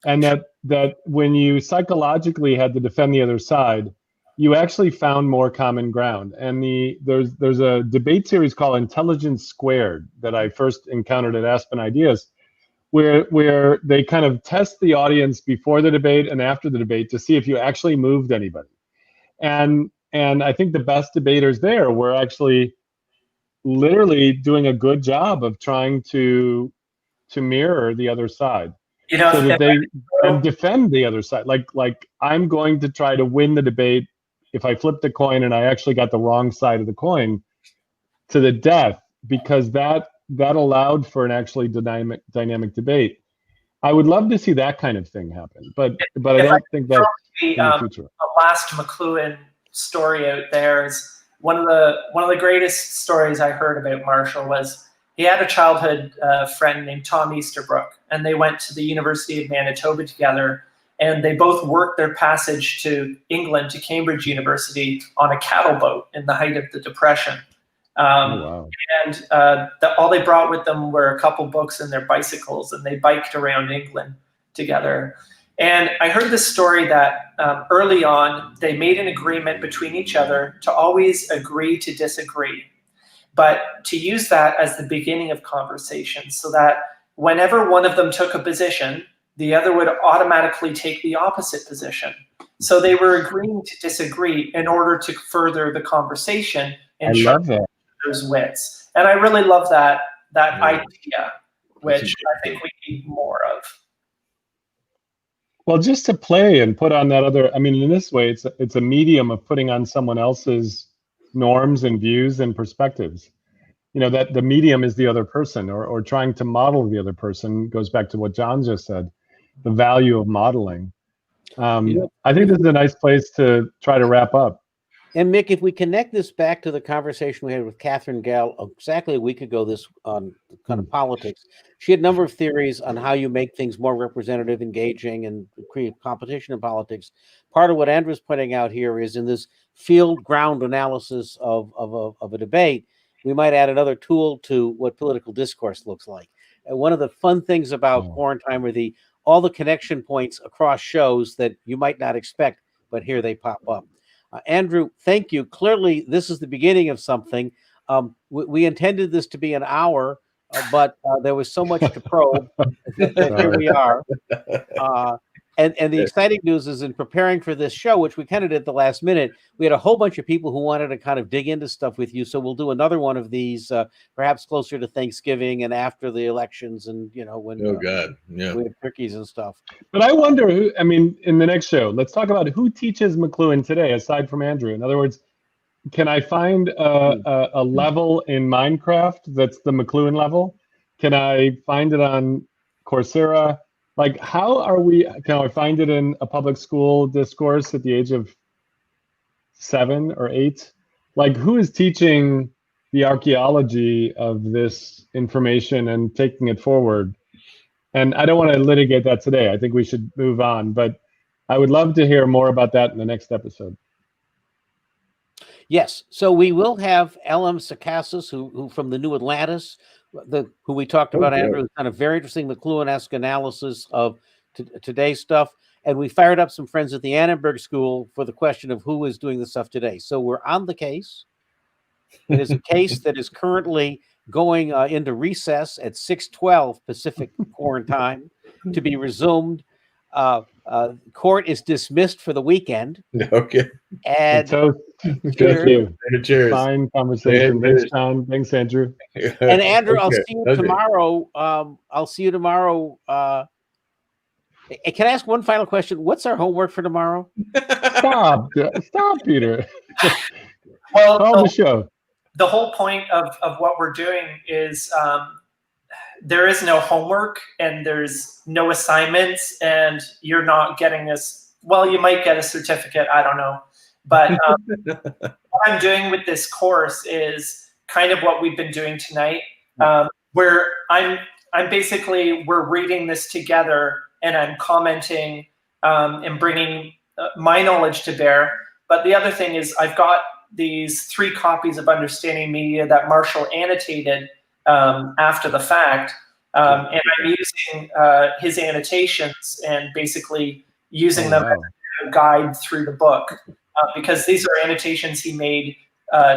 And that when you psychologically had to defend the other side, you actually found more common ground. And there's a debate series called Intelligence Squared that I first encountered at Aspen Ideas, where they kind of test the audience before the debate and after the debate to see if you actually moved anybody. And I think the best debaters there were actually literally doing a good job of trying to mirror the other side, so that they and defend the other side. Like I'm going to try to win the debate if I flip the coin and I actually got the wrong side of the coin to the death, because that allowed for an actually dynamic debate. I would love to see that kind of thing happen, but I don't think that's in the future. The last McLuhan story out there is one of the greatest stories I heard about Marshall. Was he had a childhood friend named Tom Easterbrook, and they went to the University of Manitoba together, and they both worked their passage to England, to Cambridge University, on a cattle boat in the height of the Depression. And all they brought with them were a couple books and their bicycles, and they biked around England together. And I heard this story that early on, they made an agreement between each other to always agree to disagree, but to use that as the beginning of conversations, so that whenever one of them took a position, the other would automatically take the opposite position. So they were agreeing to disagree in order to further the conversation and sharpen those wits. And I really love that idea, which I think we need more of. Well, just to play and put on that other, I mean, in this way, it's a medium of putting on someone else's norms and views and perspectives. You know, that the medium is the other person, or trying to model the other person goes back to what John just said, the value of modeling. I think this is a nice place to try to wrap up. And Mick, if we connect this back to the conversation we had with Catherine Gall exactly a week ago, this on kind of politics, she had a number of theories on how you make things more representative, engaging, and create competition in politics. Part of what Andrew's pointing out here is in this field ground analysis of a debate, we might add another tool to what political discourse looks like. And one of the fun things about Quarantine are all the connection points across shows that you might not expect, but here they pop up. Andrew, thank you. Clearly, this is the beginning of something. We intended this to be an hour, but there was so much to probe that here we are. And the exciting news is, in preparing for this show, which we kind of did at the last minute, we had a whole bunch of people who wanted to kind of dig into stuff with you. So we'll do another one of these, perhaps closer to Thanksgiving and after the elections, and when we have turkeys and stuff. But I wonder who, I mean, in the next show, let's talk about who teaches McLuhan today, aside from Andrew. In other words, can I find a level in Minecraft that's the McLuhan level? Can I find it on Coursera? Like, how are we, can I find it in a public school discourse at the age of 7 or 8? Like, who is teaching the archaeology of this information and taking it forward? And I don't want to litigate that today. I think we should move on, but I would love to hear more about that in the next episode. Yes, so we will have L.M. Sakassis, who from the New Atlantis, who we talked about, Andrew, kind of very interesting McLuhan-esque analysis of today's stuff. And we fired up some friends at the Annenberg School for the question of who is doing the stuff today. So we're on the case. It is a case that is currently going into recess at 6:12 Pacific quarantine to be resumed. Court is dismissed for the weekend. Okay. And cheers. Cheers. Fine conversation. Thanks, John. Thanks, Andrew. And Andrew, I'll see you tomorrow. I'll see you tomorrow. Can I ask one final question? What's our homework for tomorrow? Stop, Peter. Well, call the show. The whole point of what we're doing is there is no homework and there's no assignments, and you're not getting us. Well, you might get a certificate. I don't know. But what I'm doing with this course is kind of what we've been doing tonight, where we're reading this together, and I'm commenting and bringing my knowledge to bear. But the other thing is I've got these 3 copies of Understanding Media that Marshall annotated after the fact, and I'm using his annotations and basically using them as a guide through the book. because these are annotations he made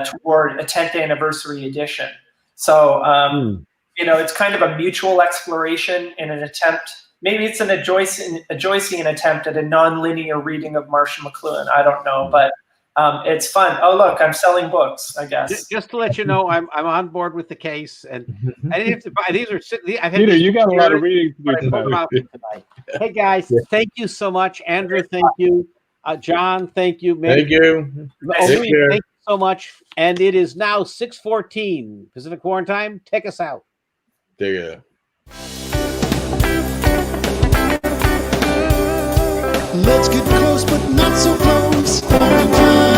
toward a 10th anniversary edition. So, you know, it's kind of a mutual exploration in an attempt. Maybe it's a Joycean attempt at a non-linear reading of Marshall McLuhan. I don't know, but it's fun. Oh, look, I'm selling books, I guess. Just to let you know, I'm on board with the case, and I didn't have to buy these. I've had Peter, these you got a lot of years, reading to do but I put them out tonight. Hey guys, thank you so much. Andrew, thank you. John, thank you. Thank you. Thank you so much. And it is now 6:14 Pacific Quarantine Time. Take us out. There you go. Let's get close, but not so close. Quarantine.